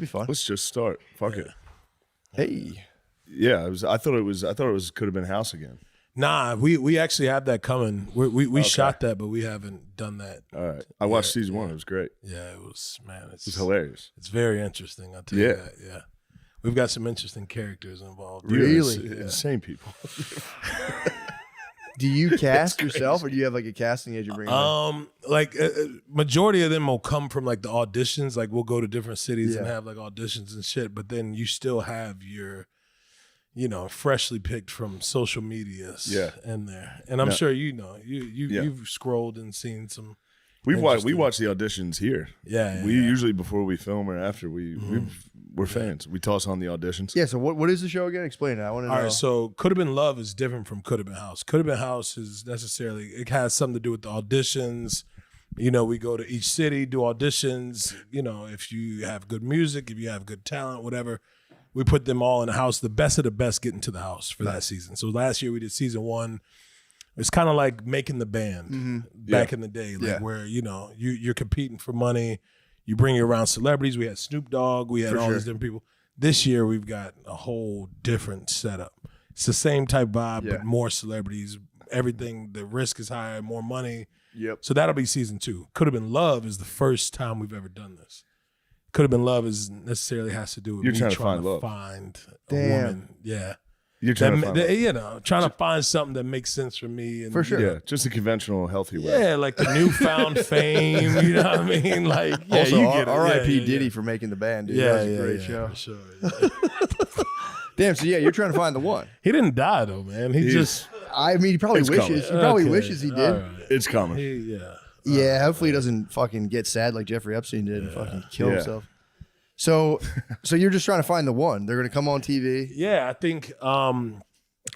Be fun. Let's just start. Fuck it. Hey. Yeah, I thought it was could have been House again. Nah, we actually have that coming. We shot that, but we haven't done that. All right. I watched season 1. It was great. Yeah, it was, man. It was hilarious. It's very interesting, I'll tell you that. Yeah. We've got some interesting characters involved. Really? Insane people. Do you cast yourself, or do you have like a casting agent bring in? Like majority of them will come from like the auditions. Like we'll go to different cities and have like auditions and shit. But then you still have your, freshly picked from social medias in there. And I'm sure you've scrolled and seen some. We watch the auditions here. Yeah. We usually before we film or after we're fans. We toss on the auditions. Yeah. So what is the show again? Explain it. I want to know. All right. So Could Have Been Love is different from Could Have Been House. Could Have Been House is it has something to do with the auditions. We go to each city, do auditions. If you have good music, if you have good talent, whatever, we put them all in the house. The best of the best get into the house for that season. So last year we did season 1. It's kind of like making the band back in the day, where you're competing for money. You bring you around celebrities. We had Snoop Dogg. We had all these different people. This year we've got a whole different setup. It's the same type vibe, but more celebrities. Everything. The risk is higher, more money. Yep. So that'll be season 2. Could Have Been Love is the first time we've ever done this. Could Have Been Love is necessarily has to do with you're me trying to find a woman. Yeah. You're trying to find trying to find something that makes sense for me. And, for sure. Yeah, just a conventional, healthy way. Yeah, like the newfound fame, you know what I mean? Like, also, you get it. R.I.P. Diddy for making the band, dude. That was a great show. For sure. Damn, so you're trying to find the one. He didn't die though, man. He probably wishes. He probably wishes he did. Right. It's coming. Yeah, hopefully he doesn't fucking get sad like Jeffrey Epstein did and fucking kill himself. So you're just trying to find the one. They're gonna come on TV. Yeah, I think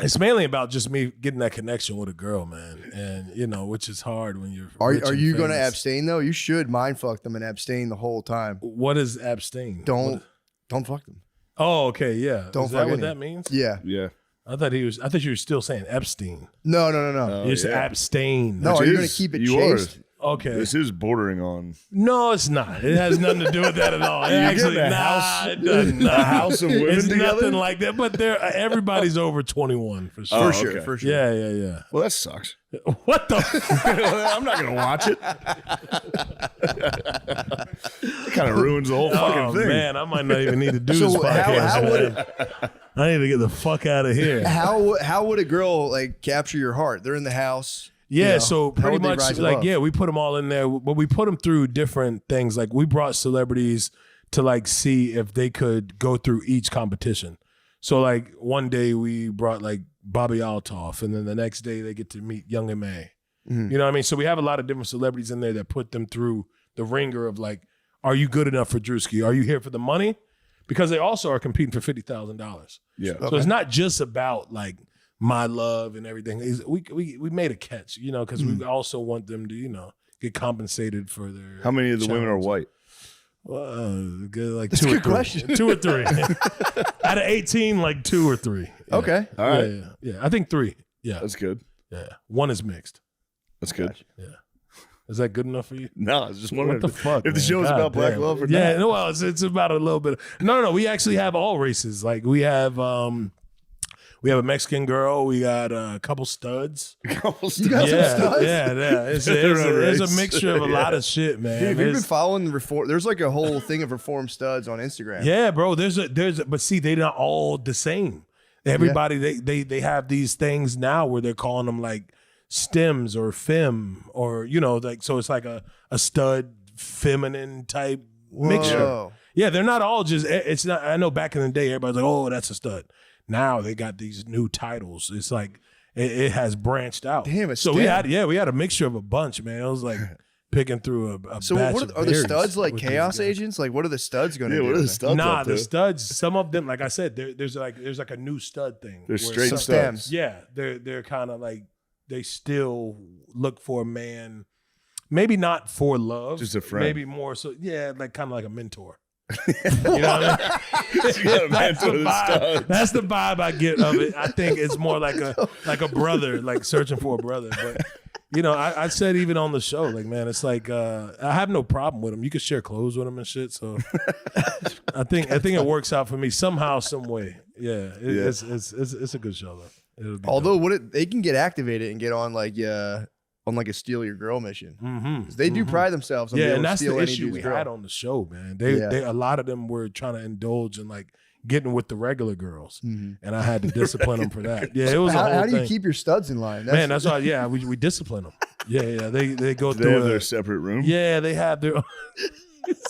it's mainly about just me getting that connection with a girl, man, and which is hard when you're. Are you going to abstain though? You should mind fuck them and abstain the whole time. What is abstain? Don't fuck them. Oh, okay, yeah. Don't is fuck that what that means? Yeah. Yeah. I thought you were still saying Epstein. No. You said abstain. No, are you going to keep it chaste? Okay. This is bordering on. No, it's not. It has nothing to do with that at all. It doesn't. A house of women it's together? nothing like that. But everybody's over 21 for sure. For sure. Yeah. Well, that sucks. What the? I'm not gonna watch it. It kind of ruins the whole fucking thing. Man, I might not even need to do this podcast. I need to get the fuck out of here. How would a girl like capture your heart? They're in the house. Yeah, so pretty much we put them all in there, but we put them through different things. Like we brought celebrities to like see if they could go through each competition. So like one day we brought like Bobby Altoff, and then the next day they get to meet Young M.A. You know what I mean? So we have a lot of different celebrities in there that put them through the ringer of like, are you good enough for Druski? Are you here for the money? Because they also are competing for $50,000. Yeah. So it's not just about like my love and everything. We made a catch, because we also want them to, get compensated for their. How many of the women are white? Like That's 2 a or good 3. question. 2 or 3. Out of 18, like 2 or 3. Yeah. Okay. All right. Yeah. I think 3. Yeah. That's good. Yeah. 1 is mixed. That's good. Gotcha. Yeah. Is that good enough for you? No, it's just wondering what the fuck, if the show is about black love or not. Yeah, well, it's about a little bit. No. We actually have all races. Like we have a Mexican girl. We got a couple studs. You got some studs? Yeah. It's a mixture of a lot of shit, man. Dude, have you been following the reform? There's like a whole thing of reform studs on Instagram. Yeah, bro. But see, they're not all the same. Everybody, they have these things now where they're calling them like stems or femme or like, so it's like a stud feminine type mixture. Yeah, they're not all just. It's not. I know back in the day, everybody's like, oh, that's a stud. Now they got these new titles. It's like it has branched out. Damn it! So we had a mixture of a bunch, man. It was like picking through a so batch what of are the berries studs like with chaos these guys. agents? Like what are the studs going to do? What are the studs? Nah, up the to? studs. Some of them, like I said, there's like a new stud thing. They're where straight some- studs. Yeah, they're kind of like they still look for a man, maybe not for love, Just a friend. maybe more so. Yeah, like kind of like a mentor. You know what I mean? That's the vibe I get of it. I think it's more like a brother, like searching for a brother. But You know, I said even on the show, like, man, it's like I have no problem with them. You can share clothes with them and shit. So I think it works out for me somehow, some way. Yeah, it's a good show though. Although they can get activated and get on like a steal your girl mission. Mm-hmm. They do pride themselves on being able and to that's steal the any issue dude's we girl. had on the show, man. They a lot of them were trying to indulge in like getting with the regular girls, and I had to discipline them for that. Yeah, it was a whole how do you thing. keep your studs in line? That's why. Yeah, we discipline them. Yeah. They go Do through they have their separate room? Yeah, they have their.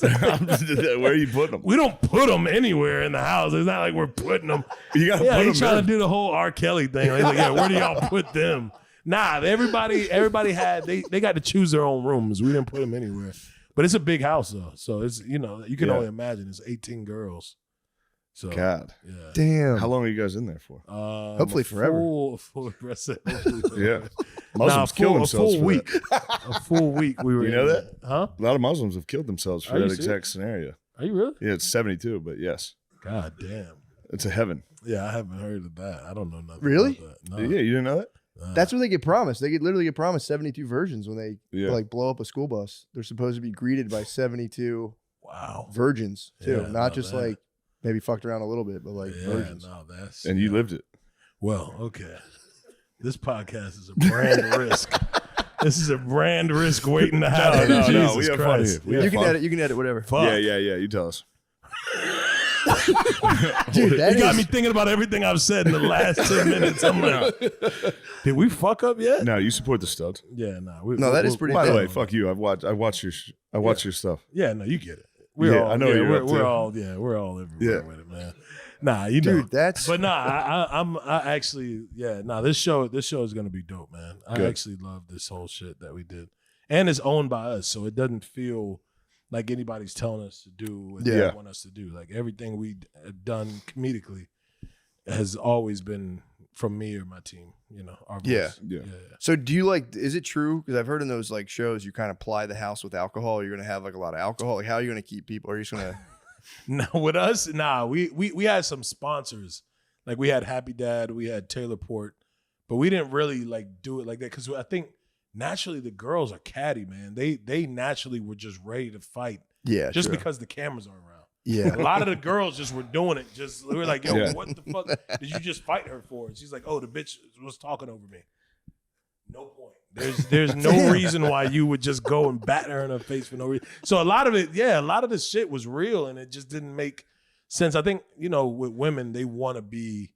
Where are you putting them? We don't put them anywhere in the house. It's not like we're putting them. You got to put them he's trying in. to do the whole R. Kelly thing. Like, yeah, where do y'all put them? Nah, everybody had they got to choose their own rooms. We didn't put them anywhere. But it's a big house though, so it's you can only imagine it's 18 girls. So God, yeah. Damn. How long are you guys in there for? Hopefully forever. Full hopefully forever. Yeah, Muslims kill themselves. A full for week. that. A full week. We were. You know that? Huh? A lot of Muslims have killed themselves for Are you that serious? exact scenario. Are you really? Yeah, it's 72, but yes, God damn. it's a heaven. Yeah, I haven't heard of that. I don't know nothing. Really? About that. No. Yeah, you didn't know that? That's what they get promised. They literally get promised 72 virgins when they Yeah. blow up a school bus. They're supposed to be greeted by 72 Wow. virgins too, Yeah, not no, just that- maybe fucked around a little bit, but Yeah, virgins. no, that's And you lived it. well. Okay, this podcast is a brand risk. This is a brand risk waiting to happen. No, Jesus we have fun Christ. here. We You have can fun. edit. You can edit whatever. Fuck. Yeah. You tell us. Dude, that You got is- me thinking about everything I've said in the last 10 minutes. I'm like, did we fuck up yet? No, you support the studs. Yeah, no. No, that is pretty By the dope. way, fuck you. I watch your stuff. Yeah, no, you get it. I know you're up we're to. all everywhere Yeah. with it, man. Nah, you know. Dude, that's But nah, I actually, this show is gonna be dope, man. I Good. actually love this whole shit that we did, and it's owned by us, so it doesn't feel like anybody's telling us to do what Yeah. they want us to do. Like everything we have done comedically has always been from me or my team. Our voice. Yeah. Yeah. So do you is it true? Because I've heard in those shows you kind of ply the house with alcohol. You're gonna have a lot of alcohol. Like how are you gonna keep people? Are you just gonna? No, with us, we had some sponsors. Like we had Happy Dad, we had Taylor Port, but we didn't really do it like that because I think naturally the girls are catty, man. They naturally were just ready to fight Yeah, just true. because the cameras are around. Yeah. A lot of the girls just were doing it. Just we were like, yo, Yeah. what the fuck did you just fight her for? And she's like, oh, the bitch was talking over me. No point. There's no reason why you would just go and bat her in her face for no reason. So a lot of it, a lot of the shit was real and it just didn't make sense. I think, with women, they want to be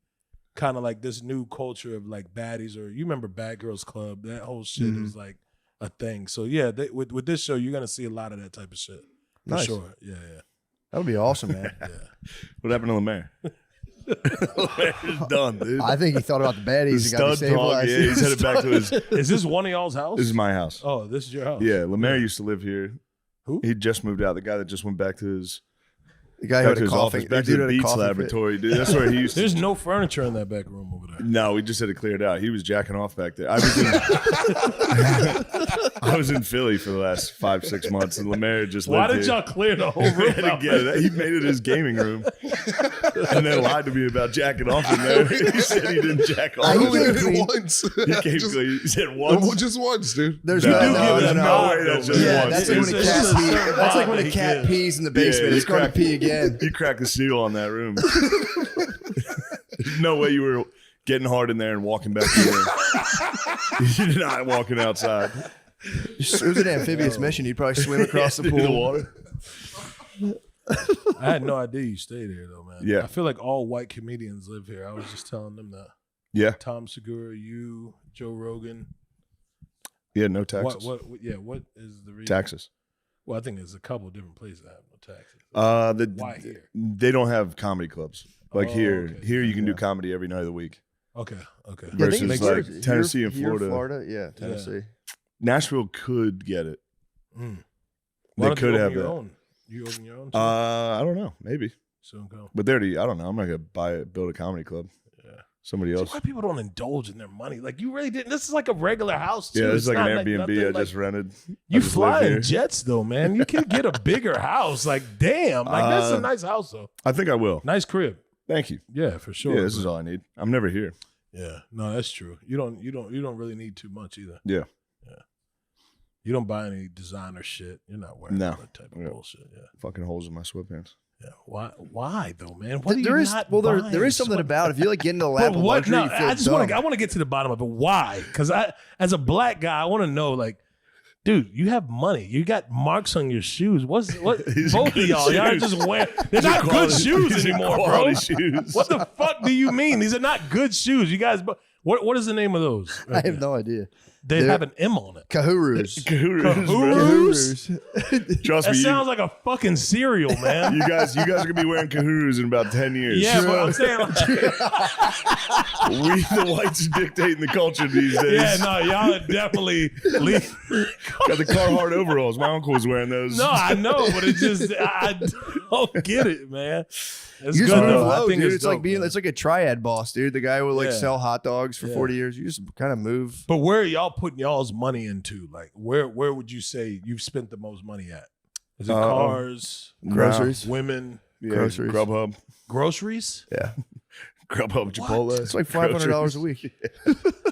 kind of like this new culture of like baddies, or you remember Bad Girls Club, that whole shit is like a thing. So yeah, with this show, you're going to see a lot of that type of shit. For Nice. sure. Yeah. That would be awesome, man. What happened to Lemaire? Lemaire done, dude. I think he thought about the baddies and got Stud dog. destabilized. Yeah, he's headed back to his. Is this one of y'all's house? This is my house. Oh, this is your house. Yeah, Lemaire used to live here. Who? He just moved out. The guy that just went back to his The guy who back had to a his coughing. office, back the dude to had the a Beats coughing fit. laboratory, dude. That's where he used to. There's no furniture in that back room over there. No, we just had to clear it out. He was jacking off back there. I was in Philly for the last 5-6 months, and Lemaire just Why lived did here. y'all clear the whole We room had to out? get it. He made it his gaming room, and then lied to me about jacking off in there. He said he didn't jack off. I I only came did clean. it once. He came Just- clean. He said once. Just once, dude. There's No, no, no, no, no way that's just Yeah, once. that's like when a It's cat just a pees. certain That's like vibe when that a he cat gives. pees in the basement. he It's going to cracked- pee again. You cracked the seal on that room. There's no way you were getting hard in there and walking back in there. You're not walking outside. It was an amphibious mission. You'd probably swim across the In pool. the water. I had no idea you stayed here though, man. Yeah. I feel like all white comedians live here. I was just telling them that. Yeah. Tom Segura, you, Joe Rogan. Yeah, no taxes. What is the reason? Taxes. Well, I think there's a couple different places that have no taxes. Why here? They don't have comedy clubs. Like Oh, here. okay. Here you can do comedy every night of the week. Okay. Yeah, I think Versus it's like here- Tennessee and here, Florida. Yeah, Tennessee. Nashville could get it. Mm. They Why don't could you have open your that. own? You open your own? Too? I don't know. Maybe. Soon come. But they already, I don't know. I'm not going to build a comedy club. Yeah. Somebody See, else. why people don't indulge in their money? Like you really didn't. This is like a regular house. Too. Yeah, It's it's like not an Airbnb nothing I like- just rented. You I just fly live in here. jets though, man. You can get a bigger house. Like, damn. Like that's a nice house though. I think I will. Nice crib. Thank you. Yeah, for sure. Yeah, this is all I need. I'm never here. Yeah, no, that's true. You don't really need too much either. Yeah. Yeah. You don't buy any designer shit. You're not wearing that type of bullshit. Yeah. Fucking holes in my sweatpants. Yeah. Why though, man? What there is something about if you like get into the lap of luxury, no, you feel I just want to get to the bottom of it. Why? Because as a black guy, I want to know, like, dude, you have money. You got marks on your shoes. What? Both of y'all are just wearing. They're not good shoes anymore, bro. Shoes. What the fuck do you mean? These are not good shoes. You guys. What is the name of those? I have no idea. They have an M on it. Kahurus. Trust me. That you, sounds like a fucking cereal, man. You guys are gonna be wearing Kahurus in about 10 years. Yeah, but I'm saying, like, we the whites are dictating the culture these days. Yeah, no, y'all are definitely got the Carhartt overalls. My uncle was wearing those. No, I know, but it's just I don't get it, man. It's you good just though. flow, I think dude. it's Like dope, man. it's like a triad boss, dude. The guy would like Yeah. sell hot dogs for 40 years. You just kind of move. But where are y'all putting y'all's money into? Like, where would you say you've spent the most money at? Is it cars, Groceries, women, groceries, Grubhub, groceries? Yeah, Grubhub, Chipotle. it's like $500 a week.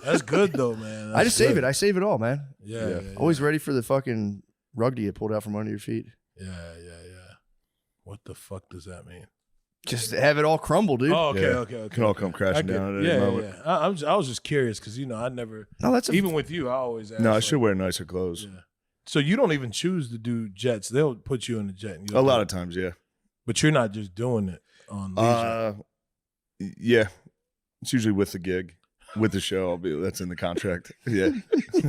That's good though, man. I just save it. I save it all, man. Yeah. Always ready for the fucking rug to get pulled out from under your feet. Yeah. What the fuck does that mean? Just have it all crumble, dude. Oh, okay. Can all come crashing down at any moment. I was just curious because I never. No, that's even with you. I always ask. No, I should wear nicer clothes. Yeah. So you don't even choose to do jets. They'll put you in the jet. And A lot of times, yeah. But you're not just doing it on leisure. Yeah. It's usually with the gig. With the show, that's in the contract. Yeah.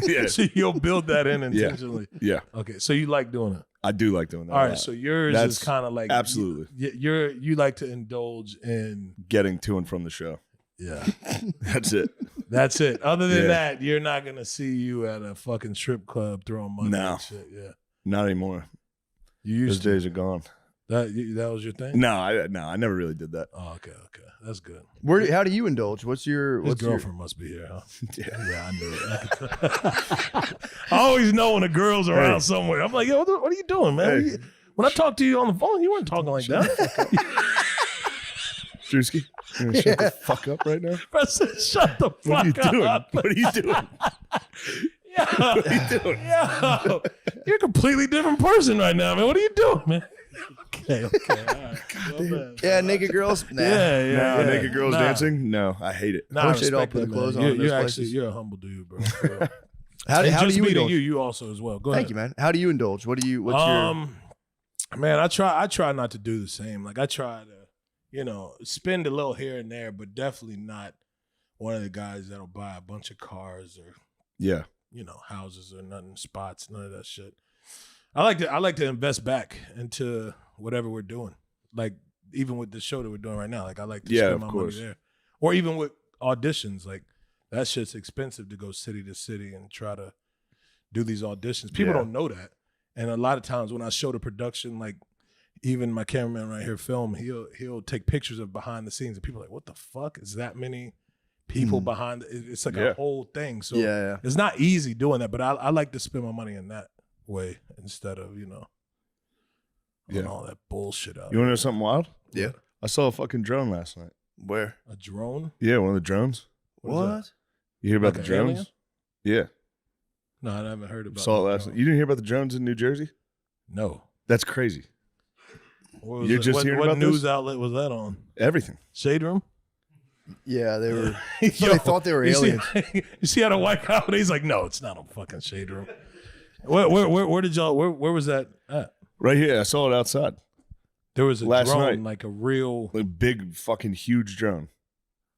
Yeah. So you'll build that in intentionally. Yeah. Okay. So you like doing it. I do like doing that. All right. So yours is kind of like absolutely. You like to indulge in getting to and from the show. Yeah. That's it. That's it. Other than that, you're not gonna see you at a fucking strip club throwing money and shit. Yeah. Not anymore. Those days are gone. That was your thing? No, I never really did that. Oh, okay. That's good. How do you indulge? What's your girlfriend must be here, huh? Yeah, I knew it. I always know when a girl's around somewhere. I'm like, yo, what are you doing, man? When I talked to you on the phone, you weren't talking like that. Druski, you gonna shut the fuck up right now? I said, shut the fuck up. What are you doing? What are you doing? Yo, you're a completely different person right now, man. What are you doing, man? Okay. All right. Yeah, naked girls. Nah. Yeah. Naked girls dancing. No, I hate it. I wish they'd all put the clothes on. You're a humble dude, bro. How do you indulge? You also as well. Go ahead. Thank you, man. How do you indulge? What's your man, I try not to do the same. Like I try to, spend a little here and there, but definitely not one of the guys that'll buy a bunch of cars or houses or nothing, spots, none of that shit. I like to invest back into whatever we're doing. Like even with the show that we're doing right now, like I like to spend my money there. Or even with auditions, like that shit's expensive to go city to city and try to do these auditions. People don't know that. And a lot of times when I show the production, like even my cameraman right here, Film, he'll take pictures of behind the scenes and people are like, what the fuck is that many people behind? It's like a whole thing. So it's not easy doing that, but I like to spend my money in that way instead of, all that bullshit out. You want to know something wild? Yeah. I saw a fucking drone last night. Where? A drone? Yeah, one of the drones. What? You hear about Like the drones? alien? Yeah. No, I haven't heard about it. Saw it last night. You didn't hear about the drones in New Jersey? No. That's crazy. You're just hearing about news outlet was that on? Everything. Shade Room? Yeah, they were. They thought they were aliens. You see how the white guy? He's like, no, it's not on fucking Shade Room. Where did y'all? Where was that at? Right here. I saw it outside. There was a last drone, night. like a real, big fucking huge drone.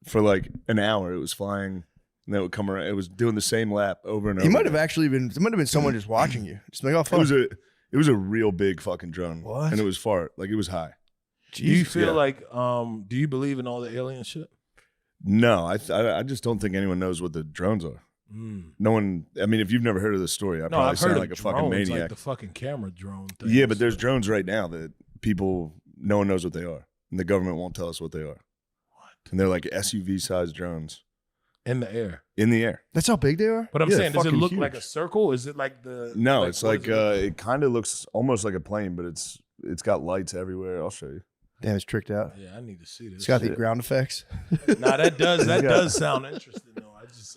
For like an hour, it was flying, and then it would come around. It was doing the same lap over and over. He might have actually been. There might have been someone just watching you. Just like, oh fuck. It was a real big fucking drone. What? And it was far. Like it was high. Do you feel like? Do you believe in all the alien shit? No, I just don't think anyone knows what the drones are. No one. I mean, if you've never heard of this story, I've probably heard sound of like a drones, fucking maniac. like the fucking camera drone thing. Yeah, but there's drones right now that no one knows what they are, and the government won't tell us what they are. What? And they're like SUV-sized drones in the air. In the air. That's how big they are. But I'm saying, does it fucking look huge. like a circle? Is it like the? No, it's like it kind of looks almost like a plane, but it's got lights everywhere. I'll show you. Damn, it's tricked out. Yeah, I need to see this. It's got the ground effects. Nah, that does sound interesting though.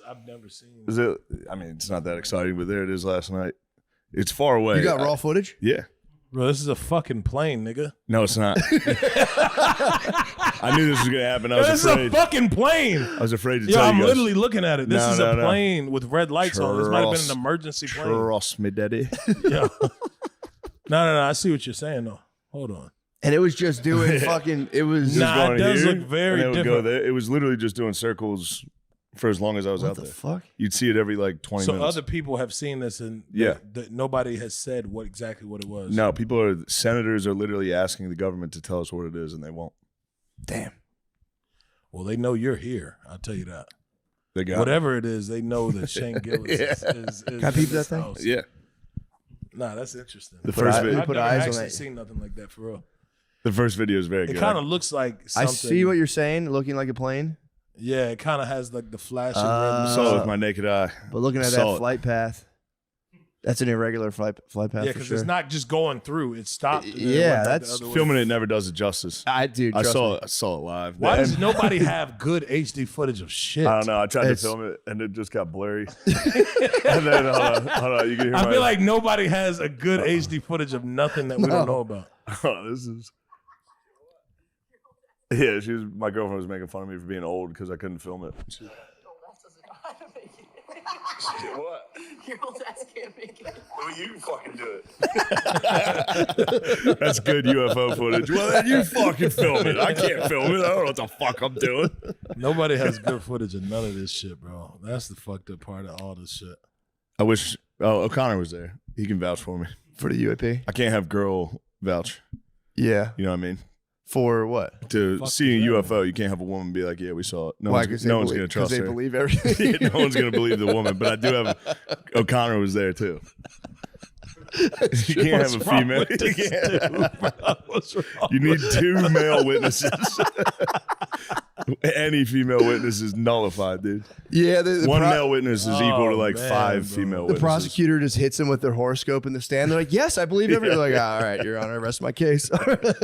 I've never seen. Is it? I mean, it's not that exciting, but there it is last night. It's far away. You got raw footage? Yeah. Bro, this is a fucking plane, nigga. No, it's not. I knew this was gonna happen. I was This afraid. is a fucking plane. I was afraid to Yo, tell you I'm guys. literally looking at it. This is a No. plane with red lights on. This might have been an emergency plane. Trust me, daddy. Yeah. No. I see what you're saying, though. Hold on. And it was just doing fucking. It was. Nah, Going it does here, look very and it would go different. there. It was literally just doing circles for as long as I was What out the there. fuck? You'd see it every like 20 So minutes. other people have seen this, and Yeah. nobody has said exactly what it was. No, senators are literally asking the government to tell us what it is, and they won't. Damn. Well, they know you're here. I'll tell you that. They got Whatever it is, they know that Shane Gillis is Can I peep that thing? it. Yeah. Nah, that's interesting. The first video. I've put never eyes on actually that. seen nothing like that for real. The first video is very It good. kind of looks like I something. see what you're saying, looking like a plane. Yeah, it kind of has like the flashing I red. saw it with my naked eye. But looking at Saw that it. flight path, that's an irregular flight path. Yeah, for because sure. it's not just going through; it stopped. and then it Yeah, went back the that's other way. Filming it never does it justice. I saw it live. Why And- does nobody have good HD footage of shit? I don't know. I tried It's- to film it and it just got blurry. And then hold on, you can hear I my feel like nobody has a good HD footage of nothing that we don't know about. oh, this is. Yeah, my girlfriend was making fun of me for being old because I couldn't film it. What? Your old ass can't make it. Well, you fucking do it. That's good UFO footage. Well, then you fucking film it. I can't film it. I don't know what the fuck I'm doing. Nobody has good footage of none of this shit, bro. That's the fucked up part of all this shit. I wish O'Connor was there. He can vouch for me. for the UAP. I can't have girl vouch. Yeah. You know what I mean? For what? To Fuck see a is that? UFO, you can't have a woman be like, "Yeah, we saw it." No Why? one's going to trust they her. believe everything. Yeah, no one's going to believe the woman. But I do have O'Connor was there too. You can't have a female. You can't. What's wrong? You need 2 male witnesses. Any female witness is nullified, dude. Yeah. The One male witness is equal to like man, 5 bro. female The witnesses. prosecutor just hits them with their horoscope in the stand. They're like, "Yes, I believe everything." They're like, "All right, Your Honor, rest my case."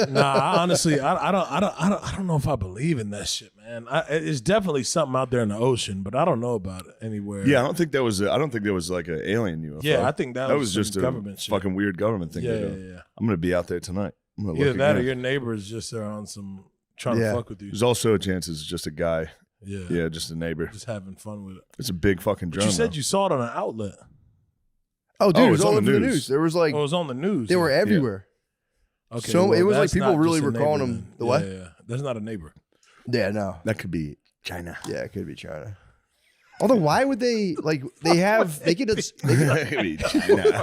Nah, I honestly, I don't know if I believe in that shit, man. It's definitely something out there in the ocean, but I don't know about it anywhere. Yeah, I don't think there was like an alien UFO. Yeah, I think that was just some a government shit. fucking weird government thing. Yeah, to yeah, do. yeah. I'm gonna be out there tonight. I'm gonna Either look that or again. your neighbors just are on some trying Yeah. to fuck with you. There's also a chance it's just a guy. Yeah, Yeah, just a neighbor. just having fun with it. It's a big fucking But drone. you said though. you saw it on an outlet. Oh, dude, Oh, it was it's all on over the the news. news. There was like Oh, it was on the news. they were everywhere. Okay, So it was like that's people not really just a were calling neighbor him then. the what? Yeah, that's not a neighbor. Yeah, no, That could be China. yeah, it could be China. Although, why would they like? They could. That could be China.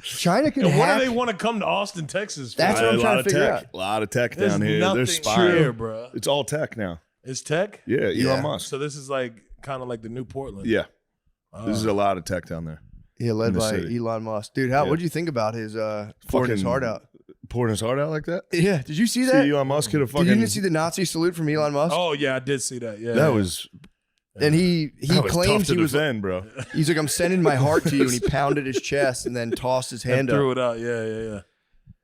China could And what hack. do they want to come to Austin, Texas for? That's what I'm a trying lot to of figure tech. out. A lot of tech There's down here. nothing They're spying. here, bro. It's all tech now. It's tech. Yeah, Elon Yeah. Musk. So this is like kind of like the new Portland. Yeah, this is Oh. a lot of tech down there. Yeah, led in the by city. Elon Musk. Dude, Yeah. what do you think about his pouring his Fucking- heart out? Pouring his heart out like that. Yeah, did you see that? See Elon Musk hit a fucking. Did you see the Nazi salute from Elon Musk? Oh yeah, I did see that. Yeah, that yeah. was And he that was claims tough to he was defend, bro. he's like, "I'm sending my heart to you," and he pounded his chest and then tossed his And hand up. threw it out. Yeah, yeah, yeah.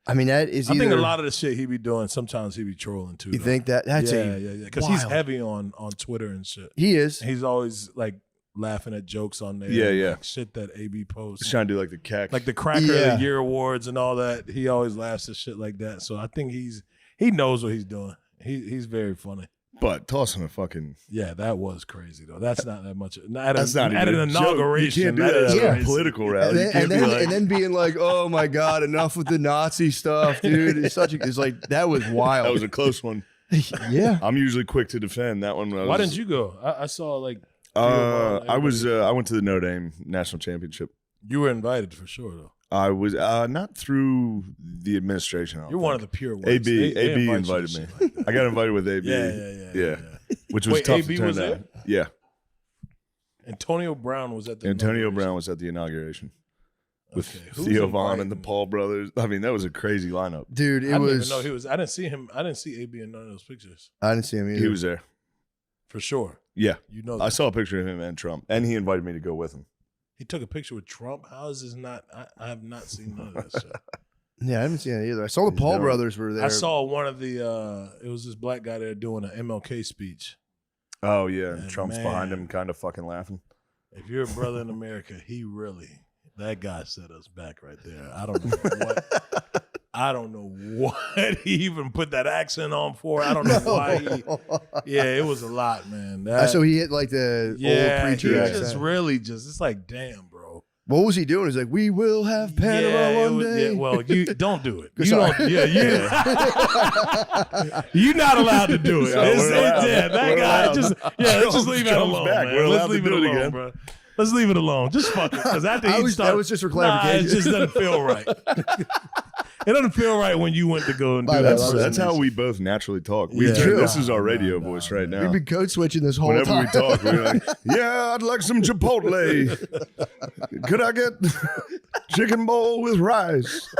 I mean, that is I either. think a lot of the shit he be doing, sometimes he be trolling too. You though. think that's yeah, a yeah, yeah. Because he's wild- heavy on Twitter and shit. He is. He's always like laughing at jokes on there. Yeah, and, yeah. like, shit that AB posts. He's trying to do like the cack. Like the Cracker Yeah. of the Year awards and all that. He always laughs at shit like that. So I think he knows what he's doing. He's very funny. but tossing a fucking. Yeah, that was crazy though. That's not that much. That's not at even an a joke. inauguration. You can't do that that is at a crazy. political rally. And You then, can't and, be then, like, and then being like, "Oh my god, enough with the Nazi stuff, dude." It's like that was wild. that was a close one. Yeah. I'm usually quick to defend that one. Why didn't you go? I saw like I went to the Notre Dame national championship. you were invited for sure though. I was not through the administration. I don't You're one of think. the pure ones. AB They AB invite you to invited me. shit like that. I got invited with AB. Yeah. Which was Wait, tough AB to turn was down. there? Yeah, Antonio Brown was at the Antonio inauguration. Brown was at the inauguration with Okay, who's Theo Vaughn and the inviting? Paul brothers. I mean, that was a crazy lineup. Dude, it I didn't was. even know he was. I didn't see him. I didn't see AB in none of those pictures I didn't see him either. He was there. for sure. Yeah, You know, I that. saw a picture of him and Trump, and he invited me to go with him. He took a picture with Trump. How is this not? I have not seen none of this shit. Yeah, I haven't seen it either. I saw the He's Paul doing it. brothers were there. I saw one of the. It was this black guy there doing an MLK speech. Oh yeah, and And Trump's man. behind him, kind of fucking laughing. If you're a brother in America, he really That guy set us back right there. I don't know what he even put that accent on for. I don't know why yeah, it was a lot, man. So he hit like the old preacher accent. Just really it's like, damn, bro. What was he doing? He's like, we will have Panama one day. Yeah, well, you don't do it. You don't. Yeah. You're not allowed to do it. That guy just leave that alone, man. Let's leave it alone, bro. Let's leave it alone. Just fuck it. Because after he started, that was just for clarification. It just doesn't feel right. It doesn't feel right when you went to go and do that. That's how we both naturally talk. This is our radio voice right now. We've been code switching this whole Whenever time. we talk, we're like, yeah, I'd like some Chipotle. Could I get chicken bowl with rice?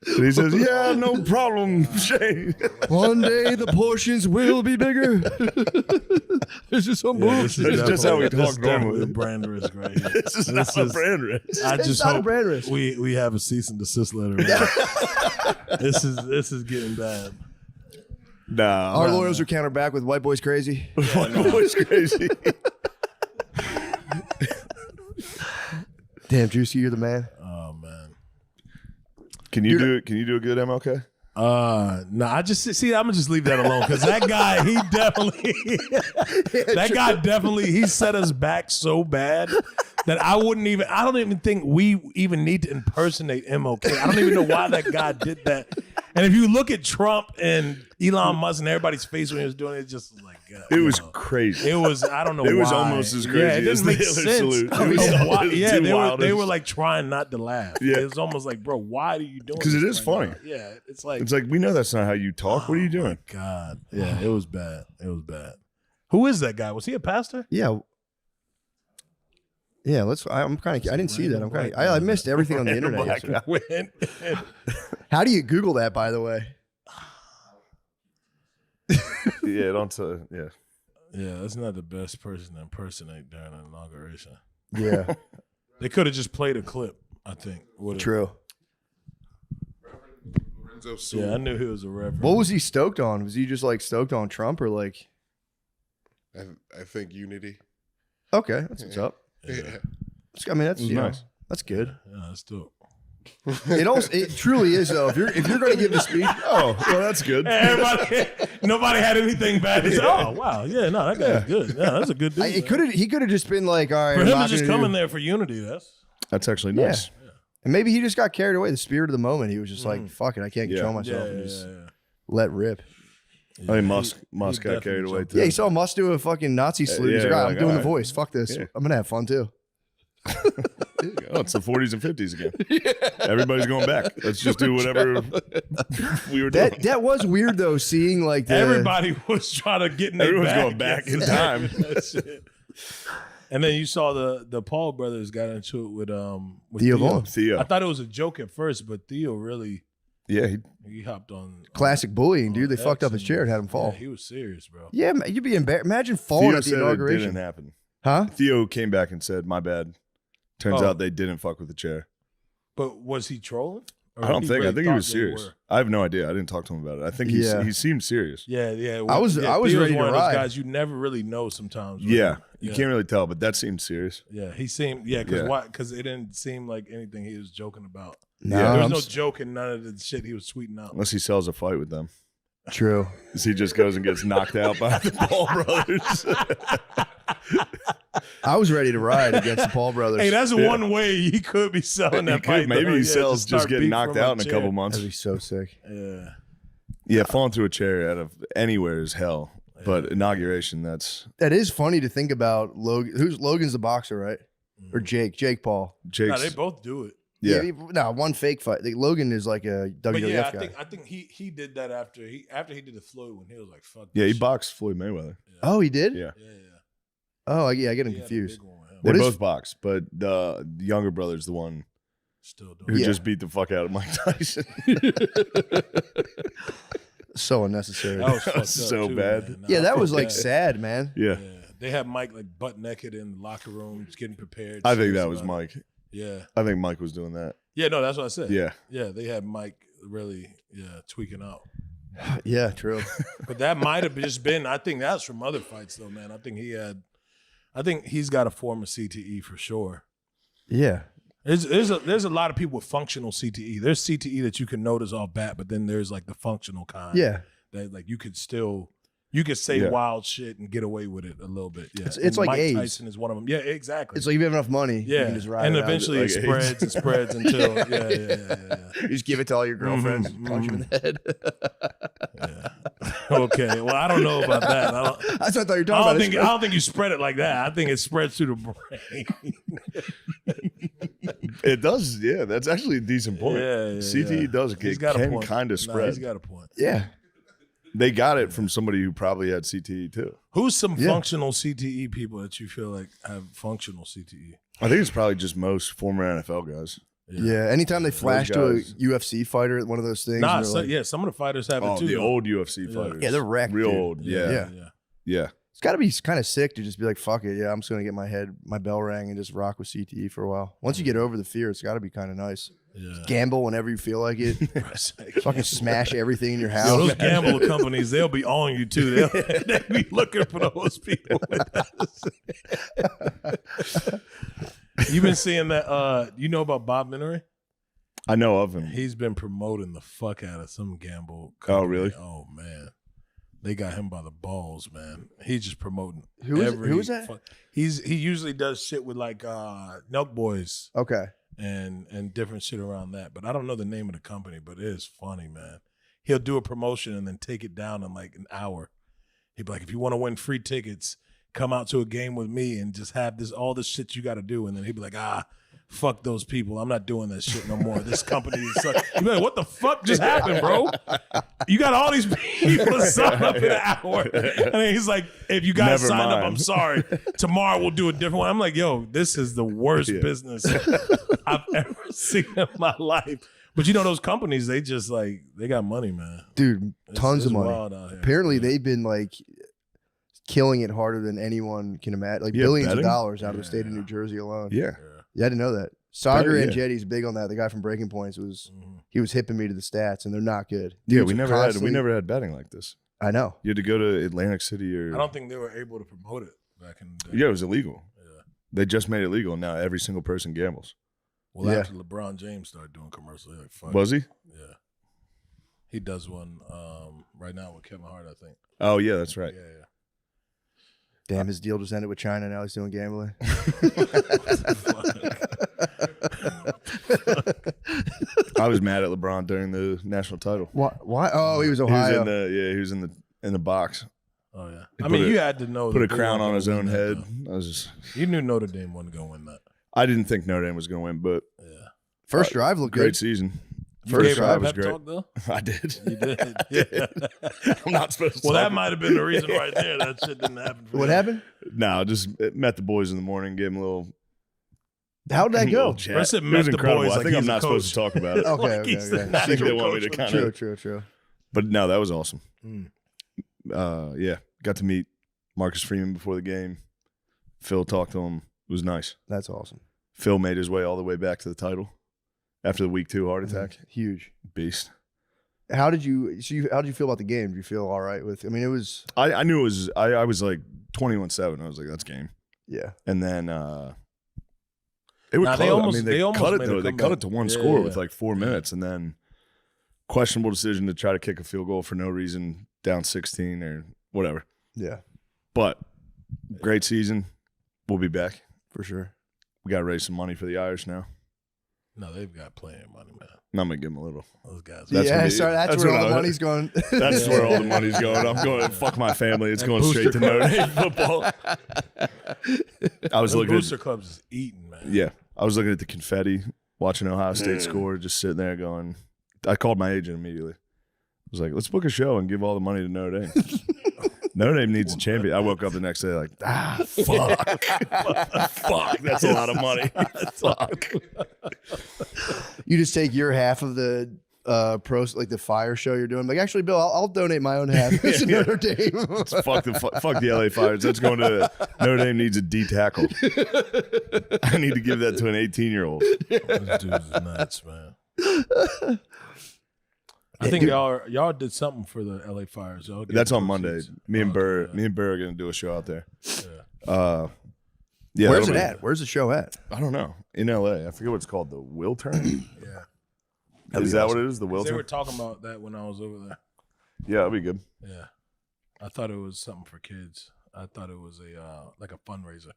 And he says, yeah, no problem, Shane. One day the portions will be bigger. This is some bullshit. That's just how we talk normally. The brand risk right here. This is not a brand risk. I just not a hope brand risk. we have a cease and desist letter. This is getting bad. Nah. Our lawyers are counter back with White Boys Crazy. White Boys Crazy. Damn, Druski, you're the man. Oh man. Can you do a good MLK? No, I just see. I'm gonna just leave that alone because that guy, he definitely set us back so bad that I don't even think we even need to impersonate MLK. I don't even know why that guy did that. And if you look at Trump and Elon Musk and everybody's face when he was doing it, it's just like it was crazy. It was, I don't know why. It was almost as crazy as the other salute. They were like trying not to laugh. Yeah. It was almost like, bro, why are you doing this? Because it is funny. Now? Yeah, it's like we know that's not how you talk. What are you doing? God, yeah, it was bad. Who is that guy? Was he a pastor? Yeah. Yeah, I'm kind of. I didn't see that. I missed everything on the internet yesterday. How do you Google that, by the way? Yeah, don't. Yeah. Yeah, that's not the best person to impersonate during an inauguration. Yeah, they could have just played a clip. I think. True. Yeah, I knew he was a reverend. What was he stoked on? Was he just like stoked on Trump or like? I think unity. Okay, that's what's up. Yeah. I mean, that's nice. That's good. Yeah, that's dope. It truly is though. If you're going to give a speech, well, that's good. Nobody had anything bad to say. Oh wow, yeah, no, that guy's good. Yeah, that's a good dude. He could have just been like, all right, for him to just come in there for unity. That's actually nice. Yeah. And maybe he just got carried away. The spirit of the moment. He was just like, fuck it, I can't control myself and just let rip. Yeah, I think Musk got carried away too. Yeah, he saw Musk do a fucking Nazi salute. He's like, I'm doing the voice. Fuck this. Yeah. I'm gonna have fun too. It's the 40s and 50s again. Everybody's going back. Let's just do whatever we were doing. That was weird though, seeing like everybody was trying to get in. Everyone's going back in time. And then you saw the Paul brothers got into it with Theo. I thought it was a joke at first, but Theo really. Yeah, he hopped on. Classic bullying, dude. They fucked up his chair and had him fall. Yeah, he was serious, bro. Yeah, you'd be embarrassed. Imagine falling at the inauguration. It didn't happen. Huh? Theo came back and said, "My bad." Turns out they didn't fuck with the chair. But was he trolling? I don't think. I think he was serious. I have no idea. I didn't talk to him about it. I think he seemed serious. Yeah. I was Theo's ready to one of ride. those guys you never really know sometimes. Right? Yeah, you can't really tell, but that seemed serious. Yeah, he seemed because it didn't seem like anything he was joking about. No, there was no joke in none of the shit he was tweeting out. Unless he sells a fight with them. True. He just goes and gets knocked out by the Paul brothers. I was ready to ride against the Paul brothers. Hey, that's one way he could be selling that fight. Maybe he sells just getting knocked out in a couple months. That'd be so sick. Yeah, falling through a chair out of anywhere is hell. But inauguration, that is funny to think about. Logan's the boxer, right? Or Jake Paul. No, they both do it. Yeah. One fake fight. Logan is like a WWF guy. I think he did that after he did the Floyd when he was like, fuck. Yeah, he boxed Floyd Mayweather. Yeah. Oh, he did? Yeah. Oh, yeah, I get him confused. They both boxed, but the younger brother's the one who just beat the fuck out of Mike Tyson. So unnecessary. That was so bad. Man. Yeah, that was like sad, man. Yeah. They had Mike like butt naked in the locker room, just getting prepared. I think that was Mike. Yeah. I think Mike was doing that. Yeah, no, that's what I said. Yeah. Yeah, they had Mike really, tweaking out. Yeah, true. But that might have just been, I think that's from other fights though, man. I think he's got a form of CTE for sure. Yeah. There's a lot of people with functional CTE. There's CTE that you can notice off bat, but then there's like the functional kind. Yeah. That like you could say wild shit and get away with it a little bit. Yeah. It's like Mike AIDS. Tyson is one of them. Yeah, exactly. It's like if you have enough money, you yeah, can just ride and it out. eventually Like it AIDS. spreads and spreads until yeah. You just give it to all your girlfriends, punch them in the head. Okay, well I don't know about that. That's what I thought you were I talking about. don't think you spread it like that. I think it spreads through the brain. It does. Yeah, that's actually a decent point. CTE does He's get got a can point. kind of spread. He's got a point. Yeah. They got it from somebody who probably had CTE too. Who's some functional CTE people that you feel like have functional CTE? I think it's probably just most former NFL guys. Yeah. Anytime they flash to a guys. UFC fighter at one of those things. Nah, and they're like, some of the fighters have it too. The though. old UFC fighters. Yeah, they're wrecked. Real dude. old. Yeah. Yeah. It's got to be kind of sick to just be like, fuck it. Yeah, I'm just going to get my bell rang and just rock with CTE for a while. Once you get over the fear, it's got to be kind of nice. Yeah. Gamble whenever you feel like it. Fucking smash everything in your house. Yo, those gamble companies, they'll be on you too. They'll be looking for those people. You've been seeing that, you know about Bob Minery? I know of him. He's been promoting the fuck out of some gamble company. Oh, really? Oh, man. They got him by the balls, man. He's just promoting. Who is that? He usually does shit with like Nelk Boys Okay. and different shit around that. But I don't know the name of the company, but it is funny, man. He'll do a promotion and then take it down in like an hour. He'd be like, if you want to win free tickets, come out to a game with me and just have all this shit you got to do. And then he'd be like, fuck those people. I'm not doing that shit no more. This company is such. You'd be like, what the fuck just happened, bro? You got all these people to sign up in an hour. And then he's like, if you guys Never sign mind. up, I'm sorry. Tomorrow we'll do a different one. I'm like, yo, this is the worst business I've ever seen in my life. But you know, those companies, they just like, they got money, man. Dude, tons of money. Wild out here. Apparently, they've been like killing it harder than anyone can imagine. Like billions betting? of dollars out of the state of New Jersey alone. Yeah. Yeah, I didn't know that. Sagar Yeah. and Jetty's big on that. The guy from Breaking Points he was hipping me to the stats, and they're not good. Yeah, Dudes we are never constantly- had betting like this. I know. You had to go to Atlantic City or I don't think they were able to promote it back in the day. yeah, it was illegal. Yeah. They just made it legal, and now every single person gambles. Well, Yeah. after LeBron James started doing commercials, like, fuck. Was he? Yeah. He does one right now with Kevin Hart, I think. Oh yeah, that's right. Yeah. Damn, his deal just ended with China. Now he's doing gambling. I was mad at LeBron during the national title. Why? Oh, he was He was Ohio. he was in the box. Oh, yeah. He I mean, put you had to know. Put that a they crown weren't on his gonna own win that, head. though. I was just. You knew Notre Dame wasn't going to win that. I didn't think Notre Dame was going to win, but Yeah. First drive looked great good. season. You First gave her a drive was pep great. talk, though? I did. You did? Yeah. I'm not supposed to. Well, that talk. might have been the reason right there. That shit didn't happen. For What you. happened? No, just met the boys in the morning, gave them a little. How'd that go? chat. First it It met was the incredible. boys I like think I'm he's a not supposed to coach. talk about it. Okay, Like okay, he's the okay. I think they want me to coach. kind True, of. true. But no, that was awesome. Mm. Yeah, got to meet Marcus Freeman before the game. Phil talked to him. It was nice. That's awesome. Phil made his way all the way back to the title after the week 2 heart attack. Huge. Beast. How did you feel about the game? Did you feel all right with? I mean, it was. I knew it was. I was like 21-7. I was like, that's game. Yeah. And then it would Nah, close. they almost- I mean, they they almost cut it made a though. They comeback. cut it to one Yeah, score yeah. with like 4 minutes, and then questionable decision to try to kick a field goal for no reason, down 16 or whatever. Yeah, But great season. We'll be back. for sure. We got to raise some money for the Irish now. No, they've got plenty of money, man. And I'm gonna give them a little. Those guys. That's yeah, gonna be- sorry, that's that's where what all the I- money's going. That's where all the money's going. I'm going to fuck my family. It's going straight to Notre Dame football. I was Those looking booster at, clubs is eating, man. yeah, I was looking at the confetti, watching Ohio State score, just sitting there going. I called my agent immediately. I was like, let's book a show and give all the money to Notre Dame. Notre Dame needs a champion. I woke up the next day like, fuck. Fuck, that's a lot of money. Fuck. You just take your half of the pros, like the fire show you're doing. Like, actually, Bill, I'll donate my own half to Notre Dame. Fuck the LA Fires. That's going to Notre Dame needs a D tackle. I need to give that to an 18-year-old. Those dudes is nuts, man. I think y'all did something for the LA Fires. Y'all That's got on Monday. proceeds. Me and Oh, Burr okay. are going to do a show out there. Yeah. Yeah, Where's it that'll be- at? Where's the show at? I don't know. In LA. I forget what it's called. The Will Turn? Yeah. Is that what it is? The Will They Turn? were talking about that when I was over there. Yeah, that'll be good. Yeah. I thought it was something for kids. I thought it was a like a fundraiser.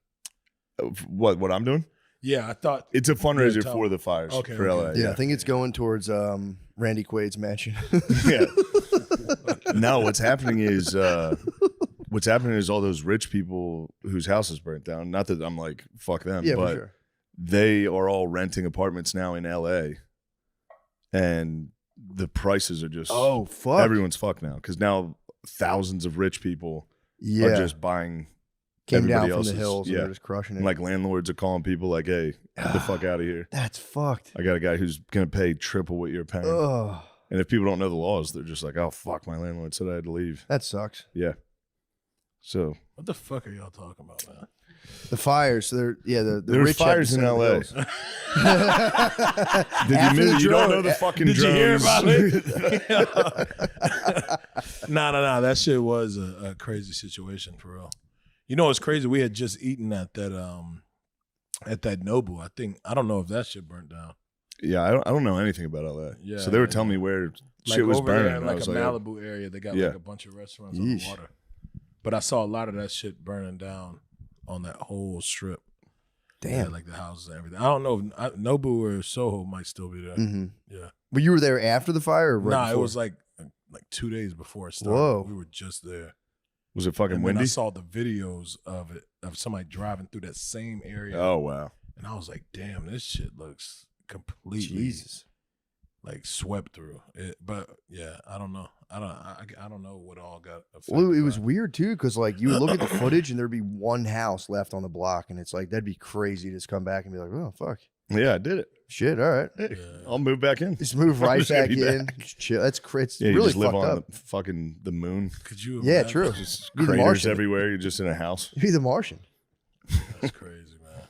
What I'm doing? Yeah, I thought It's a fundraiser tell for me. the fires Okay, for okay. LA. Yeah, I think it's going towards Randy Quaid's mansion. Yeah. No, what's happening is all those rich people whose houses burnt down. Not that I'm like fuck them, Yeah, for but sure. they are all renting apartments now in LA, and the prices are just Oh fuck! everyone's fucked now because now thousands of rich people Yeah, are just buying. came down everybody from else's. the hills and Yeah. they're just crushing it. And like landlords are calling people like, "Hey, get the fuck out of here." That's fucked. I got a guy who's gonna pay triple what you're paying. Oh, And if people don't know the laws, they're just like, "Oh fuck, my landlord said I had to leave." that sucks. Yeah. So what the fuck are y'all talking about, man? The fires. The there's rich fires in have to LA. send Did you After the miss? You don't drone- know the fucking Did you hear about drones. it? Nah. That shit was a crazy situation for real. You know what's crazy? We had just eaten at that Nobu. I don't know if that shit burnt down. Yeah, I don't know anything about LA. Yeah, So they were yeah, telling me where Like shit was over there burning. in and I like was a like, oh. Malibu area, they got Yeah. like a bunch of restaurants on Yeesh. the water. But I saw a lot of that shit burning down on that whole strip. Damn. Yeah, like the houses and everything. I don't know if Nobu or Soho might still be there. Mm-hmm. Yeah. But you were there after the fire? Or right Nah, it before? was like 2 days before it started. Whoa. We were just there. Was it fucking And then I windy? saw the videos of it, of somebody driving through that same area. Oh wow. And I was like, damn, this shit looks completely Jesus. like swept through. But yeah, I don't know. I don't know what all got affected. Well, it was by weird too, because like you would look at the footage and there'd be one house left on the block, and it's like that'd be crazy to just come back and be like, oh fuck, Yeah, I did it. shit, all right, Hey, Yeah. I'll move back in. just move I'm right just gonna back be in. back. Just chill. That's it's Yeah, you really just live fucked on up. the moon. Could you? Yeah, imagine? true. Just Be the craters Martian. everywhere. You're just in a house. You'd be the Martian. That's crazy, man.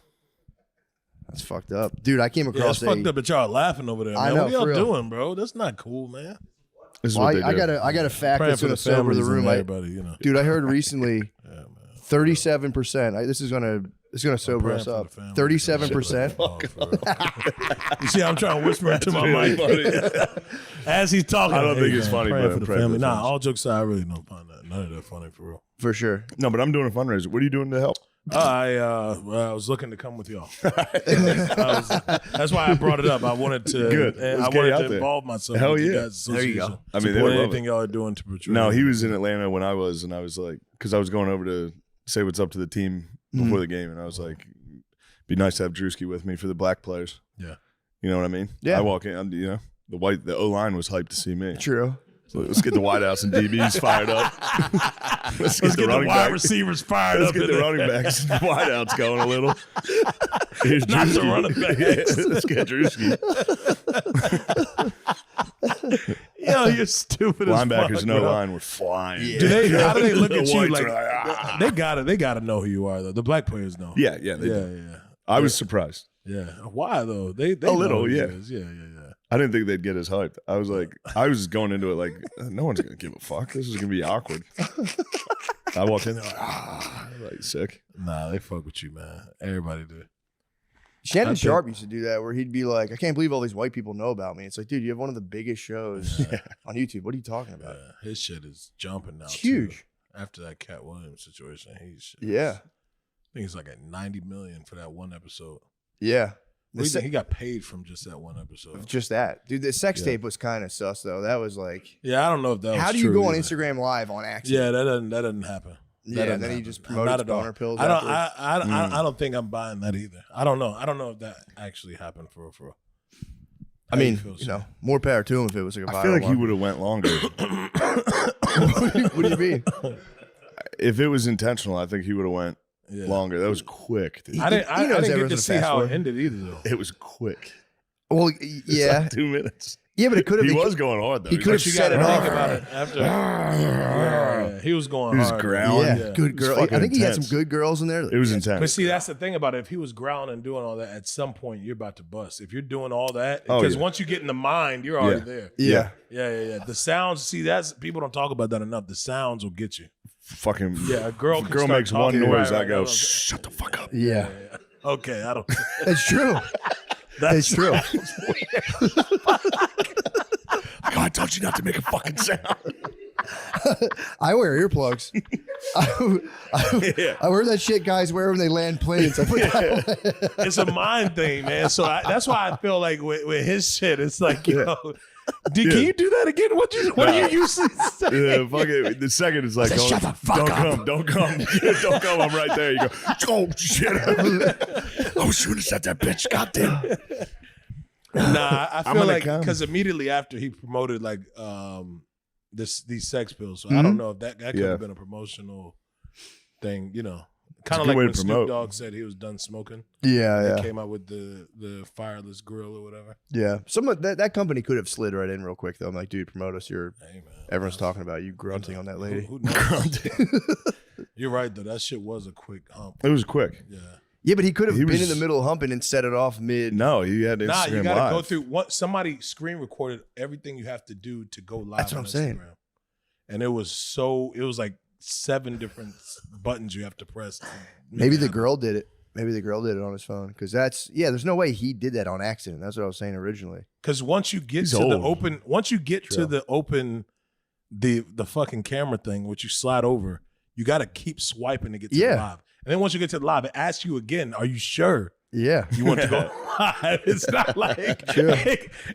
That's fucked up, dude. I came Yeah, it's across fucked up that y'all laughing over there, man. I know, what y'all for real. doing, bro? That's not cool, man. This is Well, what they I do. got a fact Praying that's for gonna the sober the families and room. everybody, you know. Dude, I heard recently Yeah, man. 37%. This is gonna sober Praying us for the up. families. 37%. Oh, for real. You see, I'm trying to whisper into my really mic as he's talking. I don't think it's man, funny, praying but for the pray for family. the Nah, families. all jokes aside, I really don't find that none of that funny for real. For sure. No, but I'm doing a fundraiser. What are you doing to help? I was looking to come with y'all. That's why I brought it up. I wanted to. Good. And Let's I get you wanted out to there. involve myself. Hell with you yeah. guys' There you go. association. I mean, they Support would love anything y'all are doing to portray. No, he was in Atlanta when I was, and I was like, because I was going over to say what's up to the team before the game, and I was like, be nice to have Druski with me for the black players. Yeah. You know what I mean? Yeah. I walk in, you know, the O line was hyped to see me. True. So let's get the wideouts and DBs fired up. Let's get the running wide backs. receivers fired Let's up. get in the there. running backs and wideouts going a little. Here's Not the Druski. running backs. Yeah, let's get Druski. Yo, you're stupid as Linebackers fuck, no bro. line were flying. Do they? How do they look The at you? whites Like are ah. they gotta know who you are though. The black players know. Yeah, they yeah, did. yeah, I was surprised. yeah. Why though? They A little, know who he yeah. is. Yeah. I didn't think they'd get as hyped. I was like, I was going into it like, no one's gonna give a fuck. This is gonna be awkward. I walked in there like sick. Nah, they fuck with you, man. Everybody do. Shannon I think- Sharpe used to do that, where he'd be like, I can't believe all these white people know about me. It's like, dude, you have one of the biggest shows on YouTube. What are you talking about? Yeah, his shit is jumping now. It's too. huge. After that Cat Williams situation, he's Yeah. I think it's like at 90 million for that one episode. Yeah. What do you think he got paid from just that one episode? Just that. Dude, the sex Yeah. tape was kind of sus, though. That was like, Yeah, I don't know if that was how do you true go on either. Instagram Live on accident? Yeah, that doesn't happen. That Yeah, doesn't and then he happen. just Not promoted at all. boner pills. I don't. afterwards. I don't think I'm buying that either. I don't know. I don't know if that actually happened for real. I mean, you know, more power to him if it was like a viral I feel like he one. would have went longer. What do you mean? If it was intentional, I think he would have went Yeah. longer. That was quick. Dude. I didn't. He I knows didn't get everyone's to gonna see fast how forward. it ended either, though. It was quick. Well, It's yeah. like 2 minutes. Yeah, but it could have He been. was going hard though. he He's could like, have You set got it to off. think about it after. Yeah, he was going He was hard. growling. Yeah, good girl. I think he had some good girls in there. It was intense. But see, that's the thing about it. If he was growling and doing all that, at some point you're about to bust. If you're doing all that, because once you get in the mind, you're already there. Yeah. The sounds. See, that's people don't talk about that enough. The sounds will get you. Fucking Yeah, a girl. if a can girl start makes one talking, noise, right, I go, right. shut the fuck up. Yeah. Okay, I don't. It's true. It's true. I told you not to make a fucking sound. I wear earplugs. I wear that shit guys wear when they land planes. I put that on. It's a mind thing, man. So that's why I feel like with his shit, it's like, yo, can you do that again? What do you usually say? Yeah, fuck it. The second is like, Shut the fuck up. Don't come. Don't come. I'm right there. You go, oh, shit. I was shooting at that bitch. Goddamn. Nah, I feel like come. because immediately after he promoted like these sex pills, so I don't know if that could have been a promotional thing, you know, kind of like way when to Snoop promote. Dogg said he was done smoking. Yeah, He came out with the fireless grill or whatever. yeah. Some of that company could have slid right in real quick though. I'm like, dude, promote us. Hey man, Everyone's talking about you grunting on that lady. Who knows? You're right though. That shit was a quick hump. It was quick. Yeah. Yeah, but he could have He been was- in the middle humping and set it off mid. No, he had Instagram Nah, you gotta Live. go through what somebody screen recorded everything you have to do to go live. That's what on I'm saying. Instagram. And it was like 7 different buttons you have to press. to make Maybe it the happen. girl did it. Maybe the girl did it on his phone because there's no way he did that on accident. That's what I was saying originally. Because once you get He's to the old. open, once you get to the open, the fucking camera thing, which you slide over, you got to keep swiping to get to the live. And then once you get to the live, it asks you again, "Are you sure Yeah, you want to go live?" It's not like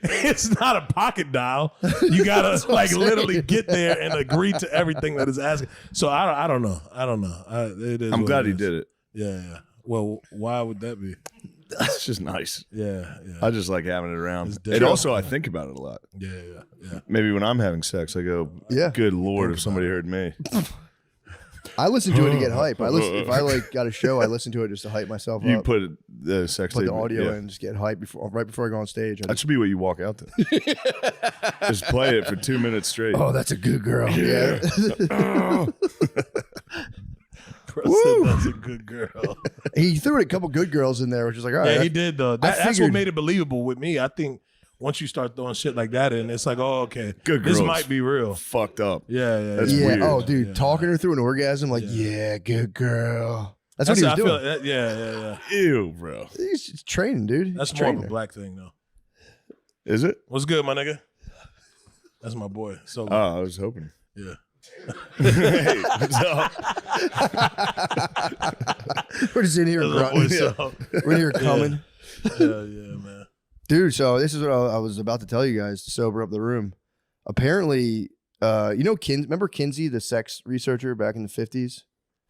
it's not a pocket dial. You gotta like literally get there and agree to everything that is asking. So I don't know. It is I'm what glad it he is. did it. Yeah. Well, why would that be? It's just nice. Yeah. I just like having it around. It's And different. also, I think about it a lot. Yeah. Maybe when I'm having sex, I go, Yeah. good Lord, if somebody heard me. I listen to it to get hype. If I like got a show, I listen to it just to hype myself You up. put the sex Put tape. the audio yeah. in, and just get hype right before I go on stage. That should be what you walk out to. Just play it for 2 minutes straight. Oh, that's a good girl. Yeah. Bro said that's a good girl. He threw a couple good girls in there, which is like, all right. Yeah, he did though. That's what figured- made it believable with me. I think once you start throwing shit like that in, it's like, oh, okay, Good this girls. might be real. Fucked up. Yeah. That's Yeah. weird. Oh, dude, talking her through an orgasm, like, yeah, good girl. That's what he was I doing. feel. Yeah. Ew, bro. He's just training, dude. That's He's more of training a her. black thing though. Is it? What's good, my nigga? That's my boy. So Oh, I was hoping. yeah. Hey, what's up? We're just in here That's my boy, grunting. so. We're in here coming. Yeah, man. Dude, so this is what I was about to tell you guys to sober up the room. Apparently, remember Kinsey, the sex researcher back in the 50s?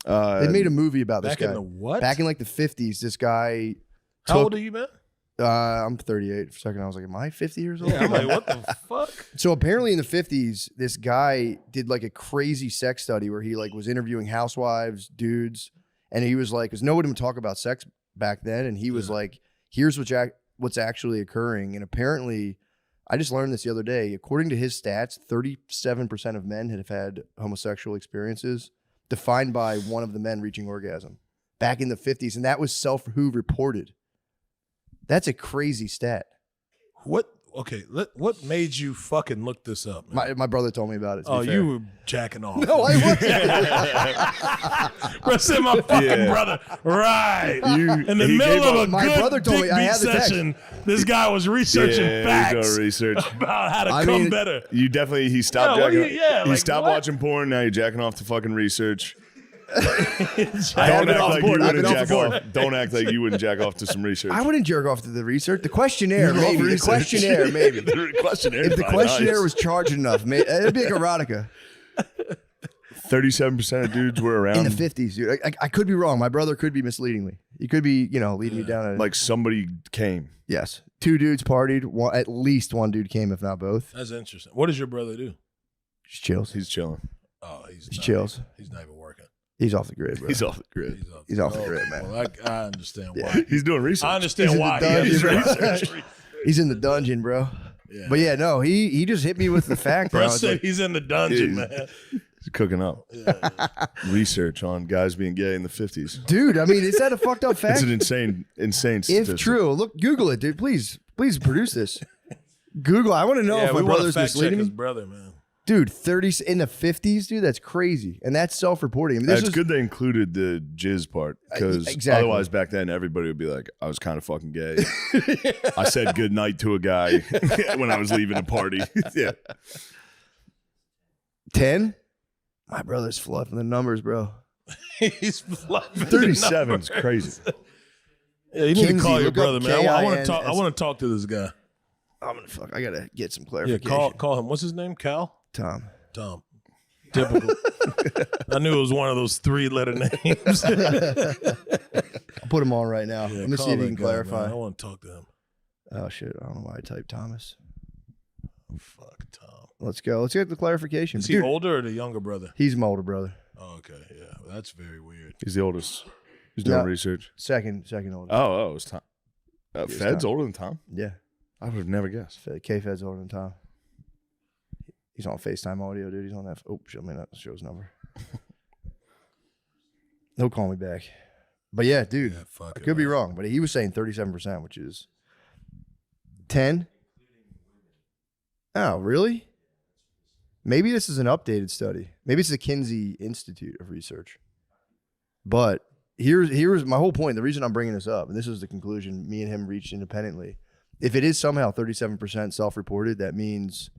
They made a movie about this Back guy. in the what? Back in like the 50s, this guy How old are you, man? I'm 38. For a second, I was like, am I 50 years old? Yeah, I'm like, what the fuck? So apparently in the 50s, this guy did like a crazy sex study where he like was interviewing housewives, dudes, and he was like, because no one would talk about sex back then, and he was like, here's what's actually occurring. And apparently, I just learned this the other day. According to his stats, 37% of men have had homosexual experiences, defined by one of the men reaching orgasm back in the 50s, and that was Self-Who reported. That's a crazy stat. What? Okay, what made you fucking look this up, man? My brother told me about it. Oh, you were jacking off. No, I wasn't. Bro, said my fucking brother. Right. In the middle of a My good brother told me dick I beat had the text. session, this guy was researching Yeah, facts research. about how to I come mean, better. You definitely, he stopped Yeah, what do jacking. you- yeah, he like, stopped what? watching porn. Now you're jacking off to fucking research. I Don't have been act off like board. you I've been wouldn't off jack the board. off. Don't act like you wouldn't jack off to some research. I wouldn't jerk off to the research. The questionnaire, You love maybe. The research. questionnaire, maybe. The questionnaire. If the questionnaire was charged enough, it'd be like erotica 37% of dudes were around. in the 50s, dude. I could be wrong. My brother could be misleading me. He could be, leading me down. like somebody came. Yes, 2 dudes partied. At least 1 dude came, if not both. That's interesting. What does your brother do? Just chills. He's chilling. Oh, he's He not chills. He's not even working. He's off the grid, bro. He's off the grid. He's off the grid, man. Well, I understand Yeah. why. He's doing research. I understand He's in why. the Yeah, dungeon, he's bro. researching. He's in the dungeon, bro. Yeah. But yeah, no, he just hit me with the fact. Bro I was said like, he's in the dungeon, Yeah. man. cooking up. Research on guys being gay in the 50s. Dude, I mean, is that a fucked up fact? It's an insane statistic. If true, look, Google it, dude. Please produce this. Google. I want to know if my brother's misleading me. His brother, man. Dude, 30s in the 50s, dude. That's crazy, and that's self-reporting. I mean, It's good they included the jizz part because exactly. otherwise back then everybody would be like, I was kind of fucking gay. I said good night to a guy when I was leaving a party. Yeah. 10. My brother's fluffing the numbers, bro. He's fluffing 37 is crazy. Yeah, you need Kinsey, to call your look brother, up man. I want to KINS. talk. I want to talk to this guy. I gotta get some Yeah, clarification. call him. What's his name? Cal. Tom. Typical. I knew it was one of those 3-letter names. I'll put him on right now. Yeah, Let me see call if he that can guy, clarify. man. I want to talk to him. Oh shit! I don't know why I typed Thomas. Fuck Tom. Let's go. Let's get the clarification. Is he Dude, older or the younger brother? he's my older brother. Oh, okay, yeah, that's very weird. He's the oldest. He's doing Yeah. research. Second older. Oh, it was Tom. was Fed's Tom. older than Tom? Yeah. I would have never guessed. K-Fed's older than Tom. He's on FaceTime audio, dude. He's on that. Oh, show me that show's number. He'll call me back. But yeah, dude, Yeah, fuck I it, could be man. wrong, but he was saying 37%, which is 10. Oh, really? Maybe this is an updated study. Maybe it's the Kinsey Institute of Research. But here's my whole point. The reason I'm bringing this up, and this is the conclusion me and him reached independently. If it is somehow 37% self-reported, that means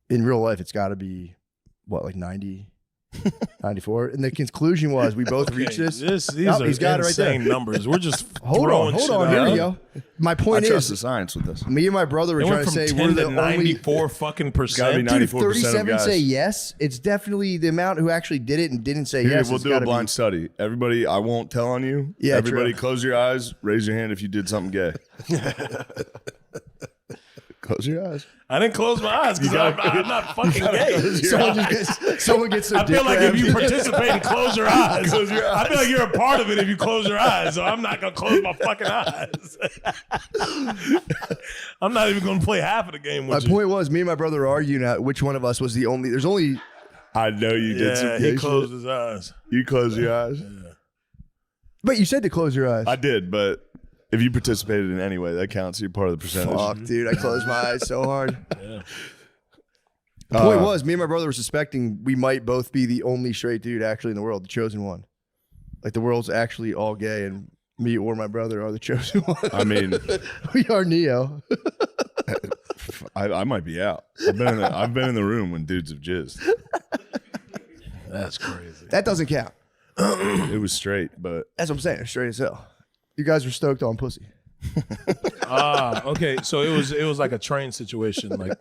in real life it's got to be, what, like 90, 94? And the conclusion was we both reached this. These Nope, are he's got it right there. insane numbers. We're just Hold throwing on. shit Here out. we go. My I point trust the is, science with this. me and my brother were It trying went to from say 10 we're to the only. 94 fucking Gotta be percent. 90. Dude, 94% of 37 guys. say yes. It's definitely the amount who actually did it and didn't say Here, yes. we'll It's do a gotta blind be- study. Everybody, I won't tell on you. Yeah, Everybody true. close your eyes. Raise your hand if you did something gay. Close your eyes. I didn't close my eyes because I'm not fucking gay. Someone gets their I feel dick like if grabbed. you participate and close your eyes, Close your I feel like you're a part of it if you close your eyes. So I'm not gonna close my fucking eyes. I'm not even gonna play half of the game My with you. point was, me and my brother are arguing at which one of us was the only. There's only. I know you did some Yeah, gay he closed shit. his eyes. You close your eyes. But you said to close your eyes. I did, but if you participated in any way, that counts. You're part of the percentage. Fuck, dude, I closed my eyes so hard. The point was, me and my brother were suspecting we might both be the only straight dude actually in the world, the chosen one. Like the world's actually all gay, and me or my brother are the chosen one. I mean, We are Neo. I might be out. I've been in the room when dudes have jizzed. That's crazy. That doesn't count. It was straight, but That's what I'm saying. Straight as hell. You guys were stoked on pussy. Okay. So it was like a train situation. Like,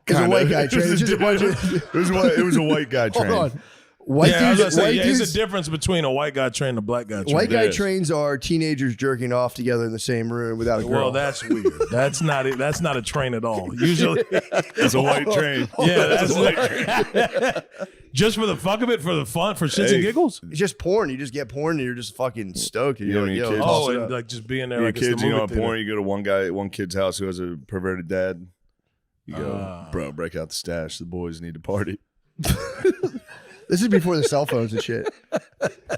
It's a white guy It was train. a It's just a bunch of. it was a white guy train. Hold on. White yeah, I was dudes. gonna say, White yeah, dudes. it's a difference between a white guy train and a black guy train. White guy There is. trains are teenagers jerking off together in the same room without a girl. Well, that's weird. That's not it. That's not a train at all. Usually, It's a white train. yeah, that's just for the fuck of it, for the fun, for shits and giggles. It's just porn. You just get porn and you're just fucking stoked. And You you're don't like, need yo, kids. toss Oh, it and up. like just being there, Your like it's the kids, you know, movie on porn, theater. you go to one kid's house who has a perverted dad. You go, bro, break out the stash. The boys need to party. This is before the cell phones and shit.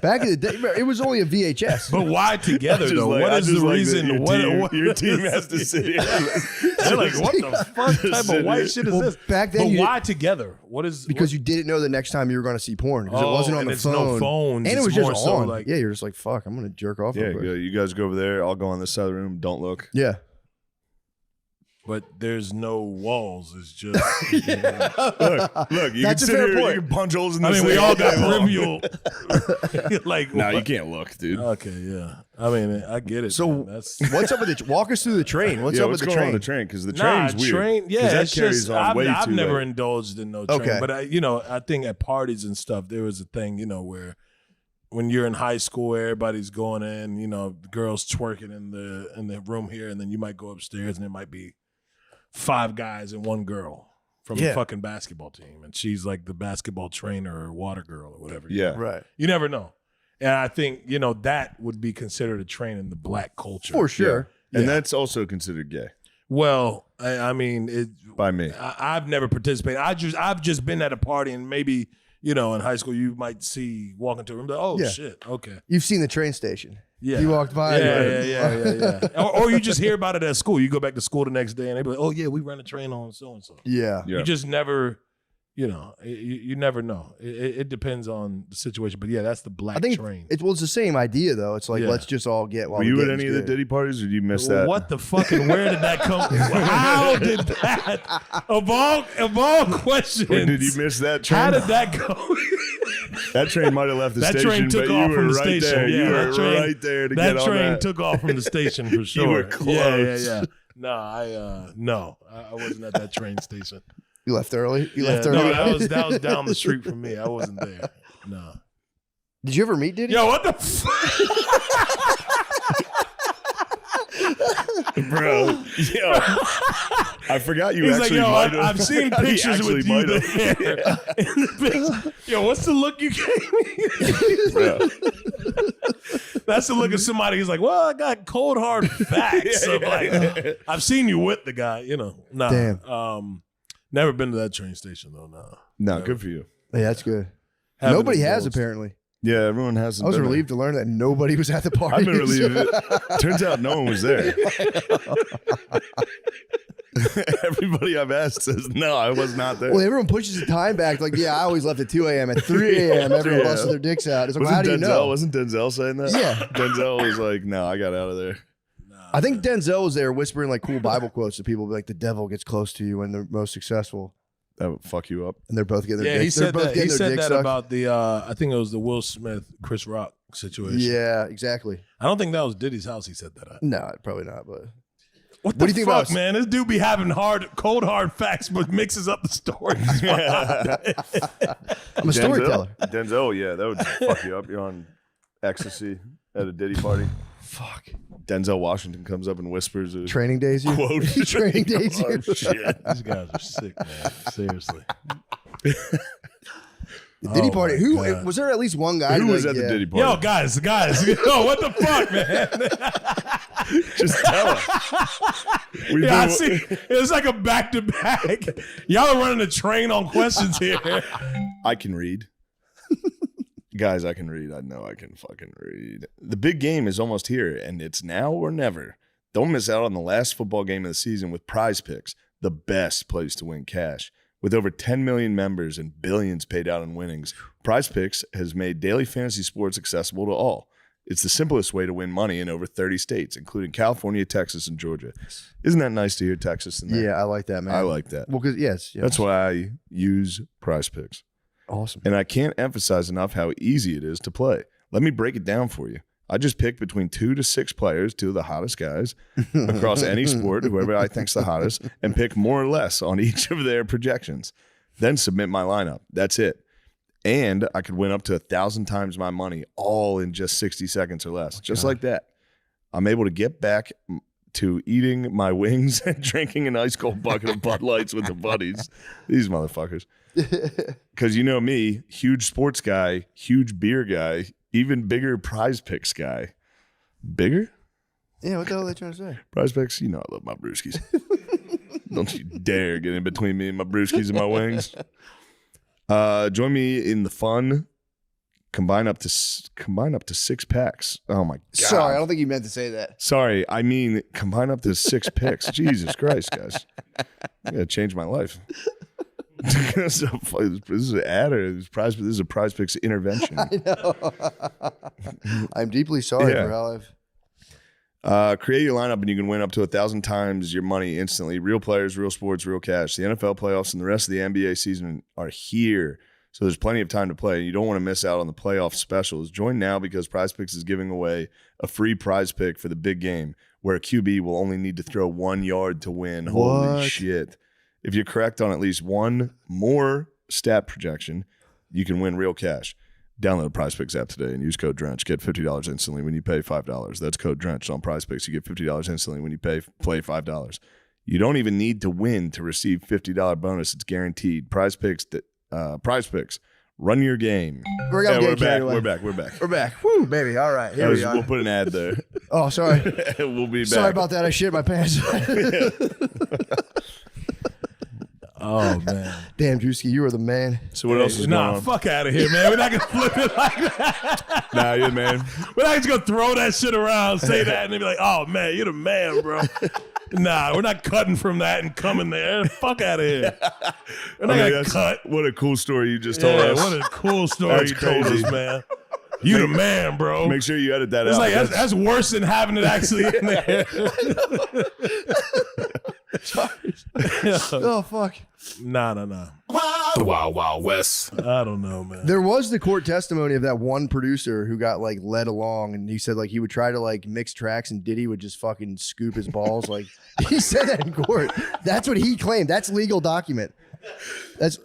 Back in the day, it was only a VHS. But why together Just though? like- What I is just the like that reason? Your team has to sit here. They're like, what the fuck type sit of white here. shit is Well, this? back then but you why together? What is because you didn't know the next time you were going to see porn because it Oh, wasn't on and the it's phone. no phones, and it it's was more just so on. like- Yeah, you're just like, fuck, I'm going to jerk off. Yeah, real quick. you guys go over there. I'll go on this side of the room. Don't look. Yeah. But there's no walls. It's just. Look, you That's can a sit fair here. point. You can punch holes in the I mean, we ceiling all got day long. trivial. Like, No, you what? can't look, dude. Okay, yeah. I mean, I get it. So man. That's what's up with the? Walk us through the train. What's Yeah, up what's with the going on train? with the train? Because the nah, train's weird. train. 'Cause Yeah, that it's carries just on way I've too never late. indulged in no train, Okay. but I think at parties and stuff there was a thing, where when you're in high school, everybody's going in, the girls twerking in the room here, and then you might go upstairs and there might be 5 guys and 1 girl from the Yeah. fucking basketball team, and she's like the basketball trainer or water girl or whatever. Yeah. Right. You never know. And I think, that would be considered a train in the black culture. For sure. And Yeah. that's also considered gay Well, I mean, by me. I've never participated. I've just been at a party and maybe in high school, you might see walking to a room. Like, oh Yeah. shit, okay, You've seen the train station. yeah. You walked by. Yeah. or you just hear about it at school. You go back to school the next day and they be like, oh yeah, we ran a train on so and so. Yeah. You just never, you never know. It depends on the situation. But yeah, that's the black I think train. it's the same idea though. It's like, Yeah. let's just all get while Were the you at getting's any of the good. Diddy parties, or did you miss that? What the fuck and where did that come? How did that? Of all questions, Or did you miss that train? how did that go? That train might have left the That station, train took but off you from were the right station. there. Yeah, You that were train- right there to That get on train that. took off from the station for sure. were Yeah, close. yeah. No, I wasn't at that train station. You left early. You Yeah, left early. no, that was down the street from me. I wasn't there. No. Did you ever meet Diddy? Yo, what the fuck? Bro, yo, I forgot you He's like, actually yo, might have. I've seen He pictures actually with you might have. there. In the picture. Yo, what's the look you gave me? Bro. That's the look of somebody who's like, well, I got cold hard facts. So like, I've seen you with the guy, Nah. Damn. Never been to that train station though. No. No, good for you. Yeah, that's good. Haven't Nobody has indulged. apparently. Yeah, everyone has. I was relieved to learn that nobody was at the party. I've been relieved. Turns out no one was there. Everybody I've asked says no, I was not there. Well, everyone pushes the time back. Like, yeah, I always left at 2 a.m. At 3 a.m., everyone 3 busted their dicks out. It's like, well, how do you know? Wasn't Denzel saying that? Yeah. Denzel was like, no, I got out of there. I think Denzel was there whispering like cool Bible quotes to people, like the devil gets close to you when they're most successful, That would fuck you up. and they're both getting their Yeah, he dicks. They're said both that. He getting their said dicks that sucked. about the. I think it was the Will Smith, Chris Rock situation. Yeah, exactly. I don't think that was Diddy's house. He said that at. No, probably not. But What do the you think fuck, about- man? This dude be having cold hard facts, but mixes up the stories. I'm a storyteller. Denzel, yeah, that would fuck you up. You're on ecstasy at a Diddy party. Fuck. Denzel Washington comes up and whispers a Training days, you. quote. Training days, Oh, you. shit. These guys are sick, man. Seriously. The Diddy Oh party. my Who God. was there? At least one guy. Who who was like, at the yeah. Diddy party? Yo, guys. Yo, what the fuck, man? Just tell us. We've Yeah, I been- see. It's like a back to back. Y'all are running a train on questions here. I can read. Guys, I can read. I know I can fucking read. The big game is almost here, and it's now or never. Don't miss out on the last football game of the season with Prize Picks, the best place to win cash. With over 10 million members and billions paid out in winnings, Prize Picks has made daily fantasy sports accessible to all. It's the simplest way to win money in over 30 states, including California, Texas, and Georgia. Isn't that nice to hear Texas in there? Yeah, I like that, man. I like that. Well, because yes, That's why I use Prize Picks. awesome. And I can't emphasize enough how easy it is to play. Let me break it down for you. I just pick between 2 to 6 players, 2 of the hottest guys across any sport, whoever I think's the hottest, and pick more or less on each of their projections. Then submit my lineup. That's it. And I could win up to 1,000 times my money, all in just 60 seconds or less. Just like that. I'm able to get back to eating my wings and drinking an ice cold bucket of Bud Lights with the buddies. These motherfuckers. Because you know me, huge sports guy, huge beer guy, even bigger Prize Picks guy. Bigger? Yeah, what the hell are they trying to say? Prize Picks? You know I love my brewskis. Don't you dare get in between me and my brewskis and my wings. Join me in the fun. Combine up to 6 packs. Oh my God. Sorry, I don't think you meant to say that. Sorry, I mean combine up to 6 picks. Jesus Christ, guys. I gotta change my life. This is an ad or this is a Prize Picks intervention. I know. I'm deeply sorry Yeah. for how I've. Create your lineup and you can win up to 1,000 times your money instantly. Real players, real sports, real cash. The NFL playoffs and the rest of the NBA season are here. So there's plenty of time to play. You don't want to miss out on the playoff specials. Join now because Prize Picks is giving away a free prize pick for the big game where a QB will only need to throw 1 yard to win. Holy What? shit. If you're correct on at least one more stat projection, you can win real cash. Download the Prize Picks app today and use code DRENCH. Get $50 instantly when you pay $5. That's code DRENCH on Prize Picks. You get $50 instantly when you play $5. You don't even need to win to receive $50 bonus. It's guaranteed. Prize Picks. Run your game. We're gonna Yeah, get carried away. We're back. We're back. Woo, baby. All right. Here we are. We'll put an ad there. Oh, sorry. We'll be back. Sorry about that. I shit my pants. Oh man. Damn, Druski, you are the man. So what else is going Nah, on? fuck out of here, man. We're not gonna flip it like that. Nah, yeah, man. We're not just gonna throw that shit around, say that, and then be like, "Oh man, you're the man, bro." Nah, we're not cutting from that and coming there. Fuck out of here. We're not gonna cut. What a cool story you just told Yeah, us. what a cool story That's you told crazy. us, man. You the man, bro. Make sure you edit that It's out. like that's worse than having it actually in there. Oh, fuck. Nah. The Wild Wild West. I don't know, man. There was the court testimony of that one producer who got like led along, and he said like he would try to like mix tracks, and Diddy would just fucking scoop his balls. Like he said that in court. That's what he claimed. That's legal document.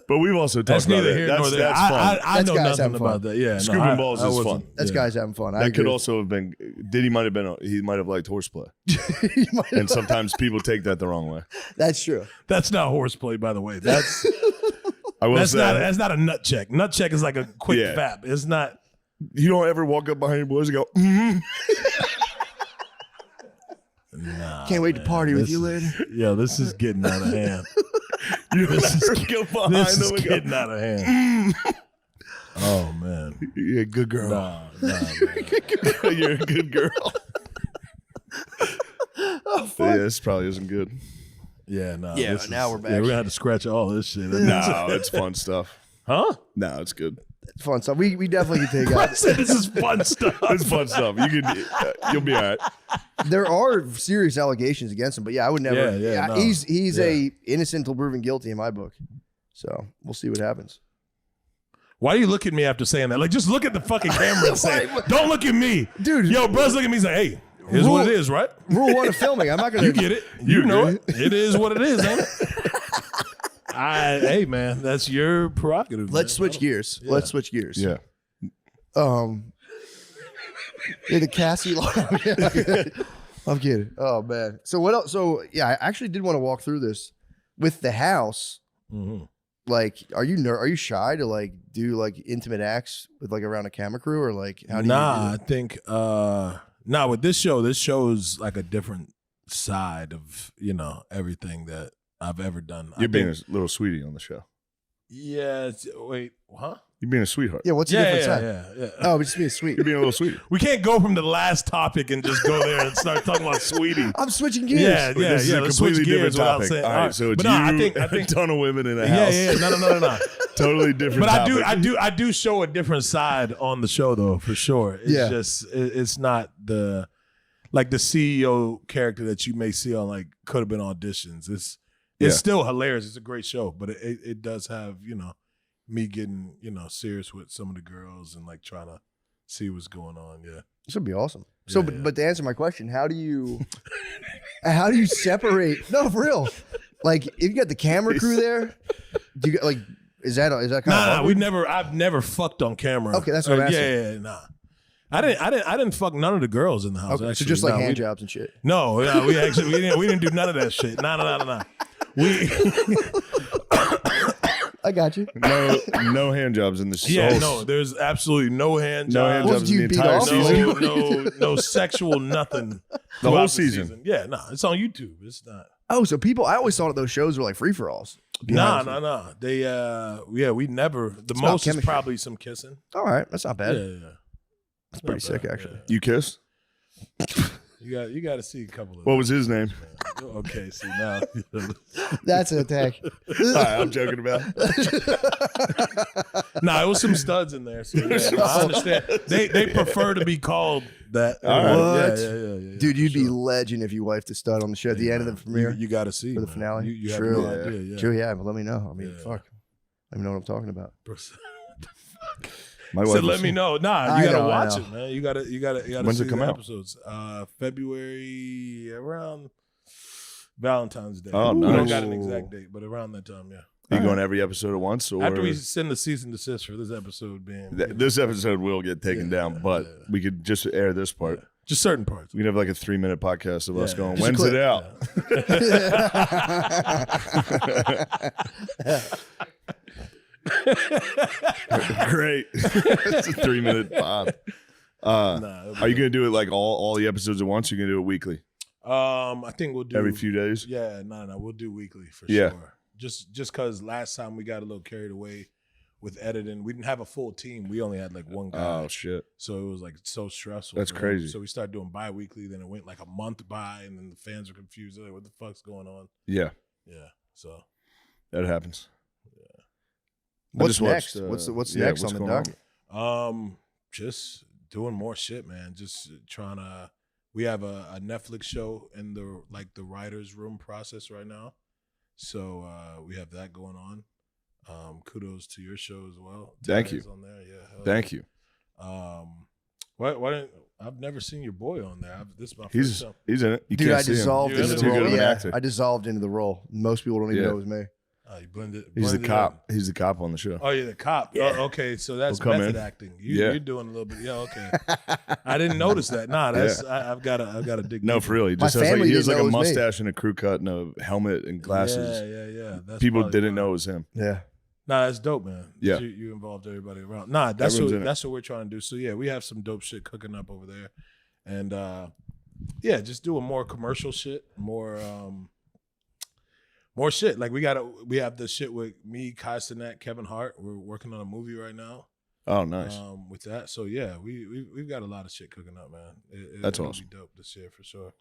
But we've also talked That's about neither it. here nor there. That's fun. I That's know guys nothing having fun. about that. Yeah, Scooping balls I is wasn't- fun. That's yeah. guys having fun. I that agree. could also have been Diddy might have been he might have liked horseplay. He might- And sometimes people take that the wrong way. That's true. That's not horseplay, by the way. That's I will that's say not a nut check. Nut check is like a quick Yeah. fap. It's not. you don't ever walk up behind your boys and go, Nah, Can't wait to party with you later. Yo, this is getting out of hand. you don't ever go behind This is them and getting out of hand. Oh man. go, you're a good girl. Nah, man. You're a good girl. Yeah, this probably isn't good. Yeah, nah. Yeah, this now is- we're back. Yeah, we're gonna have to scratch all this shit. No, it's fun stuff. Huh? No, it's good. It's fun stuff. We definitely can take I out. said this is fun stuff. It's fun stuff. You can, you'll be all right. There are serious allegations against him, but yeah, I would never. Yeah, no. He's Yeah. a innocent until proven guilty in my book. So we'll see what happens. Why you look at me after saying that? Like, just look at the fucking camera and say, it. Don't look at me. Dude. Yo, bro's looking at me and say, hey, here's what it is, right? Rule 1 of filming. I'm not gonna. You get it. You know it. It is what it is, ain't it? Hey, man, that's your prerogative. Let's man. switch gears. Yeah. Let's switch gears. Yeah. Yeah, the Cassie law. I'm kidding. Oh man. So what else? So yeah, I actually did want to walk through this with the house. Mm-hmm. Like, are you shy to like do like intimate acts with like around a camera crew, or like how do Nah, I you do think with this show's like a different side of, everything that I've ever done. You're being a little sweetie on the show. Yeah, wait, huh? You're being a sweetheart. Yeah, what's the different side? Yeah. Oh, just being sweet. You're being a little sweetie. We can't go from the last topic and just go there and start talking about sweetie. I'm switching gears. Yeah. This is a Let's switch completely gears different without topic. saying. All right, so it's but no, you I think a ton of women in a yeah, house. no. Totally different But topic. I do show a different side on the show though, for sure. It's Yeah. just it's not the CEO character that you may see on like could have been auditions. It's still hilarious. It's a great show, but it does have, me getting, serious with some of the girls and like trying to see what's going on. Yeah. This would be awesome. So, Yeah, but to answer my question, how do you separate? No, for real. Like, if you got the camera crew there, do you got like? Is that kind of? Nah, awkward? I've never fucked on camera. Okay, that's what I'm asking. Yeah, nah. I didn't fuck none of the girls in the house. Okay, Actually. so just like Nah, hand we- jobs and shit. No, we didn't do none of that shit. Nah. We I got you. No hand jobs in this. there's absolutely no hand No hand jobs. Well, jobs do in you the beat entire off? season. No sexual nothing. The whole throughout season. Yeah, it's on YouTube. It's not. Oh, so people, I always thought that those shows were like free for alls. Nah. They we never. The about most is chemistry. probably some kissing. All right, that's not bad. Yeah. That's pretty sick, actually. You kissed? You got to see a couple of. What was his name? Okay, see now. That's an attack. I'm joking about. Nah, it was some studs in there. So yeah, I understand. They prefer to be called that. All right. What? Yeah. Dude, you'd be legend if you wifed a stud on the show at the end of the premiere. You got to see For the man. finale? You have True. no idea. Yeah. True, yeah, but let me know. I mean, Yeah. fuck. Let me know what I'm talking about. My So wife let was- me know. Nah, I you gotta know, I watch know. it, man. You gotta. When's see it come the out? Episodes. February around Valentine's Day. Oh, I don't nice. got an exact date, but around that time, yeah. Are you going every episode at once? Or After we send the cease and desist for this episode being This episode will get taken down, but we could just air this part. just certain parts. We could have like a 3-minute podcast of us Yeah. going, Just a when's clip. it out? Great. It's a 3-minute pod. Are you going to do it like all the episodes at once? Or are you going to do it weekly? I think we'll do Every few days? Yeah, no, we'll do weekly for Yeah. sure. Just because last time we got a little carried away with editing. We didn't have a full team. We only had like one guy. Oh shit. So it was like so stressful. That's crazy. So we started doing bi-weekly, then it went like a month by, and then the fans were confused. They're like, what the fuck's going on? Yeah. Yeah. So that happens. Yeah. What's next? What's next on the docket? Just doing more shit, man. Just trying to. We have a Netflix show in the writers' room process right now, so we have that going on. Kudos to your show as well. Thank you. On there. Yeah. Thank you. Why didn't I've never seen your boy on there. This is my first He's show. in it. You Dude, can't I see him. dissolved into He's the too good role. of an Yeah, actor. I dissolved into the role. Most people don't even know it was me. Oh, you blended. He's the blended cop. He's the cop on the show. Oh, you're the cop. Yeah. Oh, okay, so that's He'll come method in. acting. Yeah. You're doing a little bit. Yeah, okay. I didn't notice that. Nah, that's I've got to dig. No, deeper. for real. He just My has family he has didn't like a know it was me. mustache and a crew cut and a helmet and glasses. Yeah. That's People probably didn't why. know it was him. Yeah. Nah, that's dope, man. Yeah. You involved everybody around. Nah, that's Everyone's in it. what we're trying to do. So yeah, we have some dope shit cooking up over there, and just doing more commercial shit, more shit. Like we have the shit with me, Kai Cenat, Kevin Hart. We're working on a movie right now. Oh, nice. With that, so yeah, we've got a lot of shit cooking up, man. That's it'll awesome. Be dope this year for sure.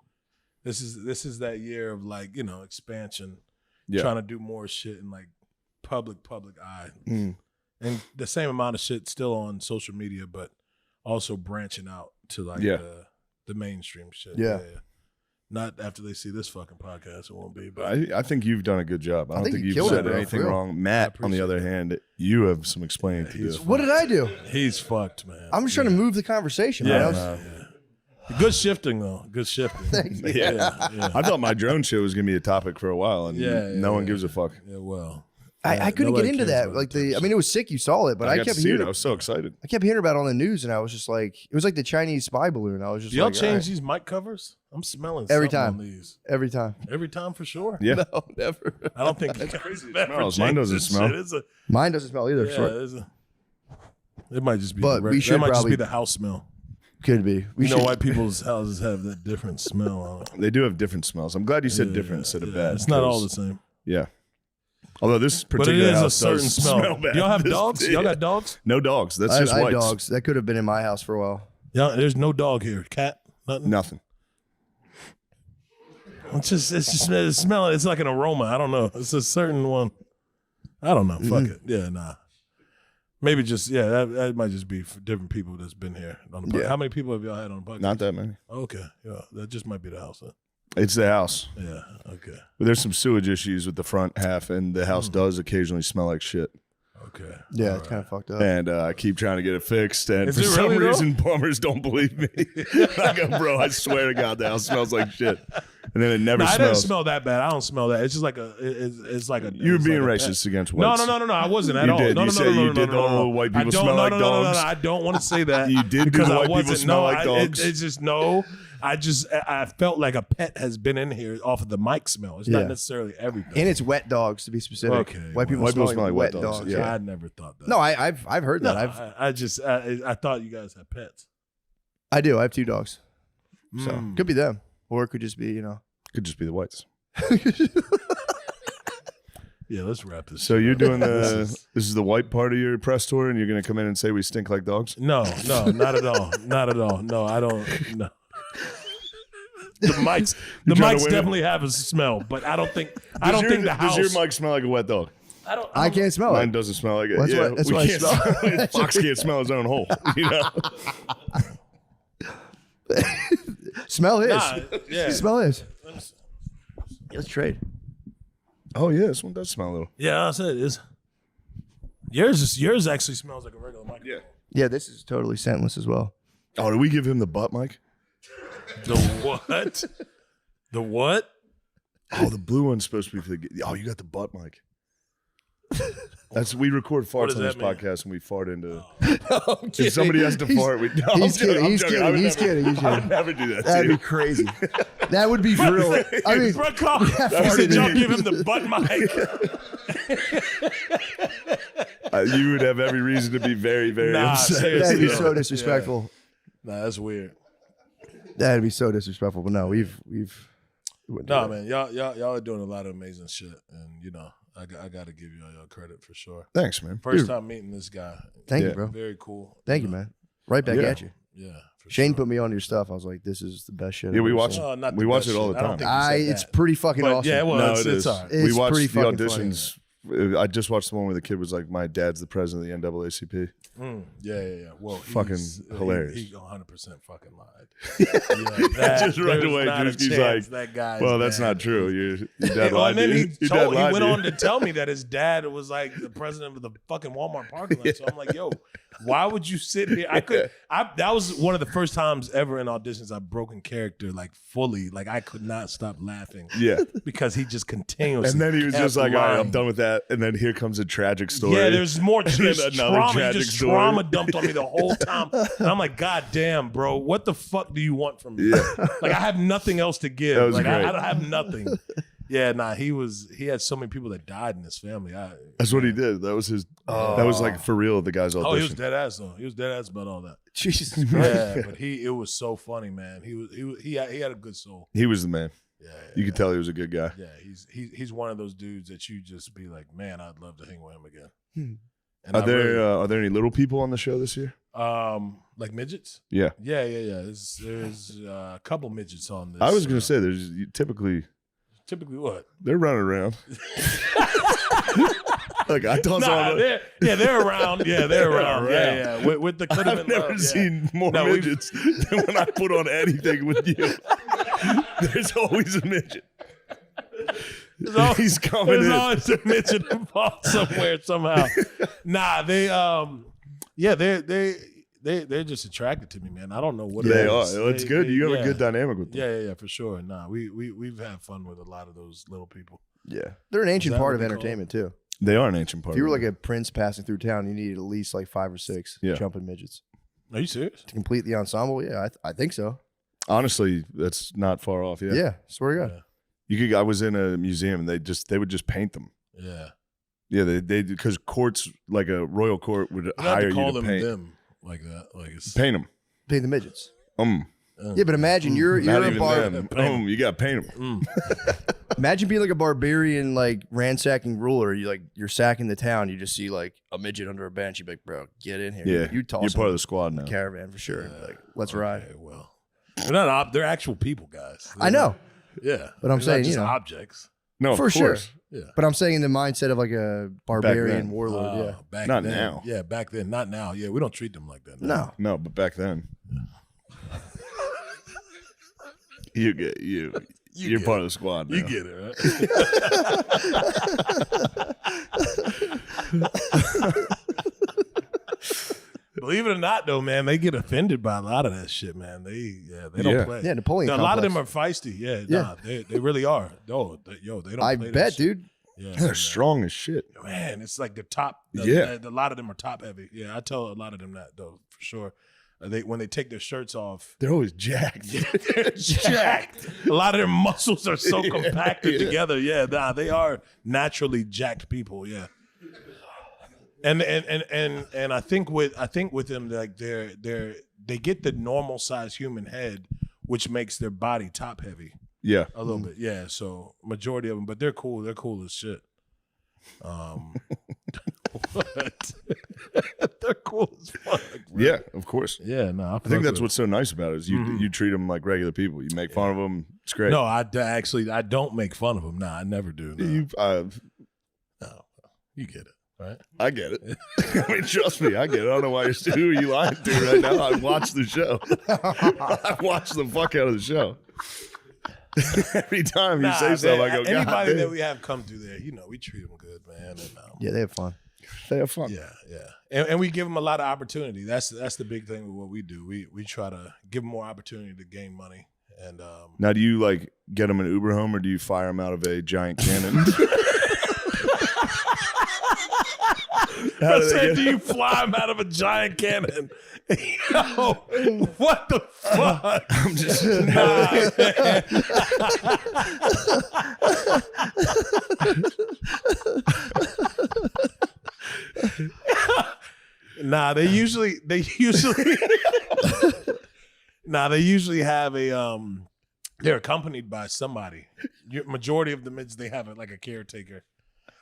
This is that year of like expansion, Yeah. trying to do more shit in like public eye, Mm. and the same amount of shit still on social media, but also branching out to like the mainstream shit. Yeah. Not after they see this fucking podcast, it won't be. But I think you've done a good job. I don't think you you've killed said it, bro, anything for real. wrong. Matt, on the appreciate other hand, you have some explaining to do. he's What did I do? he's fucked, man. I'm just trying to move the conversation. Yeah, man. Good shifting though. Good shifting. Thanks. Yeah. I thought my drone show was gonna be a topic for a while, and no one gives a fuck. Yeah, well, I couldn't get nobody into cares that. about Like the I mean, it was sick. You saw it, but I got kept to see it. hearing. I was so excited. I kept hearing about it on the news, and I was just like, it was like the Chinese spy balloon. I was just Do y'all like, change all right. these mic covers? I'm smelling Every something time. on these. Every time. Every time for sure. Yeah. No, never. I don't think that's crazy. It smells. Mine doesn't smell. Mine doesn't smell either. Sure. It might just be. But we should that might just probably- be the house smell. Could be. We You know should. why people's houses have that different smell on it. They do have different smells. I'm glad you said different instead of bad. It's not all the 'cause- same. Yeah. Although this But it particular is a house certain does smell. bad. Do y'all have This- dogs? Y'all got dogs? No dogs. That's I just had whites. dogs. That could have been in my house for a while. Yeah, there's no dog here. Cat? Nothing? Nothing. It's just it smell. It's like an aroma. I don't know. It's a certain one. I don't know. Fuck it. Yeah, nah. Maybe just that might just be for different people that's been here on the podcast. Yeah. How many people have y'all had on the podcast? Not that many. Okay. Yeah, that just might be the house. Then. It's the house. Yeah. Okay. But there's some sewage issues with the front half, and the house does occasionally smell like shit. Okay. Yeah, it's kind of fucked up. And I keep trying to get it fixed, and Is for it some really, though? reason, plumbers don't believe me. I go, bro, I swear to God, the house smells like shit. And then it never No, I didn't smells. smell that bad. I don't smell that. It's just like it's like a. You were it's being like a racist pet. against No, whites. no. I wasn't at You all. did. No, You no, said no, you no, did no, no, all no. white I people don't- smell no, like no, dogs. No, I don't want to say that. You did because do I white people wasn't. smell No, like dogs. It's just no. I felt like a pet has been in here off of the mic smell. It's Yeah. not necessarily everything. And it's wet dogs, to be specific. Okay, White people, White smell, people smell like wet wet dogs. dogs, Yeah. I never thought that. No, I've heard No, that. I thought you guys had pets. I do. I have 2 dogs. So Mm. could be them, or it could just be Could just be the whites. Yeah, let's wrap this. So shit you're up. doing this is the white part of your press tour, and you're going to come in and say we stink like dogs? No, not at all. Not at all. No, I don't. No. The mics trying to win it? definitely have a smell, but I don't think the house. Does your mic smell like a wet dog? I can't smell Mine it. doesn't smell like it. That's yeah, what- that's we what I can't smell. it. Fox can't smell his own hole. You know? Smell his. Nah, yeah. Smell his. Let's trade. Oh yeah, this one does smell a little. Yeah, I said it is. Yours actually smells like a regular mic. Yeah. Yeah, this is totally scentless as well. Oh, did we give him the butt mic? The what? The what? Oh, the blue one's supposed to be for the. Oh, you got the butt mic. We record farts does on this that mean? podcast, and we fart into. I'm If somebody has to fart, we. No, He's I'm joking, kidding. I'm He's joking. kidding. I would He's never- kidding. He's I would kidding. never do that. That'd to be you. crazy. That would be for real. I mean, Bro, call. He said y'all give him the butt mic. You would have every reason to be very, very Nah, upset. seriously. that'd be Yeah. so disrespectful. Nah, that's weird. That'd be so disrespectful. But no, we wouldn't do Nah, that. man, y'all are doing a lot of amazing shit, and I got to give you all your credit for sure. Thanks, man. First time meeting this guy. Thank Yeah. you, bro. Very cool. Thank you, man. Right back Yeah. at you. Yeah. For Shane sure. put me on your stuff. I was like, this is the best shit. Yeah, I've we ever watched seen. Oh, not We the watch best it all shit. the I don't time. think you said It's that. pretty fucking But awesome. yeah, well, No, it's, it it's is. all right. It's We watched pretty the fucking auditions. I just watched the one where the kid was like, "My dad's the president of the NAACP." Yeah. Well, Fucking hilarious. He 100% fucking lied. Yeah, Just right there's away, not a Druski's chance like, that guy's "Well, that's dad not true. Your dad Well, lied and then to you. he Your dad lied went to you." on to tell me that his dad was like the president of the fucking Walmart parking lot. So I'm like, yo, why would you sit here? That was one of the first times ever in auditions I've broken character like fully. Like I could not stop laughing. Yeah. Because he just continuously. And then he was kept just like, "All right, I'm lying. done with that." And then here comes a tragic story. Yeah, there's more then just another trauma. He tragic just story. trauma dumped on me the whole time. And I'm like, God damn, bro, what the fuck do you want from me? Yeah. Like I have nothing else to give. That was Like great. I have nothing. Yeah, nah, he had so many people that died in his family. That's what he did. That was his. That was like for real. The guy's audition. Oh, he was dead ass though. He was dead ass about all that. Jesus Christ. Yeah, but it was so funny, man. He had a good soul. He was the man. Yeah, You could tell he was a good guy. yeah. He's one of those dudes that you just be like, man, I'd love to hang with him again. And Are I there really- are there any little people on the show this year? like midgets? Yeah. Yeah. There's a couple midgets on this. I was gonna say there's typically typically what? they're running around. Like I thought. Nah, they're around. Yeah, they're around. Yeah. With the could have I've been never love, yeah. seen more No, we've- midgets than when I put on anything with you. There's always a midget. He's coming There's in. always a midget involved somewhere somehow. Nah, they're just attracted to me, man. I don't know what They it are. is. It's good. You have yeah. a good dynamic with them. Yeah, for sure. Nah, we've had fun with a lot of those little people. Yeah. They're an ancient that part what of they call entertainment, too. They are an ancient part. If you were of like it. a prince passing through town, you needed at least like 5 or 6 Yeah. jumping midgets. Are you serious? To complete the ensemble, yeah, I think so. Honestly, that's not far off. Yeah. Yeah, swear to God. Yeah. You could. I was in a museum and they would just paint them. Yeah. Yeah, they because courts like a royal court would You have hire to you call to them paint. them like that. Like it's Paint them. Pay the midgets. uh, Yeah, but imagine you're Not a even them. You got to paint them. Imagine being like a barbarian, like ransacking ruler. You're sacking the town. You just see like a midget under a bench. You'd be like, bro, get in here. Yeah, you toss you're him part of in the squad now. the caravan for sure. Like, let's ride. Okay, well, they're not. They're actual people, guys. I know, Yeah, But I'm They're saying, not just you know. objects. No, for of sure. course. Yeah. But I'm saying in the mindset of like a barbarian then. warlord. Yeah. Back Not then. now. Yeah, back then. Not now. Yeah, we don't treat them like that. now. No. No, but back then, you get you. You're get part of the squad now. You get it, right? Believe it or not, though, man, they get offended by a lot of that shit, man. They don't Yeah. play. Yeah, Napoleon A lot of them complex. are feisty. Yeah, Yeah. nah, they really are. They don't. I play that bet, shit. dude. Yeah, They're strong as shit. man, it's like the top. Yeah. A lot of them are top heavy. Yeah, I tell a lot of them that though for sure. When they take their shirts off, They're always jacked. they're jacked. A lot of their muscles are so compacted together. Yeah, nah, they are naturally jacked people. Yeah, and I think with them like they get the normal size human head, which makes their body top heavy Yeah. a little bit. Yeah, so majority of them, but they're cool. They're cool as shit. What? They're cool as fuck. Bro. Yeah, of course. Yeah, no, I think that's what's so nice about it is you treat them like regular people. You make fun of them. It's great. No, I don't make fun of them. Nah, I never do. No. You get it, right? I get it. I mean, trust me, I get it. I don't know why who are you lying to right now. I watched the show. I watched the fuck out of the show. Every time you say something, I go, God anybody damn. that we have come through there, we treat them good, man. And, Yeah, they have fun. They have fun. yeah, and we give them a lot of opportunity. That's the big thing with what we do. We try to give them more opportunity to gain money. And Now, do you like get them an Uber home or do you fire them out of a giant cannon? How I do they said, get- do you fly them out of a giant cannon? Yo, what the fuck? I'm just Nah, they usually have a they're accompanied by somebody. Majority of the mids they have like a caretaker.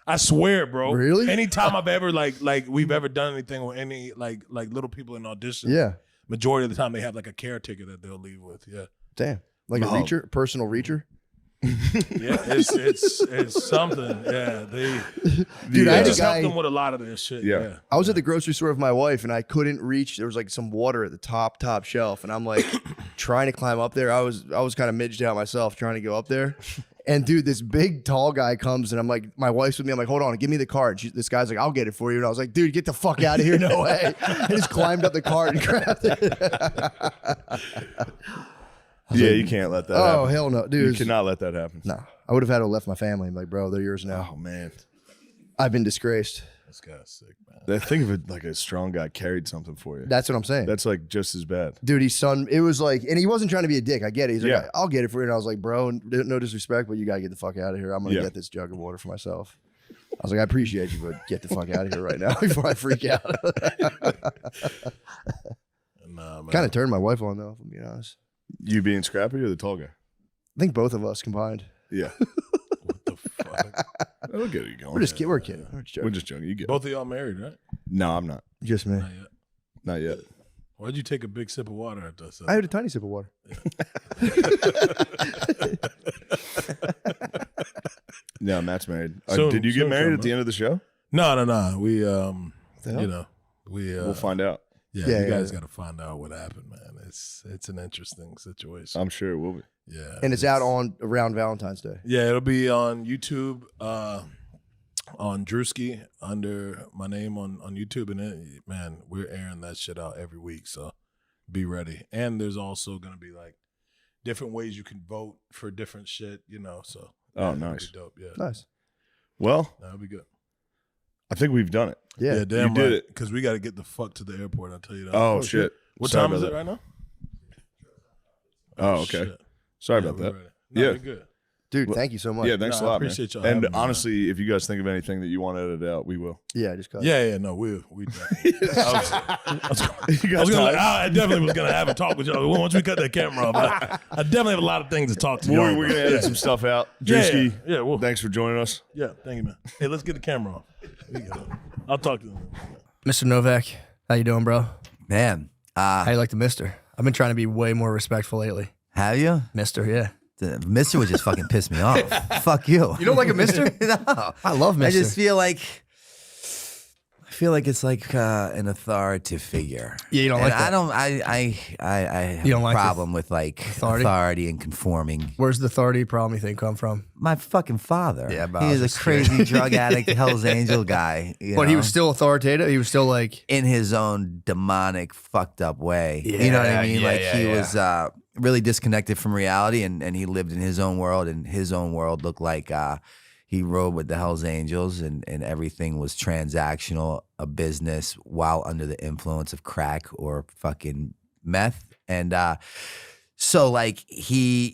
I swear, bro. Really? Anytime I've ever like we've ever done anything with any like little people in audition. Yeah. Majority of the time they have like a caretaker that they'll leave with. Yeah. Damn. Like a reacher, personal reacher. Yeah, it's something. Yeah, Dude, I I had a just help guy. them with a lot of this shit. Yeah. Yeah. I was at the grocery store with my wife and I couldn't reach. There was like some water at the top shelf, and I'm like trying to climb up there. I was kind of midged out myself trying to go up there. And dude, this big tall guy comes and I'm like, my wife's with me. I'm like, hold on, give me the card. This guy's like, I'll get it for you. And I was like, dude, get the fuck out of here. No way. I just climbed up the cart and grabbed it. Yeah, you can't let that happen. Oh, hell no. Dude. You cannot let that happen. No, I would have had to have left my family. I'm like, bro, they're yours now. Oh, man. I've been disgraced. This guy's sick, man. Think of it like a strong guy carried something for you. That's what I'm saying. That's like just as bad. Dude, it was like, and he wasn't trying to be a dick. I get it. He's like, Yeah. I'll get it for you. And I was like, bro, no disrespect, but you got to get the fuck out of here. I'm going to Yeah. get this jug of water for myself. I was like, I appreciate you, but get the fuck out of here right now before I freak out. Nah, man. Kind of turned my wife on, though, if I'm being honest. You being scrappy or the tall guy? I think both of us combined. Yeah. What the fuck? I'll get you going. We're just kidding. We're kidding. We're just We're joking. just joking. You get it. Both of y'all married, right? No, I'm not. Just me. Not yet. Not yet. Why'd you take a big sip of water after I said I had a tiny sip of water. No, Matt's married. Soon- Did you get soon married come, at the end of the show? No. We hell? you know, We'll find out. yeah, Yeah, you guys yeah. got to find out what happened, man. It's an interesting situation. I'm sure it will be. Yeah. And it's out around Valentine's Day. Yeah, it'll be on YouTube, on Druski under my name on YouTube, and man, we're airing that shit out every week, so be ready. And there's also gonna be like different ways you can vote for different shit, you know. So Oh, it'll be nice. dope. Yeah, Nice. Well, that'll be good. I think we've done it. Yeah. damn you did right, it. because we got to get the fuck to the airport. I'll tell you that. Oh, shit. What Sorry time is about it that. right now? Oh, okay. shit. Sorry Yeah, about we're that. ready. No, Yeah. you're good. Dude, thank you so much. Yeah, thanks No, a I lot, appreciate man. y'all having And me, man. honestly, if you guys think of anything that you want edited out, we will. Yeah, just cut. Yeah, no, we definitely. I definitely was gonna have a talk with y'all once we cut that camera off. I definitely have a lot of things to talk to y'all. We're about. gonna edit some stuff out. Yeah, Druski, yeah, well, thanks for joining us. yeah, thank you, man. Hey, let's get the camera off. There you go. I'll talk to them. Mr. Novak, how you doing, bro? Man, How you like the Mister? I've been trying to be way more respectful lately. have you? Mister, yeah. The Mister would just fucking piss me off. Fuck you. You don't like a Mister? No. I love Mister. I just feel like it's like an authoritative figure. Yeah, you don't And like that? I have You don't a like problem with like authority and conforming. Where's the authority problem you think come from? My fucking father. Yeah, but I he was is a just crazy drug addict, Hell's Angel guy. But he know? was still authoritative. He was still like, in his own demonic, fucked up way. Yeah, you know what I mean? yeah, Like yeah, he yeah. was really disconnected from reality, and he lived in his own world, and his own world looked like he rode with the Hells Angels, and everything was transactional, a business, while under the influence of crack or fucking meth. And so like he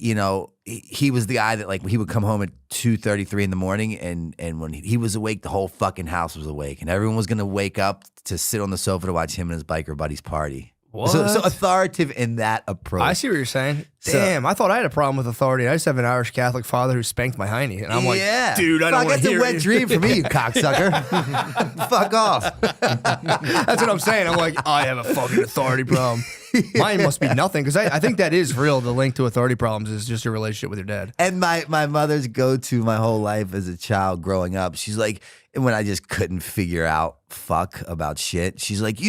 was the guy that like he would come home at 2:33 in the morning, and when he was awake, the whole fucking house was awake, and everyone was gonna wake up to sit on the sofa to watch him and his biker buddies party. So What? authoritative in that approach. I see what you're saying. So- Damn, I thought I had a problem with authority. I just have an Irish Catholic father who spanked my hiney. And I'm like, yeah. dude, I don't Fuck, want to that's hear a wet it. dream for me, you cocksucker. Fuck off. That's what I'm saying. I'm like, I have a fucking authority problem. Mine must be nothing, because I think that is real. The link to authority problems is just your relationship with your dad. And my mother's go-to my whole life as a child growing up, she's like, when I just couldn't figure out fuck about shit, she's like,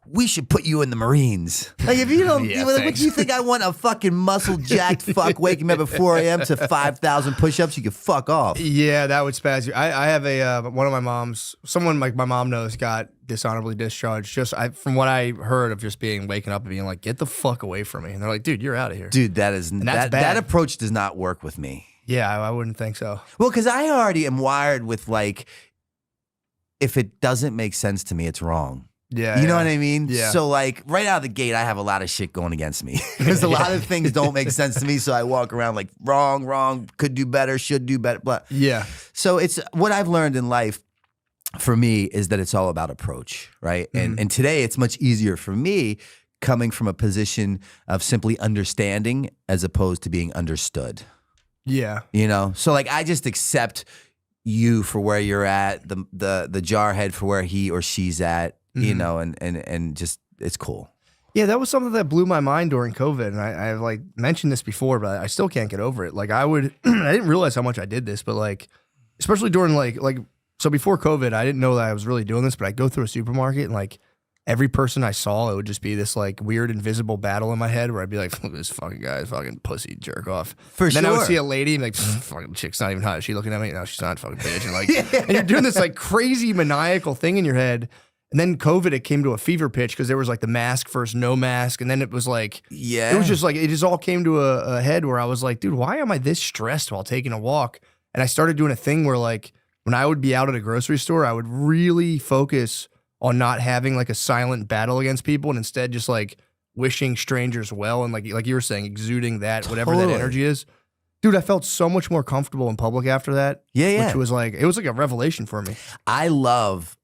we should put you in the Marines. Like, if you don't, Yeah, what thanks. do you think I want a fucking muscle-jacked fuck waking me up at 4 a.m. to 5,000 push-ups? You can fuck off. Yeah, that would spaz you. I have one of my moms, someone like my mom knows, got dishonorably discharged. From what I heard of just waking up and being like, get the fuck away from me. And they're like, dude, you're out of here. Dude, that's bad. that approach does not work with me. Yeah, I wouldn't think so. Well, because I already am wired with like, if it doesn't make sense to me, it's wrong. Yeah. You know what I mean? Yeah. So like right out of the gate, I have a lot of shit going against me because a lot of things don't make sense to me. So I walk around like wrong, could do better, should do better. Blah. Yeah. So it's what I've learned in life for me is that it's all about approach, right? And today it's much easier for me coming from a position of simply understanding as opposed to being understood. Yeah. So like I just accept you for where you're at, the jarhead for where he or she's at, you know, and just it's cool. Yeah, that was something that blew my mind during COVID, and I've like mentioned this before, but I still can't get over it. Like I didn't realize how much I did this, but like, especially during like so before COVID, I didn't know that I was really doing this, but I'd go through a supermarket and like every person I saw, it would just be this like weird invisible battle in my head where I'd be like, look at this fucking guy, fucking pussy jerk off. For Then I would sure. see a lady and like, fucking chick's not even hot. Is she looking at me? No, she's not, fucking bitch. And like, and you're doing this like crazy maniacal thing in your head. And then COVID, it came to a fever pitch because there was like the mask versus no mask. And then it was like, Yeah. it was just like, it just all came to a head where I was like, dude, why am I this stressed while taking a walk? And I started doing a thing where like, when I would be out at a grocery store, I would really focus on not having like a silent battle against people and instead just like wishing strangers well. And like you were saying, exuding that, whatever that Totally. energy is. Dude, I felt so much more comfortable in public after that. Yeah. Which was like, it was like a revelation for me. I love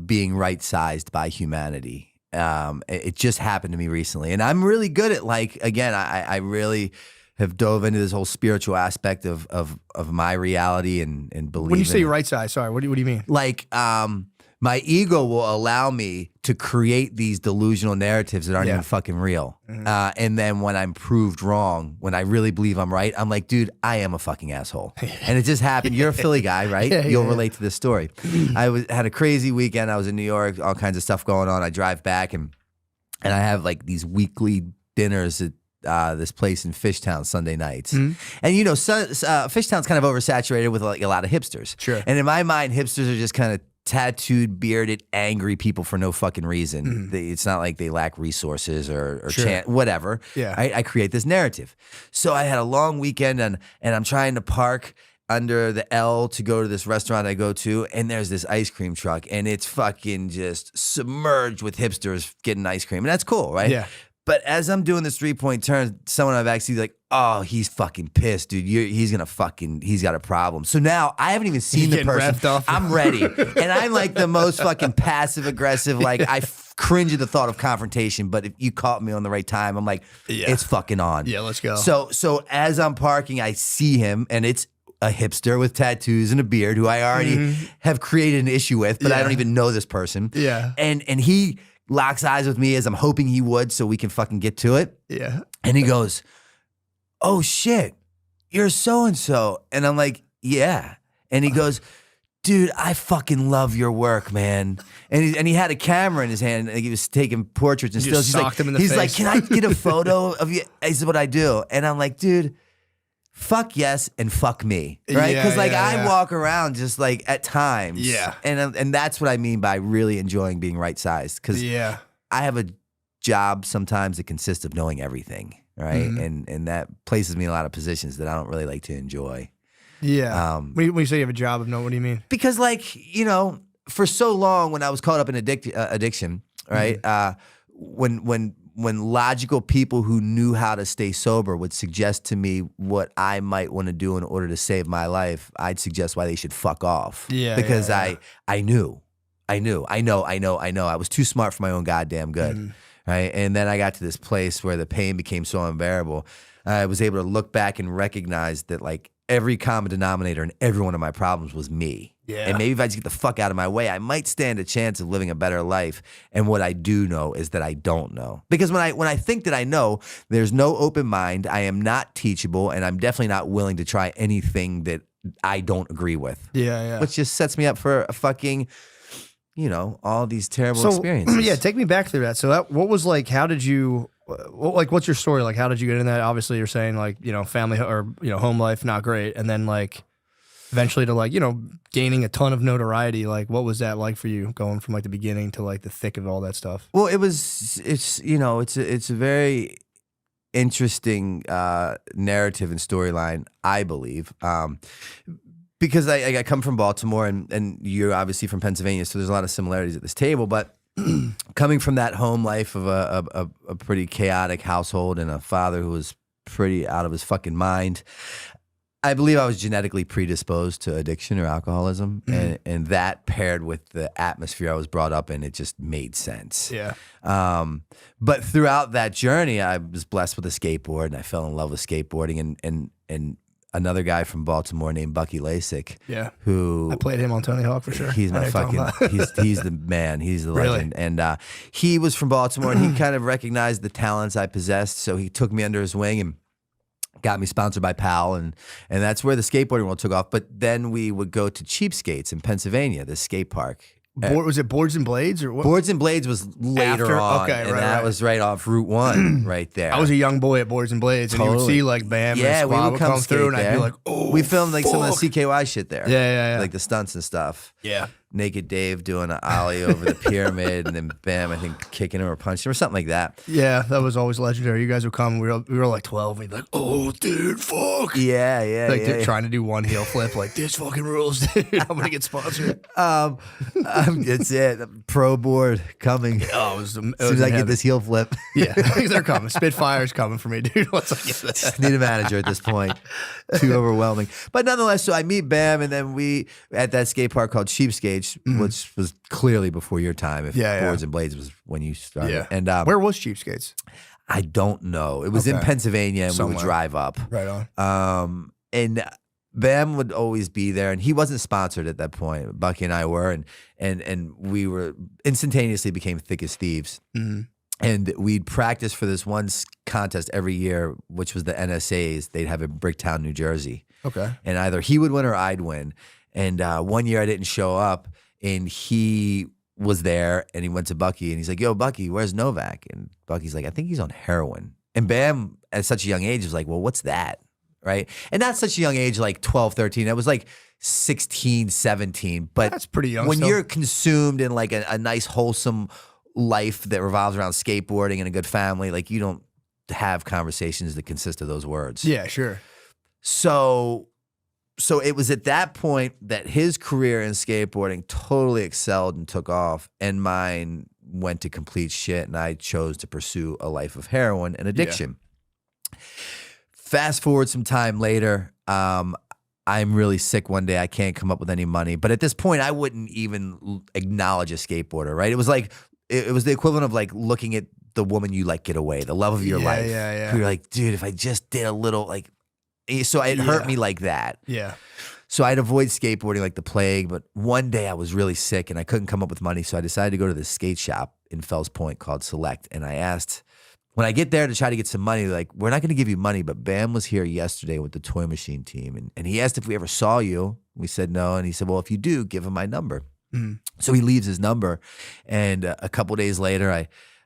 being right-sized by humanity. It just happened to me recently. And I'm really good at like, again, I really have dove into this whole spiritual aspect of my reality and believing. When you say right side, sorry, what do you mean? Like, my ego will allow me to create these delusional narratives that aren't even fucking real. And then when I'm proved wrong, when I really believe I'm right, I'm like, dude, I am a fucking asshole. And it just happened. You're a Philly guy, right? You'll relate to this story. Had a crazy weekend. I was in New York, all kinds of stuff going on. I drive back and I have like these weekly dinners at this place in Fishtown Sunday nights. And you know, Fishtown's kind of oversaturated with like a lot of hipsters. Sure. And in my mind, hipsters are just kind of tattooed, bearded, angry people for no fucking reason. It's not like they lack resources or whatever. Yeah. I create this narrative. So I had a long weekend and I'm trying to park under the L to go to this restaurant I go to, and there's this ice cream truck, and it's fucking just submerged with hipsters getting ice cream. And that's cool, right? Yeah. But as I'm doing this 3-point turn, someone I've actually like, oh, he's fucking pissed, dude. He's got a problem. So now I haven't even seen the getting person. revved up. I'm ready. And I'm like the most fucking passive aggressive. Like I cringe at the thought of confrontation. But if you caught me on the right time, I'm like, it's fucking on. Yeah, let's go. So as I'm parking, I see him, and it's a hipster with tattoos and a beard who I already have created an issue with, but I don't even know this person. Yeah. And he locks eyes with me as I'm hoping he would so we can fucking get to it. Yeah. And he goes, oh shit, you're so-and-so. And I'm like, yeah. And he goes, dude, I fucking love your work, man. And he had a camera in his hand and he was taking portraits and You stills. just He's socked like, him in the he's like, face. can I get a photo of you? This is what I do. And I'm like, dude, fuck yes and fuck me, right? Yeah, Because like yeah, I yeah. walk around just like at times, Yeah. and that's what I mean by really enjoying being right sized. Because Yeah. I have a job sometimes that consists of knowing everything, right? And that places me in a lot of positions that I don't really like to enjoy. Yeah. When you say you have a job of no, what do you mean? Because like, you know, for so long when I was caught up in addiction, right? When logical people who knew how to stay sober would suggest to me what I might want to do in order to save my life, I'd suggest why they should fuck off. Yeah, Because yeah, I know. I was too smart for my own goddamn good. Right. And then I got to this place where the pain became so unbearable. I was able to look back and recognize that like every common denominator in every one of my problems was me. Yeah. And maybe if I just get the fuck out of my way, I might stand a chance of living a better life. And what I do know is that I don't know. Because when I think that I know, there's no open mind. I am not teachable, and I'm definitely not willing to try anything that I don't agree with. Yeah, yeah. Which just sets me up for a fucking, you know, all these terrible experiences. Yeah, take me back through that. So what was like, how did you, like, what's your story? Like, how did you get in that? Obviously, you're saying like, you know, family or, you know, home life, not great. And then like, eventually to like, you know, gaining a ton of notoriety. Like, what was that like for you going from like the beginning to like the thick of all that stuff? Well, it's a very interesting narrative and storyline, I believe. Because I come from Baltimore and you're obviously from Pennsylvania, so there's a lot of similarities at this table. But coming from that home life of a pretty chaotic household and a father who was pretty out of his fucking mind, I believe I was genetically predisposed to addiction or alcoholism. And that paired with the atmosphere I was brought up in, it just made sense. Yeah. But throughout that journey, I was blessed with a skateboard and I fell in love with skateboarding and another guy from Baltimore named Bucky Lasik. Yeah. Who I played him on Tony Hawk for sure. He's I know my you're talking fucking, about. he's the man. He's the Really? legend. And he was from Baltimore and he kind of recognized the talents I possessed. So he took me under his wing and got me sponsored by Powell. And that's where the skateboarding world took off. But then we would go to Cheapskates in Pennsylvania, the skate park. Was it Boards and Blades or what? Boards and Blades was later After? on, Okay, and right, that right. was right off Route 1 right there. I was a young boy at Boards and Blades, and you would Totally. see like Bam Yeah, and we Squab would come come through, skate and I'd there. be like, oh, we filmed like some of fuck. the CKY shit there. Yeah. Like the stunts and stuff. Yeah. Naked Dave doing an ollie over the pyramid, and then Bam, I think kicking him or punching him or something like that. Yeah, that was always legendary. You guys would come. We were like 12. We'd be like, oh, dude, fuck. Yeah, Like trying to do one heel flip, like this fucking rules, dude. I'm gonna get sponsored. It's it. Pro board coming. Oh, it was As soon as I get this heel flip, Yeah, they're coming. Spitfire's coming for me, dude. Once I get that. need a manager at this point. Too overwhelming. But nonetheless, so I meet Bam, and then we at that skate park called Cheapskates, which was clearly before your time. If Yeah, Boards and Blades was when you started. Yeah. And Where was Cheapskates? I don't know. It was in Okay. Pennsylvania, and we Somewhere. would drive up. Right on. And Bam would always be there, and he wasn't sponsored at that point. Bucky and I were, and we were instantaneously became thick as thieves. Mm-hmm. And we'd practice for this one contest every year, which was the NSAs. They'd have in Bricktown, New Jersey. Okay. And either he would win or I'd win. And one year I didn't show up, and he was there, and he went to Bucky, and he's like, yo, Bucky, where's Novak? And Bucky's like, I think he's on heroin. And Bam, at such a young age, was like, well, what's that? Right? And not such a young age, like 12, 13. It was like 16, 17. But That's pretty young when still. you're consumed in like a nice, wholesome life that revolves around skateboarding and a good family, like you don't have conversations that consist of those words. Yeah, sure. So it was at that point that his career in skateboarding totally excelled and took off, and mine went to complete shit, and I chose to pursue a life of heroin and addiction. Fast forward some time later, I'm really sick one day. I can't come up with any money. But at this point, I wouldn't even acknowledge a skateboarder, right? It was like, it was the equivalent of like looking at the woman you like get away, the love of your life. Yeah. You're like, dude, if I just did a little like, so it hurt me like that. Yeah. So I'd avoid skateboarding like the plague. But one day I was really sick and I couldn't come up with money. So I decided to go to this skate shop in Fells Point called Select. And I asked, when I get there to try to get some money, like, we're not going to give you money, but Bam was here yesterday with the Toy Machine team. And he asked if we ever saw you. We said no. And he said, well, if you do, give him my number. So he leaves his number. And a couple days later,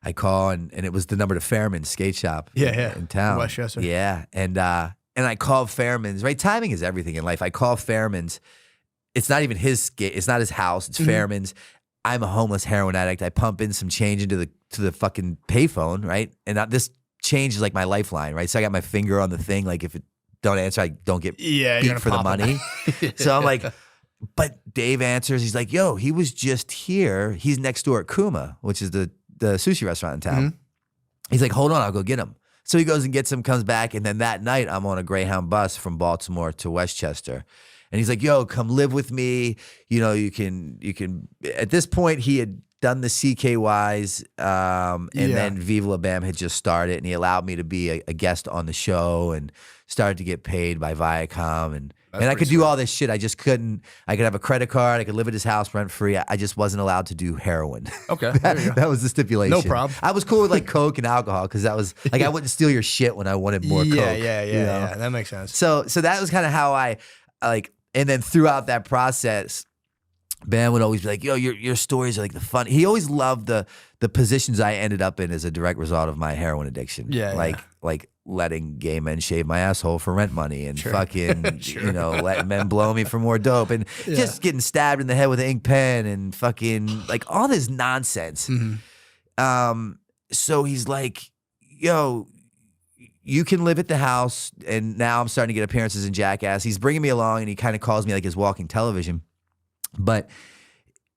I call, and it was the number to Fairman's skate shop in town. Westchester. Yeah. And I called Fairman's, right? Timing is everything in life. I call Fairman's. It's not even his skate. It's not his house. It's Fairman's. I'm a homeless heroin addict. I pump in some change into the fucking payphone, right? And this change is like my lifeline, right? So I got my finger on the thing. Like if it don't answer, I don't get beat for the money. So I'm like, but Dave answers. He's like, yo, he was just here. He's next door at Kuma, which is the sushi restaurant in town. He's like, hold on, I'll go get him. So he goes and gets him, comes back, and then that night I'm on a Greyhound bus from Baltimore to Westchester. And he's like, yo, come live with me. You know, you can at this point he had done the CKYs and then Viva La Bam had just started, and he allowed me to be a guest on the show and started to get paid by Viacom, and I could do all this shit. I just couldn't. I could have a credit card. I could live at his house rent free. I just wasn't allowed to do heroin. Okay. That was the stipulation. No problem. I was cool with like Coke and alcohol because that was like I wouldn't steal your shit when I wanted more Coke. Yeah. you know? That makes sense. So that was kind of how I like. And then throughout that process, Bam would always be like, yo, your stories are like the fun. He always loved the positions I ended up in as a direct result of my heroin addiction. Like letting gay men shave my asshole for rent money and fucking, you know, letting men blow me for more dope and just getting stabbed in the head with an ink pen and fucking like all this nonsense. So he's like, yo, you can live at the house. And now I'm starting to get appearances in Jackass. He's bringing me along and he kind of calls me like his walking television. But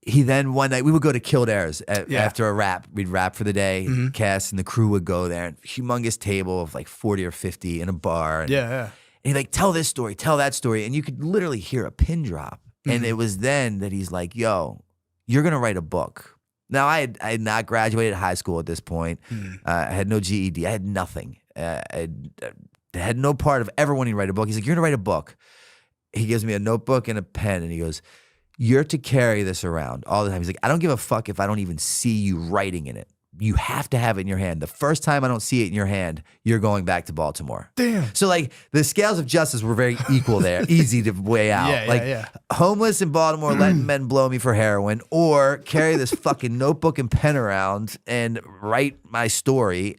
he then one night we would go to Kildare's after a rap. We'd rap for the day. Cass and the crew would go there. And humongous table of like 40 or 50 in a bar. And, and he'd like, tell this story, tell that story. And you could literally hear a pin drop. And it was then that he's like, yo, you're going to write a book. Now, I had not graduated high school at this point. I had no GED. I had nothing. that had no part of ever wanting to write a book. He's like, you're going to write a book. He gives me a notebook and a pen, and he goes, you're to carry this around all the time. He's like, I don't give a fuck if I don't even see you writing in it. You have to have it in your hand. The first time I don't see it in your hand, you're going back to Baltimore. Damn. So like the scales of justice were very equal there, easy to weigh out. Yeah, Homeless in Baltimore, letting men blow me for heroin, or carry this fucking notebook and pen around and write my story.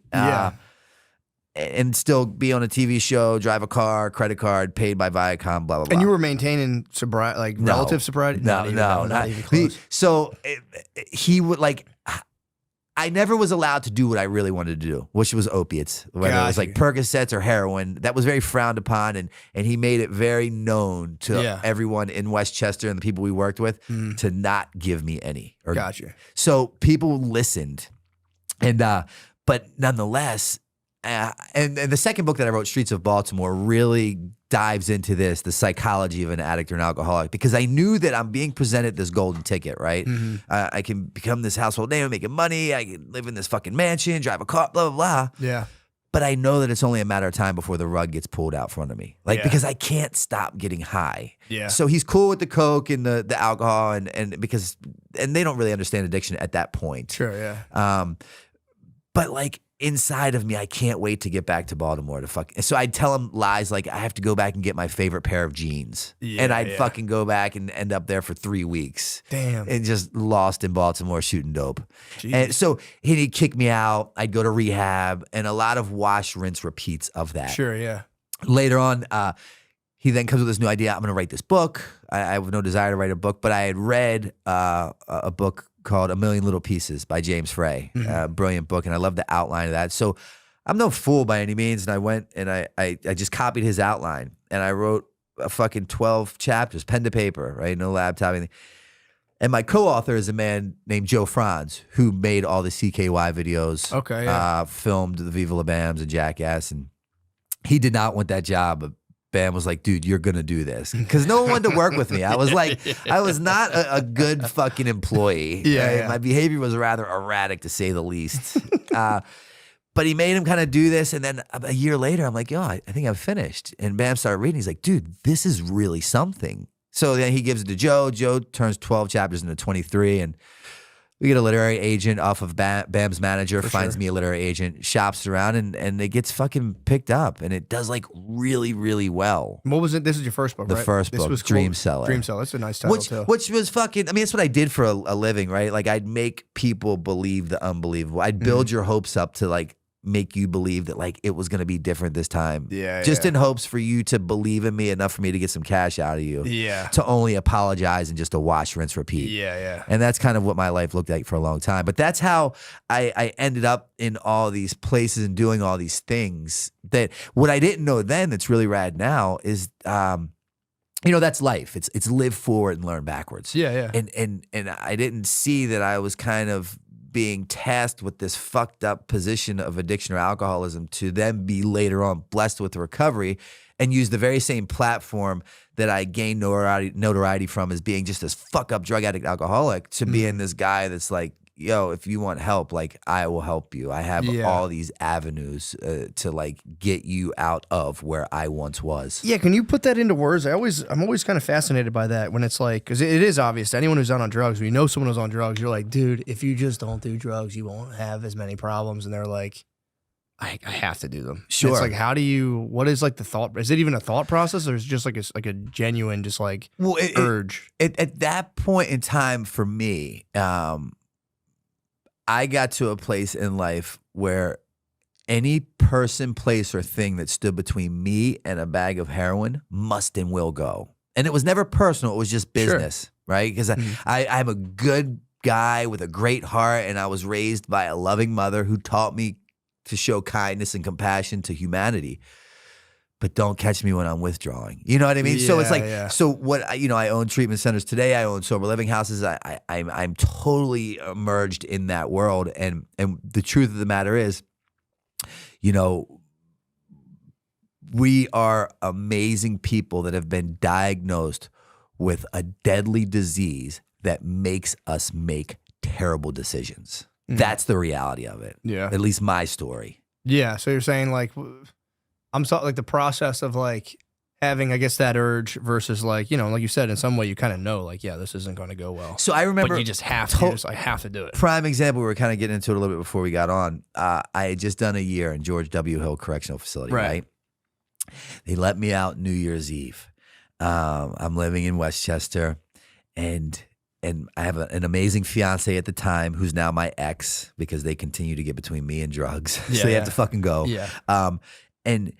And still be on a TV show, drive a car, credit card, paid by Viacom, blah, blah, blah. And you were maintaining sobriety, like relative sobriety? No, not even close. So he would like, I never was allowed to do what I really wanted to do, which was opiates, whether it was like Percocets or heroin. That was very frowned upon, and he made it very known to everyone in Westchester and the people we worked with to not give me any. Gotcha. So people listened, and but nonetheless, and the second book that I wrote, Streets of Baltimore, really dives into the psychology of an addict or an alcoholic, because I knew that I'm being presented this golden ticket, right? I can become this household name, making money, I can live in this fucking mansion, drive a car, blah, blah, blah. Yeah. But I know that it's only a matter of time before the rug gets pulled out from under me. Because I can't stop getting high. Yeah. So he's cool with the coke and the alcohol, and they don't really understand addiction at that point. Sure, yeah. But like, inside of me, I can't wait to get back to Baltimore to fuck. So I'd tell him lies like I have to go back and get my favorite pair of jeans. And I'd fucking go back and end up there for 3 weeks. Damn. And just lost in Baltimore shooting dope. Jeez. And so he'd kick me out. I'd go to rehab, and a lot of wash, rinse, repeats of that. Sure, yeah. Later on, he then comes with this new idea. I'm going to write this book. I have no desire to write a book, but I had read a book called A Million Little Pieces by James Frey. Brilliant book, and I love the outline of that. So I'm no fool by any means, and I went and I just copied his outline, and I wrote a fucking 12 chapters, pen to paper, right? No laptop, anything. And my co-author is a man named Joe Franz, who made all the CKY videos. Okay, yeah. Filmed the Viva La Bams and Jackass, and he did not want that job, but Bam was like, dude, you're going to do this. Because no one wanted to work with me. I was like, I was not a good fucking employee. Yeah. My behavior was rather erratic, to say the least. But he made him kind of do this. And then a year later, I'm like, yo, I think I'm finished. And Bam started reading. He's like, dude, this is really something. So then he gives it to Joe. Joe turns 12 chapters into 23. And we get a literary agent off of Bam's manager, finds me a literary agent, shops around, and it gets fucking picked up, and it does like really, really well. What was it? This is your first book, The right? first This book, was Dream called Seller. Dream Seller. That's a nice title, too. Which was fucking, I mean, that's what I did for a living, right? Like, I'd make people believe the unbelievable. I'd build your hopes up to like make you believe that like it was going to be different this time. Just in hopes for you to believe in me enough for me to get some cash out of you. To only apologize and just to wash, rinse, repeat. And that's kind of what my life looked like for a long time. But that's how I ended up in all these places and doing all these things. That what I didn't know then that's really rad now is that's life. It's live forward and learn backwards. And I didn't see that I was kind of being tasked with this fucked up position of addiction or alcoholism to then be later on blessed with recovery and use the very same platform that I gained notoriety from as being just this fuck up drug addict alcoholic to being this guy that's like, yo, if you want help, like I will help you. I have all these avenues to like get you out of where I once was. Yeah, can you put that into words? I'm always kind of fascinated by that when it's like, because it is obvious to anyone who's out on drugs. When you know someone who's on drugs, you're like, dude, if you just don't do drugs, you won't have as many problems. And they're like, I have to do them. Sure. And it's like, what is like the thought? Is it even a thought process, or is it just like a genuine, just like urge? At that point in time for me, I got to a place in life where any person, place, or thing that stood between me and a bag of heroin must and will go. And it was never personal. It was just business, right? Because I'm a good guy with a great heart, and I was raised by a loving mother who taught me to show kindness and compassion to humanity. But don't catch me when I'm withdrawing. You know what I mean? So it's like, so what, I own treatment centers today. I own sober living houses. I'm totally immersed in that world. And the truth of the matter is, we are amazing people that have been diagnosed with a deadly disease that makes us make terrible decisions. That's the reality of it. Yeah. At least my story. Yeah. So you're saying like, I'm so like the process of like having, I guess, that urge versus like, you know, like you said, in some way you kind of know like, yeah, this isn't going to go well. So I remember, but you just have to, I have to do it. Prime example, we were kind of getting into it a little bit before we got on. I had just done a year in George W. Hill Correctional Facility, right? They let me out New Year's Eve. I'm living in Westchester, and I have an amazing fiance at the time who's now my ex because they continue to get between me and drugs. Yeah, so they have to fucking go. Yeah. And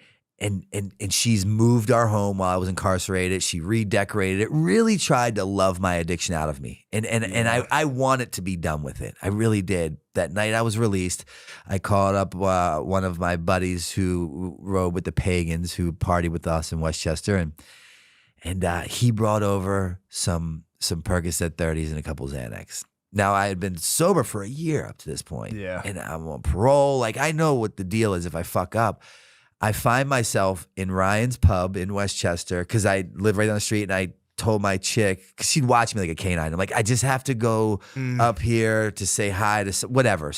she's moved our home while I was incarcerated. She redecorated it, really tried to love my addiction out of me. And I wanted to be done with it. I really did. That night I was released, I called up one of my buddies who rode with the Pagans, who partied with us in Westchester, and he brought over some Percocet 30s and a couple Xanax. Now, I had been sober for a year up to this point. Yeah. And I'm on parole. Like, I know what the deal is if I fuck up. I find myself in Ryan's pub in Westchester because I live right down the street, and I told my chick, because she'd watch me like a canine. I'm like, I just have to go up here to say hi to whatever.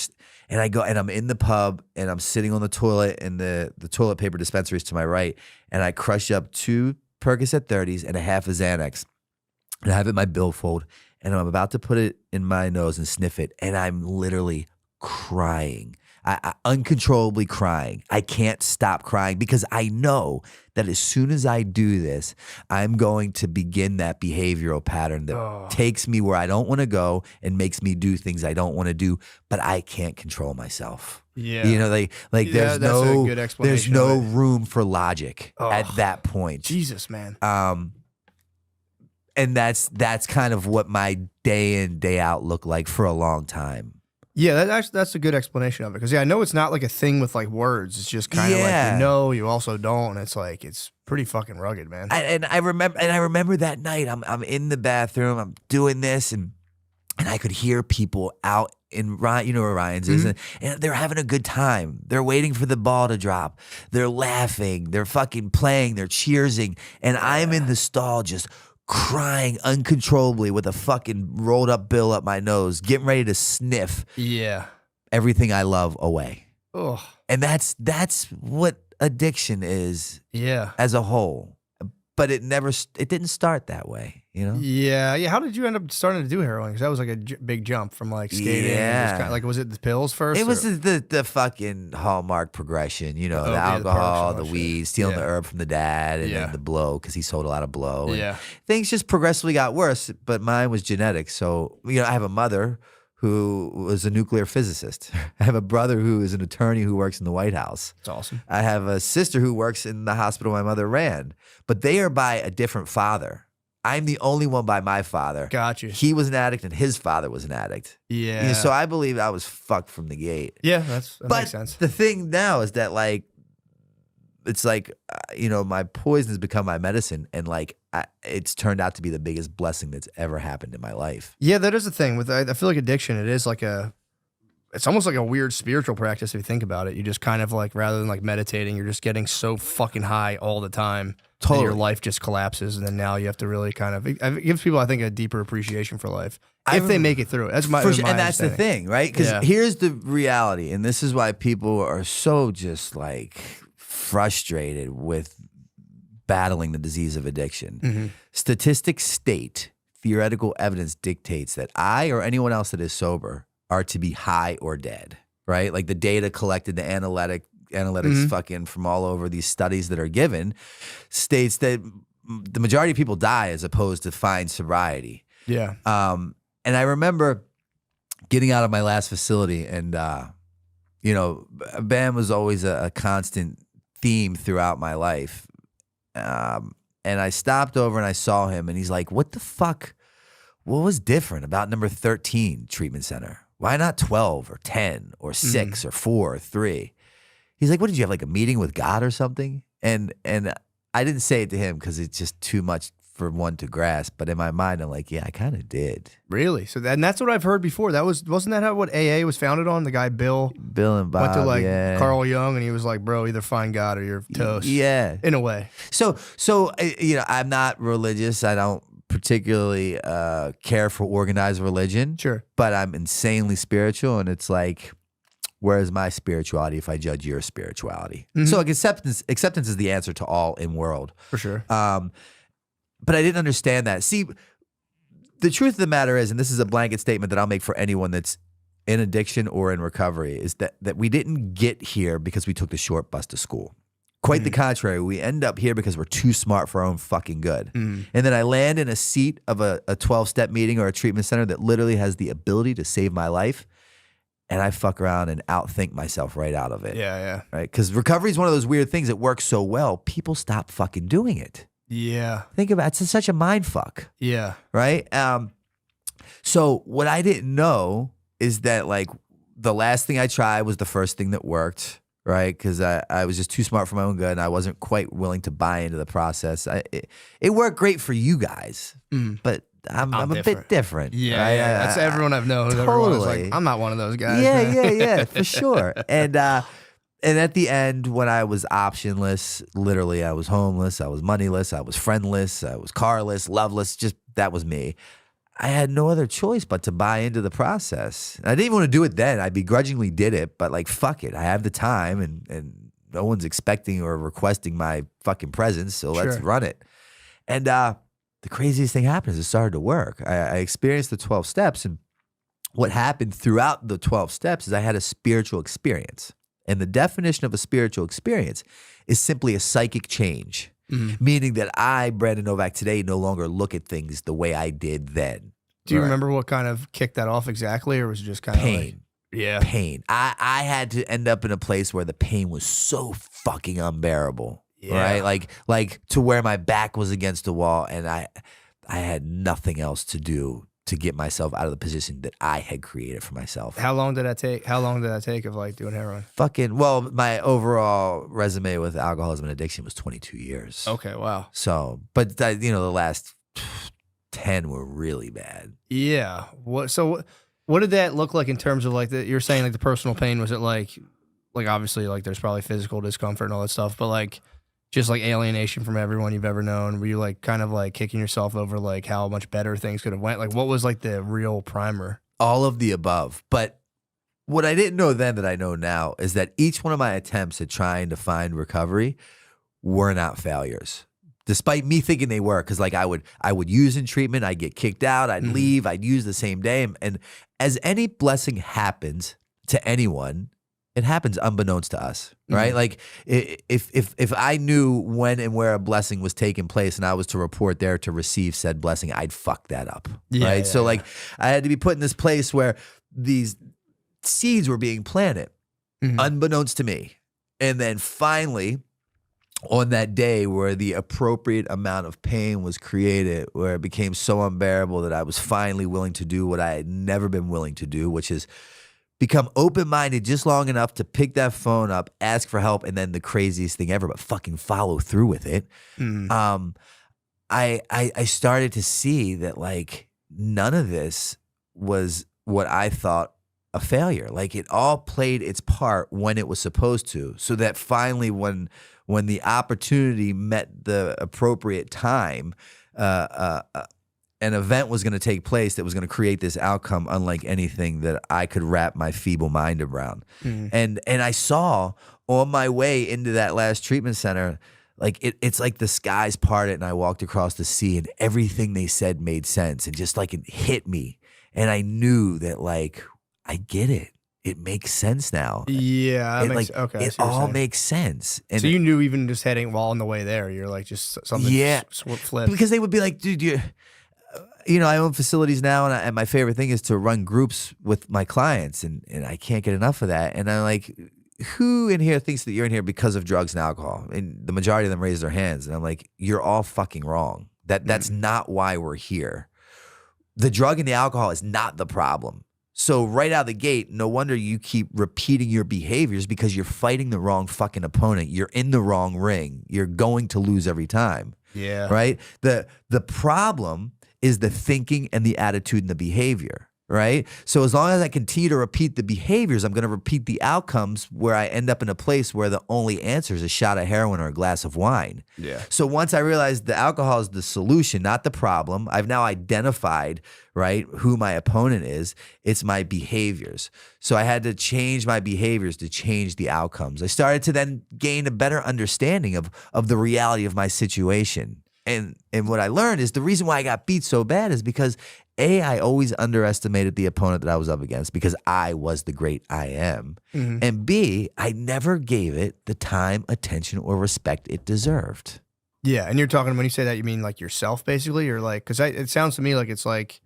And I go, and I'm in the pub, and I'm sitting on the toilet, and the toilet paper dispensary is to my right, and I crush up 2 Percocet 30s and a half of Xanax, and I have it in my billfold, and I'm about to put it in my nose and sniff it, and I'm literally crying. I uncontrollably crying. I can't stop crying because I know that as soon as I do this, I'm going to begin that behavioral pattern that takes me where I don't want to go and makes me do things I don't want to do, but I can't control myself. Yeah. You know, there's that's a good explanation there's no of it. room for logic at that point. Jesus, man. And that's kind of what my day in, day out looked like for a long time. Yeah, that's a good explanation of it. Because I know it's not like a thing with like words. It's just kind of like you know, you also don't. And it's like it's pretty fucking rugged, man. I remember that night. I'm in the bathroom. I'm doing this, and I could hear people out in Ryan. You know where Ryan's is, and they're having a good time. They're waiting for the ball to drop. They're laughing. They're fucking playing. They're cheersing, and I'm in the stall just crying uncontrollably with a fucking rolled up bill up my nose, getting ready to sniff everything I love away. Oh, and that's what addiction is as a whole. But it didn't start that way, you know? Yeah. How did you end up starting to do heroin? Because that was like a big jump from like skating. Yeah. Like, was it the pills first? It was the fucking hallmark progression, you know, the alcohol, the weed, stealing the herb from the dad, and then the blow, because he sold a lot of blow. And things just progressively got worse, but mine was genetic. So, you know, I have a mother who was a nuclear physicist. I have a brother who is an attorney who works in the White House. That's awesome. I have a sister who works in the hospital my mother ran, but they are by a different father. I'm the only one by my father. Gotcha. He was an addict and his father was an addict. Yeah. You know, so I believe I was fucked from the gate. Yeah, that makes sense. The thing now is that like, it's like, you know, my poison has become my medicine, and like it's turned out to be the biggest blessing that's ever happened in my life. Yeah, that is the thing. I feel like addiction, it is like it's almost like a weird spiritual practice if you think about it. You just kind of like, rather than like meditating, you're just getting so fucking high all the time. Totally. Your life just collapses, and then now you have to really kind of, it gives people, I think, a deeper appreciation for life. If they make it through. That's my and that's the thing, right? Because here's the reality, and this is why people are so just like frustrated with battling the disease of addiction. Statistics state, theoretical evidence dictates that I or anyone else that is sober are to be high or dead, right? Like the data collected, the analytics fucking from all over these studies that are given states that the majority of people die as opposed to find sobriety. Yeah. And I remember getting out of my last facility, and you know, BAM was always a constant theme throughout my life. And I stopped over and I saw him, and he's like, what the fuck? What was different about number 13 treatment center? Why not 12 or 10 or 6 or 4 or 3? He's like, what did you have, like a meeting with God or something? And I didn't say it to him because it's just too much for one to grasp. But in my mind, I'm like, yeah, I kind of did. Really? So and that's what I've heard before. Wasn't that what AA was founded on? The guy Bill and Bob went to like Carl Jung, and he was like, bro, either find God or you're toast. Yeah. In a way. So you know, I'm not religious. I don't particularly care for organized religion. Sure. But I'm insanely spiritual, and it's like Whereas my spirituality, if I judge your spirituality. So like acceptance is the answer to all in world. For sure. But I didn't understand that. See, the truth of the matter is, and this is a blanket statement that I'll make for anyone that's in addiction or in recovery, is that we didn't get here because we took the short bus to school. Quite the contrary. We end up here because we're too smart for our own fucking good. And then I land in a seat of a 12-step meeting or a treatment center that literally has the ability to save my life. And I fuck around and outthink myself right out of it. Yeah. Right? Because recovery is one of those weird things that works so well, people stop fucking doing it. Yeah. Think about it. It's such a mind fuck. Yeah. Right? So what I didn't know is that like the last thing I tried was the first thing that worked, right? Because I was just too smart for my own good and I wasn't quite willing to buy into the process. It worked great for you guys, but I'm a bit different. Yeah, right? That's everyone I've known. Totally. Like, I'm not one of those guys. Yeah, for sure. And at the end, when I was optionless, literally I was homeless, I was moneyless, I was friendless, I was carless, loveless, just that was me. I had no other choice but to buy into the process. I didn't even want to do it then. I begrudgingly did it, but like, fuck it. I have the time and no one's expecting or requesting my fucking presence, so let's run it. And the craziest thing happened is it started to work. I experienced the 12 steps, and what happened throughout the 12 steps is I had a spiritual experience. And the definition of a spiritual experience is simply a psychic change. Meaning that I, Brandon Novak, today no longer look at things the way I did then. Do you remember what kind of kicked that off exactly, or was it just kind of pain? Like, Pain. I had to end up in a place where the pain was so fucking unbearable, right? Like to where my back was against the wall, and I had nothing else to do to get myself out of the position that I had created for myself. How long did that take? How long did that take of like doing heroin? Well, my overall resume with alcoholism and addiction was 22 years. Okay, wow. So, but the last 10 were really bad. Yeah. What did that look like in terms of like you're saying like the personal pain? Was it like obviously like there's probably physical discomfort and all that stuff, but like just like alienation from everyone you've ever known? Were you like kind of like kicking yourself over like how much better things could have went? Like what was like the real primer? All of the above. But what I didn't know then that I know now is that each one of my attempts at trying to find recovery were not failures. Despite me thinking they were, because like I would use in treatment, I'd get kicked out, I'd leave, I'd use the same day. And as any blessing happens to anyone, it happens unbeknownst to us, right? Like if I knew when and where a blessing was taking place and I was to report there to receive said blessing, I'd fuck that up, right? So like I had to be put in this place where these seeds were being planted unbeknownst to me. And then finally, on that day where the appropriate amount of pain was created, where it became so unbearable that I was finally willing to do what I had never been willing to do, which is become open-minded just long enough to pick that phone up, ask for help, and then the craziest thing ever, but fucking follow through with it. I started to see that like none of this was what I thought a failure. Like it all played its part when it was supposed to, so that finally when the opportunity met the appropriate time, an event was going to take place that was going to create this outcome unlike anything that I could wrap my feeble mind around. And I saw on my way into that last treatment center, like it's like the skies parted and I walked across the sea and everything they said made sense, and just like it hit me. And I knew that like, I get it. It makes sense now. Yeah. It all makes sense. And so you knew even just heading while on the way there, you're like just something flipped. Because they would be like, dude, I own facilities now, and my favorite thing is to run groups with my clients, and I can't get enough of that. And I'm like, who in here thinks that you're in here because of drugs and alcohol? And the majority of them raise their hands. And I'm like, you're all fucking wrong. That's not why we're here. The drug and the alcohol is not the problem. So right out of the gate, no wonder you keep repeating your behaviors, because you're fighting the wrong fucking opponent. You're in the wrong ring. You're going to lose every time. Yeah. Right? The problem is the thinking and the attitude and the behavior. right? So as long as I continue to repeat the behaviors, I'm going to repeat the outcomes where I end up in a place where the only answer is a shot of heroin or a glass of wine. Yeah. So once I realized the alcohol is the solution, not the problem, I've now identified, right, who my opponent is. It's my behaviors. So I had to change my behaviors to change the outcomes. I started to then gain a better understanding of the reality of my situation. And what I learned is the reason why I got beat so bad is because A, I always underestimated the opponent that I was up against because I was the great I am. Mhm. And B, I never gave it the time, attention, or respect it deserved. Yeah, and you're talking, when you say that, you mean like yourself basically, or like, because it sounds to me like it's like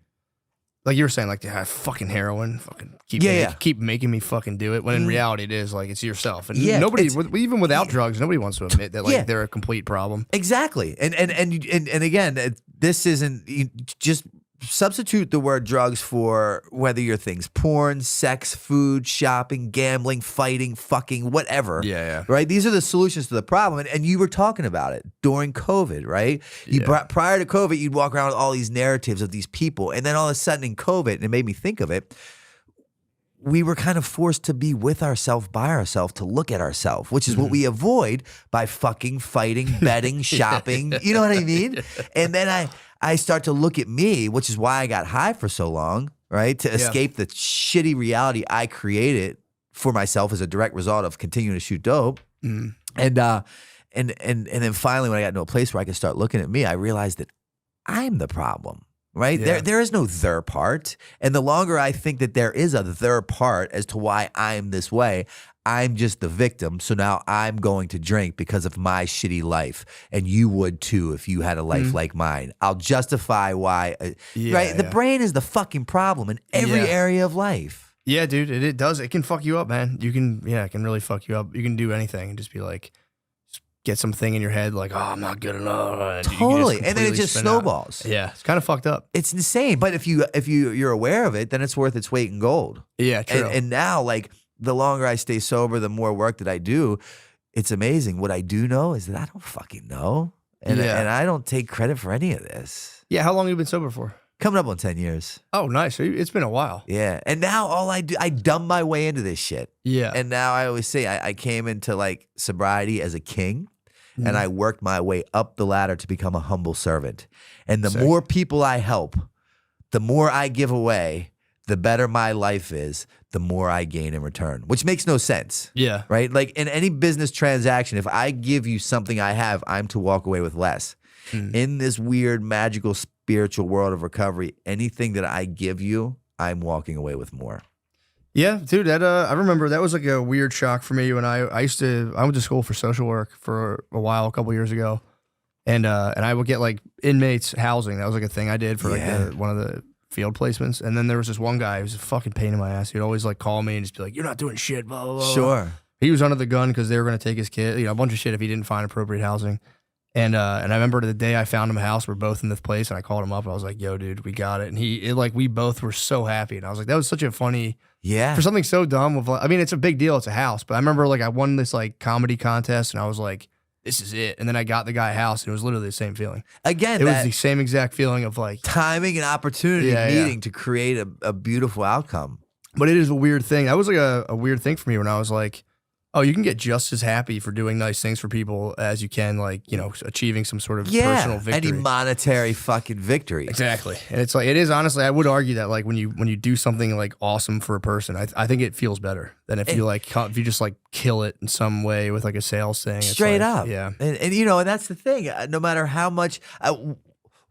you were saying, like, yeah, fucking heroin, fucking keep making me fucking do it. When in reality, it is like it's yourself, and nobody, even without drugs, nobody wants to admit that like they're a complete problem. Exactly, and again, this isn't just. Substitute the word drugs for whether your things porn, sex, food, shopping, gambling, fighting, fucking, whatever. Yeah. Right? These are the solutions to the problem. And you were talking about it during COVID, right? Prior to COVID, you'd walk around with all these narratives of these people. And then all of a sudden in COVID, and it made me think of it, we were kind of forced to be with ourselves, by ourselves, to look at ourselves, which is what we avoid by fucking fighting, betting, shopping. You know what I mean? And then I start to look at me, which is why I got high for so long, right? To escape the shitty reality I created for myself as a direct result of continuing to shoot dope. Mm. And then finally, when I got into a place where I could start looking at me, I realized that I'm the problem. Right? Yeah. There is no their part. And the longer I think that there is a their part as to why I'm this way, I'm just the victim. So now I'm going to drink because of my shitty life. And you would too if you had a life like mine. I'll justify why. Right? The brain is the fucking problem in every area of life. Yeah, dude, it does. It can fuck you up, man. It can really fuck you up. You can do anything and just be like, get something in your head like, oh, I'm not good enough. Totally. And then it just snowballs. Yeah, it's kind of fucked up. It's insane. But if you're aware of it, then it's worth its weight in gold. Yeah, true. And now, like, the longer I stay sober, the more work that I do, it's amazing. What I do know is that I don't fucking know. And I don't take credit for any of this. Yeah, how long have you been sober for? Coming up on 10 years. Oh, nice. So it's been a while. Yeah. And now all I do, I dumb my way into this shit. Yeah. And now I always say I came into like sobriety as a king. And I worked my way up the ladder to become a humble servant. And the more people I help, the more I give away, the better my life is, the more I gain in return, which makes no sense. Yeah. Right? Like in any business transaction, if I give you something I have, I'm to walk away with less. In this weird, magical, spiritual world of recovery, anything that I give you, I'm walking away with more. Yeah, dude, that I remember that was like a weird shock for me when I went to school for social work for a while, a couple years ago, and I would get like inmates housing. That was like a thing I did for like one of the field placements. And then there was this one guy who was a fucking pain in my ass. He'd always like call me and just be like, "You're not doing shit." Blah blah blah. Sure. He was under the gun because they were gonna take his kid, a bunch of shit if he didn't find appropriate housing. And I remember the day I found him a house, we're both in this place, and I called him up. And I was like, "Yo, dude, we got it." And we both were so happy. And I was like, that was such a funny. Yeah. For something so dumb it's a big deal. It's a house. But I remember like I won this like comedy contest and I was like, this is it. And then I got the guy a house and it was literally the same feeling. Again, it was the same exact feeling of like timing and opportunity meeting to create a beautiful outcome. But it is a weird thing. That was like a weird thing for me when I was like, oh, you can get just as happy for doing nice things for people as you can, like, achieving some sort of personal victory. Any monetary fucking victory. Exactly. And it's like, it is honestly, I would argue that like when you do something like awesome for a person, I think it feels better than if you just like kill it in some way with like a sales thing. Straight up. Yeah. And that's the thing. No matter how much,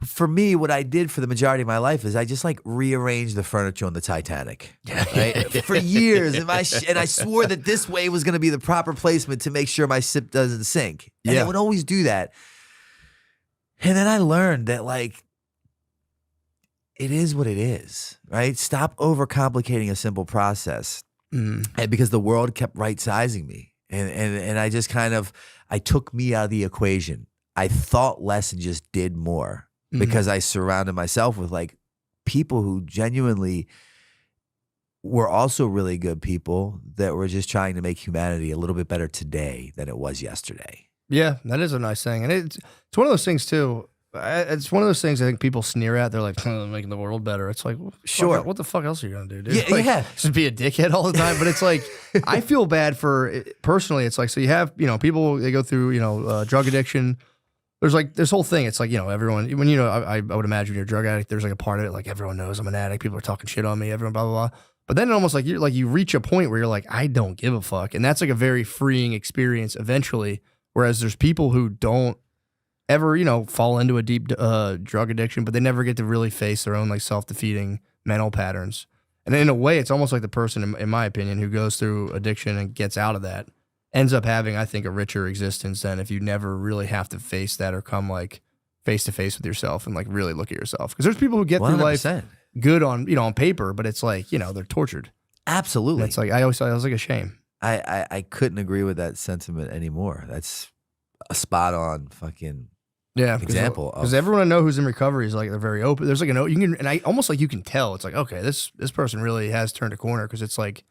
for me, what I did for the majority of my life is I just like rearranged the furniture on the Titanic, right? For years, and I swore that this way was going to be the proper placement to make sure my ship doesn't sink. And I would always do that. And then I learned that like it is what it is, right? Stop overcomplicating a simple process, and because the world kept right sizing me, and I just I took me out of the equation. I thought less and just did more. Because I surrounded myself with like people who genuinely were also really good people that were just trying to make humanity a little bit better today than it was yesterday. Yeah, that is a nice thing. And it's one of those things too. It's one of those things I think people sneer at. They're like, making the world better. It's like, Sure. What the fuck else are you going to do, dude? Yeah, Like, yeah. just be a dickhead all the time. But it's like, I feel bad for, personally, it's like, so you have, people, they go through, drug addiction. There's like this whole thing. It's like, everyone, when, I would imagine you're a drug addict, there's like a part of it, like everyone knows I'm an addict. People are talking shit on me, everyone, blah, blah, blah. But then almost like you reach a point where you're like, I don't give a fuck. And that's like a very freeing experience eventually. Whereas there's people who don't ever, fall into a deep drug addiction, but they never get to really face their own like self-defeating mental patterns. And in a way, it's almost like the person, in my opinion, who goes through addiction and gets out of that ends up having, I think, a richer existence than if you never really have to face that or come like face to face with yourself and like really look at yourself. Because there's people who get through life good on, on paper, but it's like, they're tortured. Absolutely. And it's like, I always thought it was like a shame. I couldn't agree with that sentiment anymore. That's a spot on fucking example. Because everyone I know who's in recovery is like, they're very open. There's like I almost like you can tell. It's like, okay, this person really has turned a corner, because it's like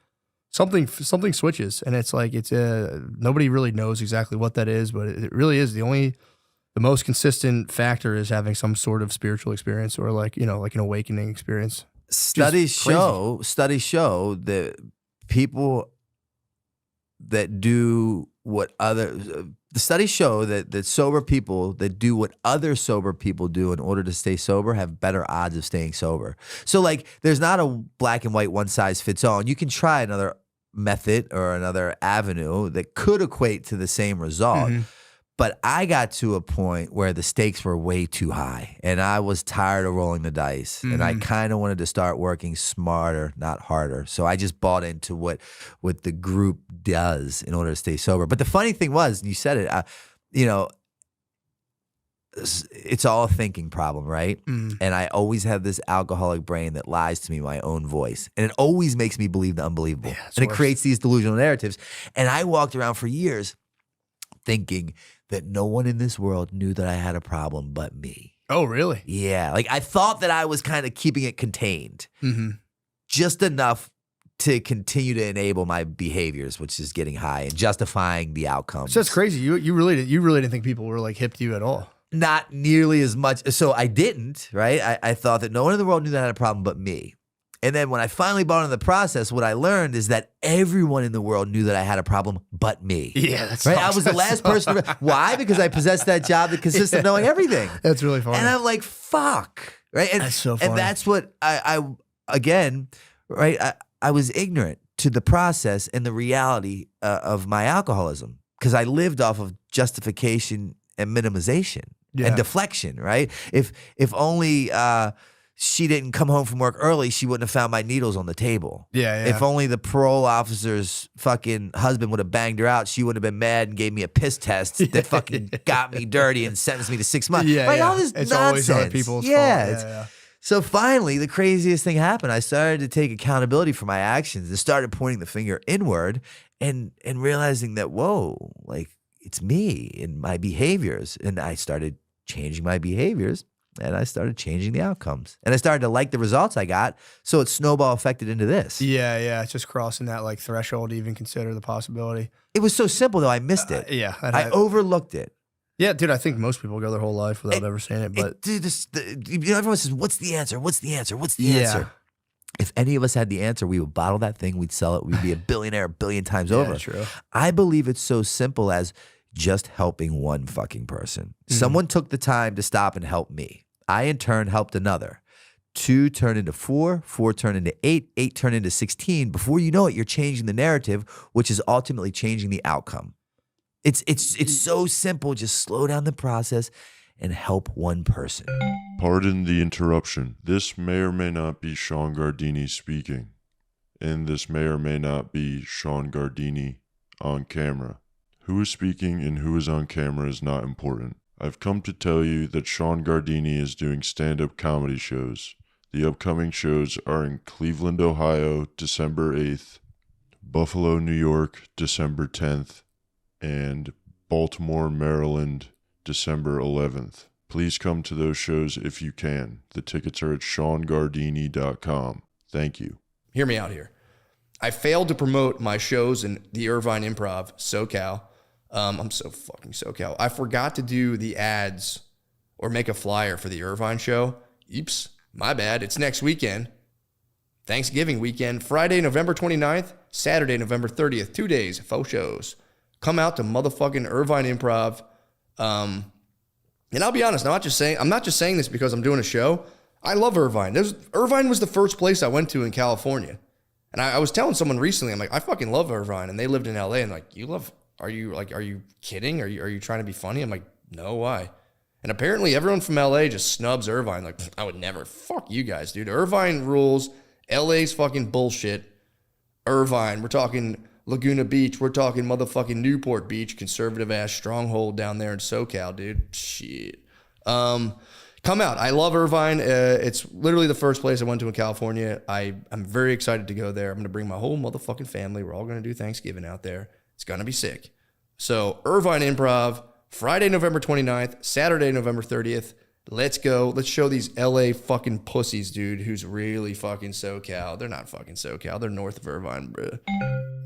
something switches, and it's like nobody really knows exactly what that is, but it really is the most consistent factor is having some sort of spiritual experience or like like an awakening experience. Studies show that people that do what the studies show that sober people that do what other sober people do in order to stay sober have better odds of staying sober. So like there's not a black and white one size fits all. And you can try another method or another avenue that could equate to the same result. Mm-hmm. But I got to a point where the stakes were way too high and I was tired of rolling the dice. Mm-hmm. And I kind of wanted to start working smarter, not harder. So I just bought into what the group does in order to stay sober. But the funny thing was, you said it, it's all a thinking problem, right? Mm. And I always have this alcoholic brain that lies to me my own voice. And it always makes me believe the unbelievable. Yeah, and it creates these delusional narratives. And I walked around for years thinking that no one in this world knew that I had a problem but me. Oh, really? Yeah. Like I thought that I was kind of keeping it contained. Mm-hmm. Just enough to continue to enable my behaviors, which is getting high and justifying the outcomes. So that's crazy. You really didn't think people were like hip to you at all. Not nearly as much. So I didn't, right? I thought that no one in the world knew that I had a problem but me. And then when I finally bought into the process, what I learned is that everyone in the world knew that I had a problem but me. Yeah, that's right. I was the last person. Why? Because I possessed that job that consists of knowing everything. That's really funny. And I'm like, fuck. Right. And, that's so funny. And that's what I was ignorant to the process and the reality of my alcoholism because I lived off of justification and minimization and deflection. Right. If only she didn't come home from work early, she wouldn't have found my needles on the table. Yeah. If only the parole officer's fucking husband would have banged her out, she wouldn't have been mad and gave me a piss test that fucking got me dirty and sentenced me to 6 months. Yeah, all this it's nonsense. always other people's fault. Yeah. So finally, the craziest thing happened. I started to take accountability for my actions and started pointing the finger inward and realizing that, whoa, like it's me and my behaviors. And I started changing my behaviors. And I started changing the outcomes. And I started to like the results I got. So it snowball affected into this. Yeah. It's just crossing that like threshold to even consider the possibility. It was so simple though. I missed it. I overlooked it. Yeah, dude, I think most people go their whole life without ever saying it. But everyone says, what's the answer? What's the answer? What's the answer? If any of us had the answer, we would bottle that thing, we'd sell it, we'd be a billionaire a billion times over. True. I believe it's so simple as just helping one fucking person. Someone took the time to stop and help me. I, in turn, helped another. 2 turned into 4, 4 turned into 8, 8 turned into 16. Before you know it, you're changing the narrative, which is ultimately changing the outcome. It's so simple. Just slow down the process and help one person. Pardon the interruption. This may or may not be Shaun Gardini speaking. And this may or may not be Shaun Gardini on camera. Who is speaking and who is on camera is not important. I've come to tell you that Shaun Gardini is doing stand-up comedy shows. The upcoming shows are in Cleveland, Ohio, December 8th, Buffalo, New York, December 10th, and Baltimore, Maryland, December 11th. Please come to those shows if you can. The tickets are at ShaunGardini.com. Thank you. Hear me out here. I failed to promote my shows in the Irvine Improv, SoCal. I'm so fucking SoCal. I forgot to do the ads or make a flyer for the Irvine show. Oops, my bad. It's next weekend. Thanksgiving weekend, Friday, November 29th, Saturday, November 30th, 2 days, 4 shows. Come out to motherfucking Irvine Improv. And I'll be honest, I'm not just saying this because I'm doing a show. I love Irvine. Irvine was the first place I went to in California. And I was telling someone recently, I'm like, I fucking love Irvine. And they lived in LA. And like, are you kidding? Are you trying to be funny? I'm like, no, why? And apparently everyone from LA just snubs Irvine. Like, I would never. Fuck you guys, dude. Irvine rules. LA's fucking bullshit. Irvine, we're talking Laguna Beach. We're talking motherfucking Newport Beach, conservative ass stronghold down there in SoCal, dude. Shit. Come out. I love Irvine. It's literally the first place I went to in California. I'm very excited to go there. I'm going to bring my whole motherfucking family. We're all going to do Thanksgiving out there. It's going to be sick. So Irvine Improv, Friday, November 29th, Saturday, November 30th. Let's go. Let's show these LA fucking pussies, dude, who's really fucking SoCal. They're not fucking SoCal. They're north of Irvine, bro.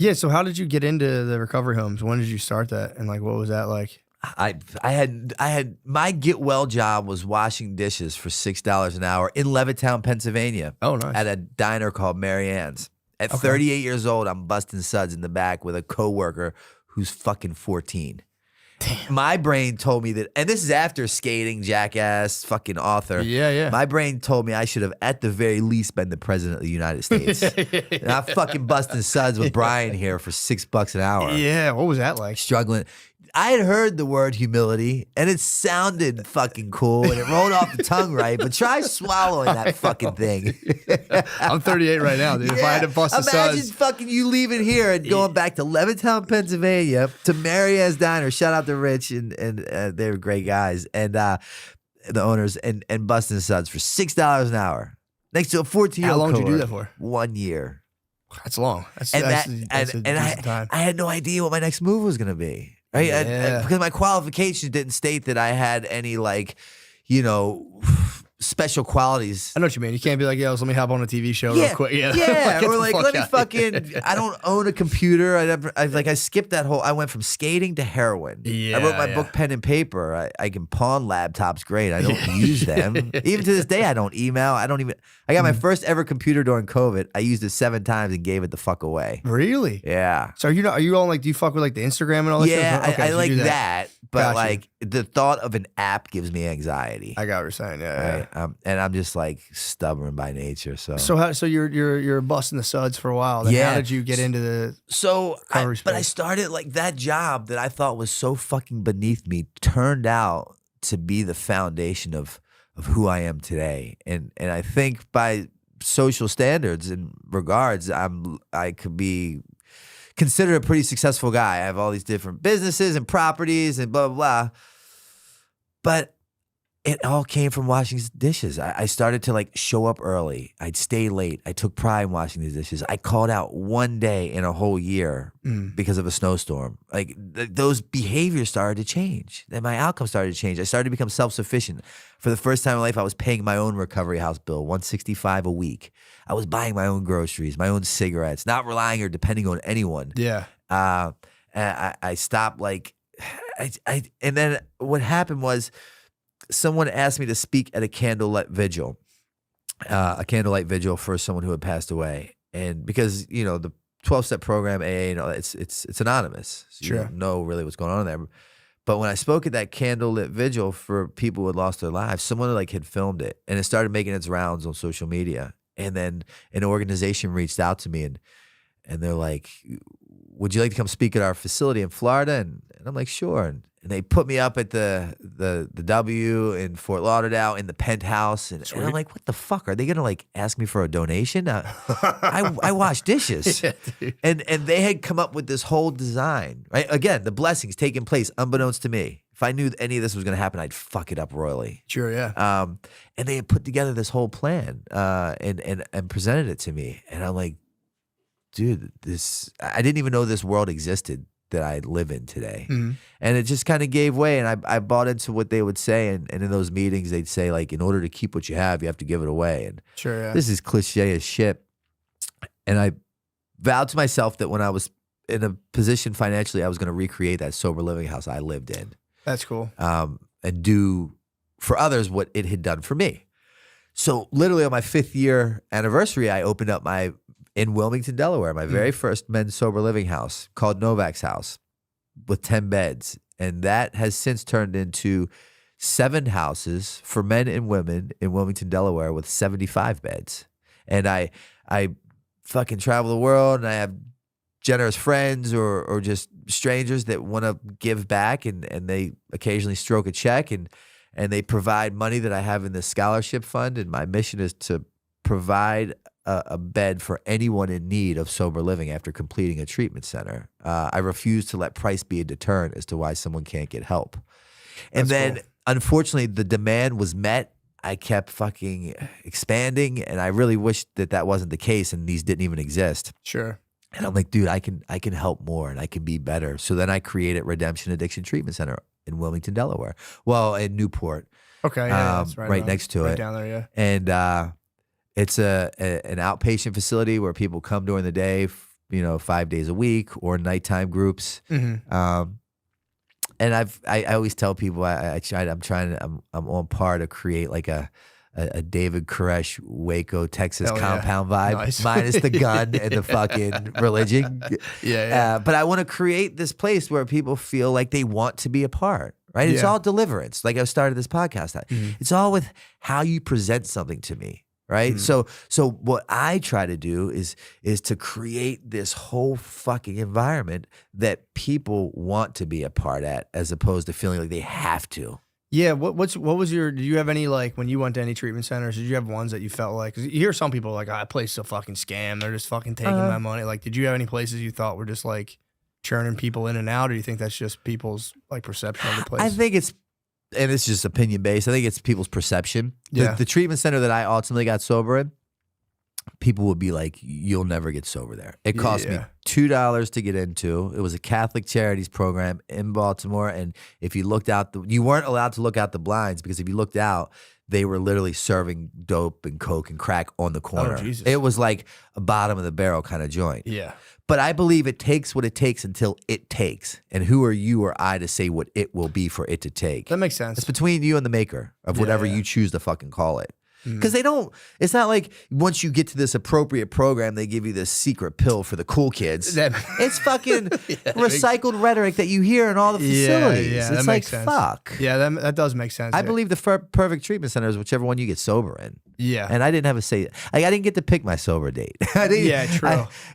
Yeah, so how did you get into the recovery homes? When did you start that? And like, what was that like? I had my get well job was washing dishes for $6 an hour in Levittown, Pennsylvania. Oh, nice. At a diner called Mary Ann's. At 38 years old, I'm busting suds in the back with a coworker who's fucking 14. Damn. My brain told me that, and this is after skating, Jackass, fucking author. Yeah. My brain told me I should have at the very least been the president of the United States. And I'm fucking busting suds with Brian here for $6 an hour. Yeah, what was that like? Struggling. I had heard the word humility, and it sounded fucking cool, and it rolled off the tongue right, but try swallowing that fucking thing. I'm 38 right now, dude. Yeah. If I had to bust the suds. Imagine fucking you leaving here and going back to Levittown, Pennsylvania, to Mary Ann's Diner. Shout out to Rich, and they were great guys, and the owners, and busting suds for $6 an hour. Next to a 14-year-old How long did you do that for? 1 year. That's long. That's I had no idea what my next move was going to be. Right? Yeah. Because my qualifications didn't state that I had any, like, special qualities. I know what you mean. You can't be like, yo, let me hop on a TV show real quick. Yeah. Or like, let me fucking, I don't own a computer. I skipped that whole, I went from skating to heroin. Yeah, I wrote my book pen and paper. I can pawn laptops great. I don't use them. Even to this day, I don't email. I got my first ever computer during COVID. I used it 7 times and gave it the fuck away. Really? Yeah. So are you on like, do you fuck with like the Instagram and all that stuff? Okay, I so like do that. But like the thought of an app gives me anxiety. I got what you're saying. Yeah. And I'm just like stubborn by nature. So you're busting the suds for a while. Then how did you get into the recovery space? But I started like that job that I thought was so fucking beneath me turned out to be the foundation of who I am today. And I think by social standards and regards, I could be considered a pretty successful guy. I have all these different businesses and properties and blah, blah, blah. But it all came from washing dishes. I started to like show up early. I'd stay late. I took pride in washing these dishes. I called out 1 day in a whole year because of a snowstorm. Like those behaviors started to change. Then my outcome started to change. I started to become self-sufficient. For the first time in life, I was paying my own recovery house bill, $165 a week. I was buying my own groceries, my own cigarettes, not relying or depending on anyone. Yeah. I stopped like, and then what happened was, someone asked me to speak at a candlelight vigil for someone who had passed away. And because, the 12-step program, AA, it's anonymous. So you don't know really what's going on there. But when I spoke at that candlelit vigil for people who had lost their lives, someone had filmed it and it started making its rounds on social media. And then an organization reached out to me and they're like, would you like to come speak at our facility in Florida? And I'm like, sure. And they put me up at the W in Fort Lauderdale in the penthouse. And I'm like, what the fuck? Are they going to like ask me for a donation? I wash dishes. Yeah, and they had come up with this whole design, right? Again, the blessings taking place unbeknownst to me. If I knew any of this was going to happen, I'd fuck it up royally. Sure, yeah. And they had put together this whole plan and presented it to me. And I'm like, dude, I didn't even know this world existed that I live in today. Mm-hmm. And it just kind of gave way. And I bought into what they would say. And in those meetings, they'd say, like, in order to keep what you have, you have to give it away. And sure, yeah. This is cliche as shit. And I vowed to myself that when I was in a position financially, I was going to recreate that sober living house I lived in. That's cool. And do for others what it had done for me. So literally on my 5th year anniversary, I opened up in Wilmington, Delaware, my very first men's sober living house called Novak's house with 10 beds. And that has since turned into 7 houses for men and women in Wilmington, Delaware with 75 beds. And I fucking travel the world, and I have generous friends or just strangers that want to give back, and they occasionally stroke a check, and they provide money that I have in the scholarship fund. And my mission is to provide a bed for anyone in need of sober living after completing a treatment center. I refuse to let price be a deterrent as to why someone can't get help. And then, unfortunately, the demand was met. I kept fucking expanding, and I really wished that wasn't the case and these didn't even exist. Sure. And I'm like, dude, I can help more and I can be better. So then I created Redemption Addiction Treatment Center in Wilmington, Delaware. Well, in Newport. Okay, yeah, that's right next to right it. down there, yeah. And it's an outpatient facility where people come during the day, 5 days a week, or nighttime groups. Mm-hmm. And I always tell people I'm on par to create like a David Koresh Waco, Texas compound vibe, nice. minus the gun and the fucking religion. Yeah. But I want to create this place where people feel like they want to be a part. Right? It's all deliverance. Like I started this podcast. It's all with how you present something to me. Right. So what I try to do is to create this whole fucking environment that people want to be a part at, as opposed to feeling like they have to. Yeah. What was did you have any, like, when you went to any treatment centers, did you have ones that you felt like, 'cause you hear some people like, that place is a fucking scam. They're just fucking taking my money. Like, did you have any places you thought were just like churning people in and out? Or do you think that's just people's like perception of the place? I think and it's just opinion based. I think it's people's perception. Yeah. The treatment center that I ultimately got sober in, people would be like, you'll never get sober there. It cost me $2 to get into. It was a Catholic Charities program in Baltimore. And if you looked out, you weren't allowed to look out the blinds, because if you looked out, they were literally serving dope and coke and crack on the corner. Oh, Jesus. It was like a bottom of the barrel kind of joint. Yeah. But I believe it takes what it takes until it takes. And who are you or I to say what it will be for it to take? That makes sense. It's between you and the maker of whatever you choose to fucking call it. Because it's not like once you get to this appropriate program, they give you this secret pill for the cool kids. It's fucking recycled rhetoric that you hear in all the facilities. Yeah, it's that like, makes sense. fuck. Yeah, that does make sense. I believe the perfect treatment center is whichever one you get sober in. Yeah. And I didn't have a say. Like, I didn't get to pick my sober date. True.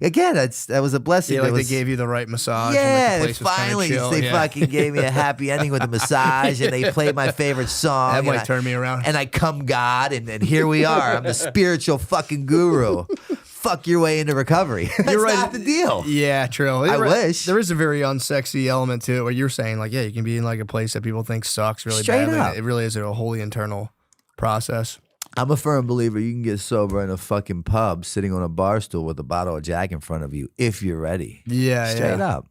That was a blessing. Yeah, like they gave you the right massage. Yeah, and like the place finally was they chill. fucking gave me a happy ending with a massage, and they played my favorite song. That might turn me around. And I come God, and here we are. I'm the spiritual fucking guru. Fuck your way into recovery. That's You're right. not the deal. Yeah, true. I wish. There is a very unsexy element to it where you're saying, like, yeah, you can be in like a place that people think sucks really Straight badly. up. It really is a wholly internal process. I'm a firm believer you can get sober in a fucking pub sitting on a bar stool with a bottle of Jack in front of you if you're ready. Yeah, Straight up.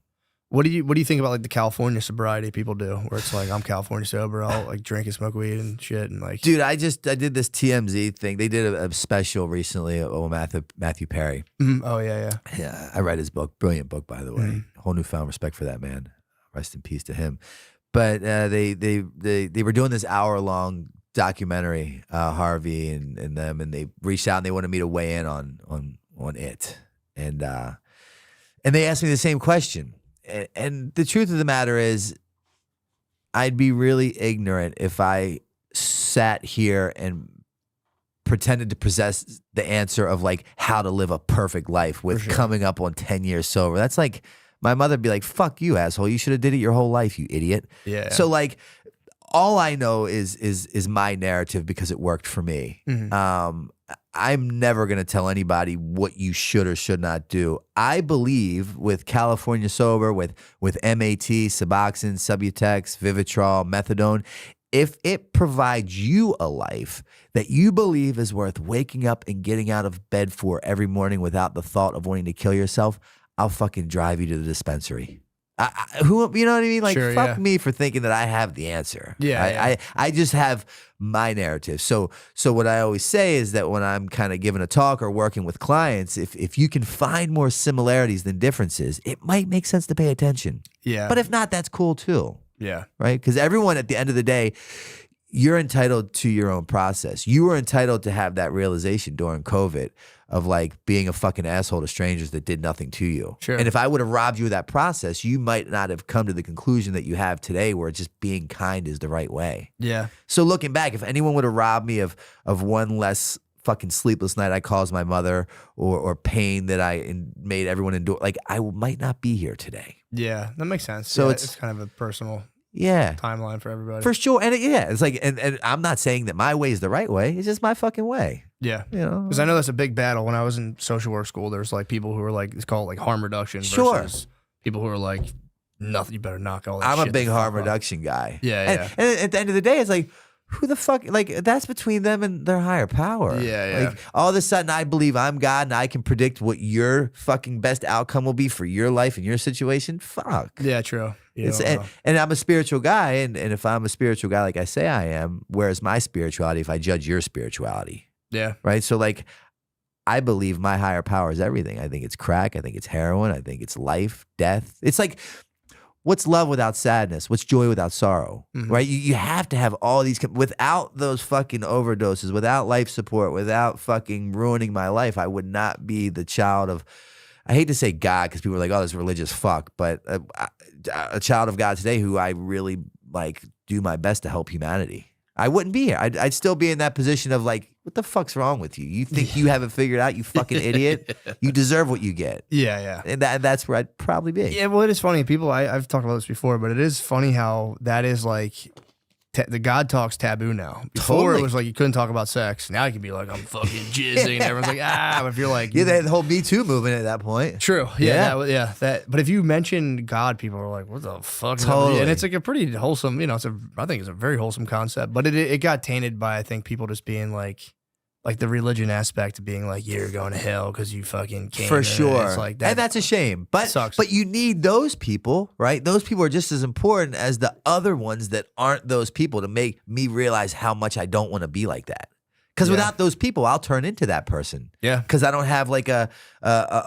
What do you think about like the California sobriety people do, where it's like, I'm California sober, I'll like drink and smoke weed and shit, and like, Dude, I did this TMZ thing. They did a special recently of Matthew Perry. Oh yeah. Yeah, I read his book. Brilliant book, by the way. Whole newfound respect for that man. Rest in peace to him. But they were doing this hour-long documentary, Harvey and them, and they reached out and they wanted me to weigh in on it. And they asked me the same question. And the truth of the matter is, I'd be really ignorant if I sat here and pretended to possess the answer of like how to live a perfect life with coming up on 10 years sober. That's like, my mother'd be like, fuck you, asshole. You should have did it your whole life, you idiot. Yeah. So like, all I know is my narrative because it worked for me. I'm never going to tell anybody what you should or should not do. I believe with California Sober, with MAT, Suboxone, Subutex, Vivitrol, Methadone, if it provides you a life that you believe is worth waking up and getting out of bed for every morning without the thought of wanting to kill yourself, I'll fucking drive you to the dispensary. You know what I mean? Like, Sure, fuck me for thinking that I have the answer. Yeah, I just have my narrative. So what I always say is that when I'm kind of giving a talk or working with clients, if you can find more similarities than differences, it might make sense to pay attention. Yeah. But if not, that's cool too. Yeah. Right? Because everyone at the end of the day, you're entitled to your own process. You were entitled to have that realization during COVID of like being a fucking asshole to strangers that did nothing to you. Sure. And if I would have robbed you of that process, you might not have come to the conclusion that you have today where just being kind is the right way. Yeah. So looking back, if anyone would have robbed me of one less fucking sleepless night I caused my mother or pain that made everyone endure, like I might not be here today. Yeah, that makes sense. So Yeah, it's kind of a personal Yeah. timeline for everybody. For sure. And it's like, and I'm not saying that my way is the right way. It's just my fucking way. Yeah. You know? Because I know that's a big battle. When I was in social work school, there's like people who are like, it's called like harm reduction Sure. versus people who are like, nothing, you better knock all that I'm shit a big the fuck harm off. reduction guy. Yeah, And at the end of the day, it's like, who the fuck, like, that's between them and their higher power. Yeah, yeah. Like, all of a sudden, I believe I'm God and I can predict what your fucking best outcome will be for your life and your situation. Fuck. Yeah, true. You It's, don't know. and I'm a spiritual guy, and if I'm a spiritual guy like I say I am, where's my spirituality if I judge your spirituality? Yeah. Right? So, like, I believe my higher power is everything. I think it's crack. I think it's heroin. I think it's life, death. It's like, what's love without sadness? What's joy without sorrow? Mhm. Right? You have to have all these, without those fucking overdoses, without life support, without fucking ruining my life, I would not be the child of, I hate to say God because people are like, oh, this religious fuck, but a child of God today who I really like do my best to help humanity. I wouldn't be here. I'd still be in that position of like, what the fuck's wrong with you? You think you haven't figured out, you fucking idiot? You deserve what you get. Yeah, yeah. And that's where I'd probably be. Yeah, well, it is funny. People, I've talked about this before, but it is funny how that is like the God talk's taboo now. Before Totally. it was like you couldn't talk about sex. Now you can be like, I'm fucking jizzing. And everyone's like, but if you're like, Yeah, they had the whole Me Too movement at that point. true. Yeah. Yeah, that. But if you mention God, people are like, what the fuck? Totally. And it's like a pretty wholesome, I think it's a very wholesome concept. But it got tainted by, I think, people just being like the religion aspect of being like, you're going to hell because you fucking came. For And sure. It's like that. And that's a shame. But sucks. But you need those people, right? Those people are just as important as the other ones that aren't those people to make me realize how much I don't want to be like that. Because Yeah. without those people, I'll turn into that person. Yeah. Because I don't have like a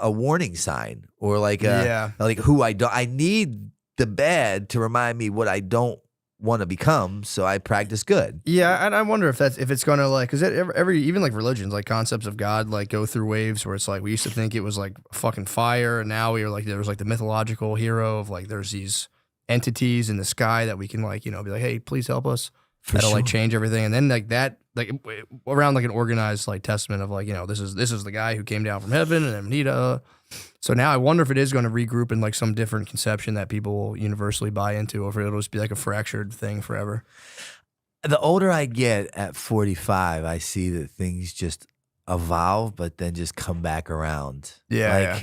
warning sign or like who I don't. I need the bad to remind me what I don't want to become, so I practice good. Yeah, and I wonder if it's gonna like, because every even like religions, like concepts of God, like go through waves where it's like we used to think it was like fucking fire, and now we are like, there was like the mythological hero of like there's these entities in the sky that we can like, be like, hey, please help us. That'll like change everything, and then like that like around like an organized like testament of like, this is the guy who came down from heaven and Amnita. So now I wonder if it is going to regroup in like some different conception that people will universally buy into, or if it'll just be like a fractured thing forever. The older I get at 45, I see that things just evolve, but then just come back around. Yeah,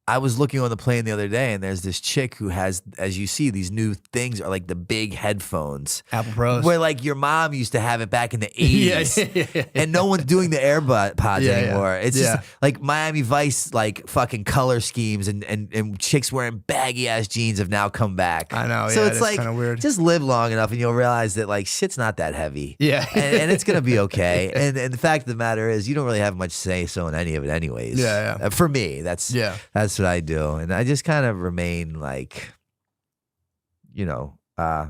I was looking on the plane the other day, and there's this chick who has, as you see, these new things are like the big headphones. Apple Pros. Where like your mom used to have it back in the 80s. yeah. And no one's doing the AirPods Yeah, anymore. It's yeah. just like Miami Vice, like fucking color schemes and chicks wearing baggy ass jeans have now come back. I know, So yeah, it's it's like, kinda weird. just live long enough and you'll realize that like shit's not that heavy. Yeah. and it's going to be okay. And the fact of the matter is you don't really have much say so in any of it anyways. Yeah. For me, that's what I do. And I just kind of remain like, I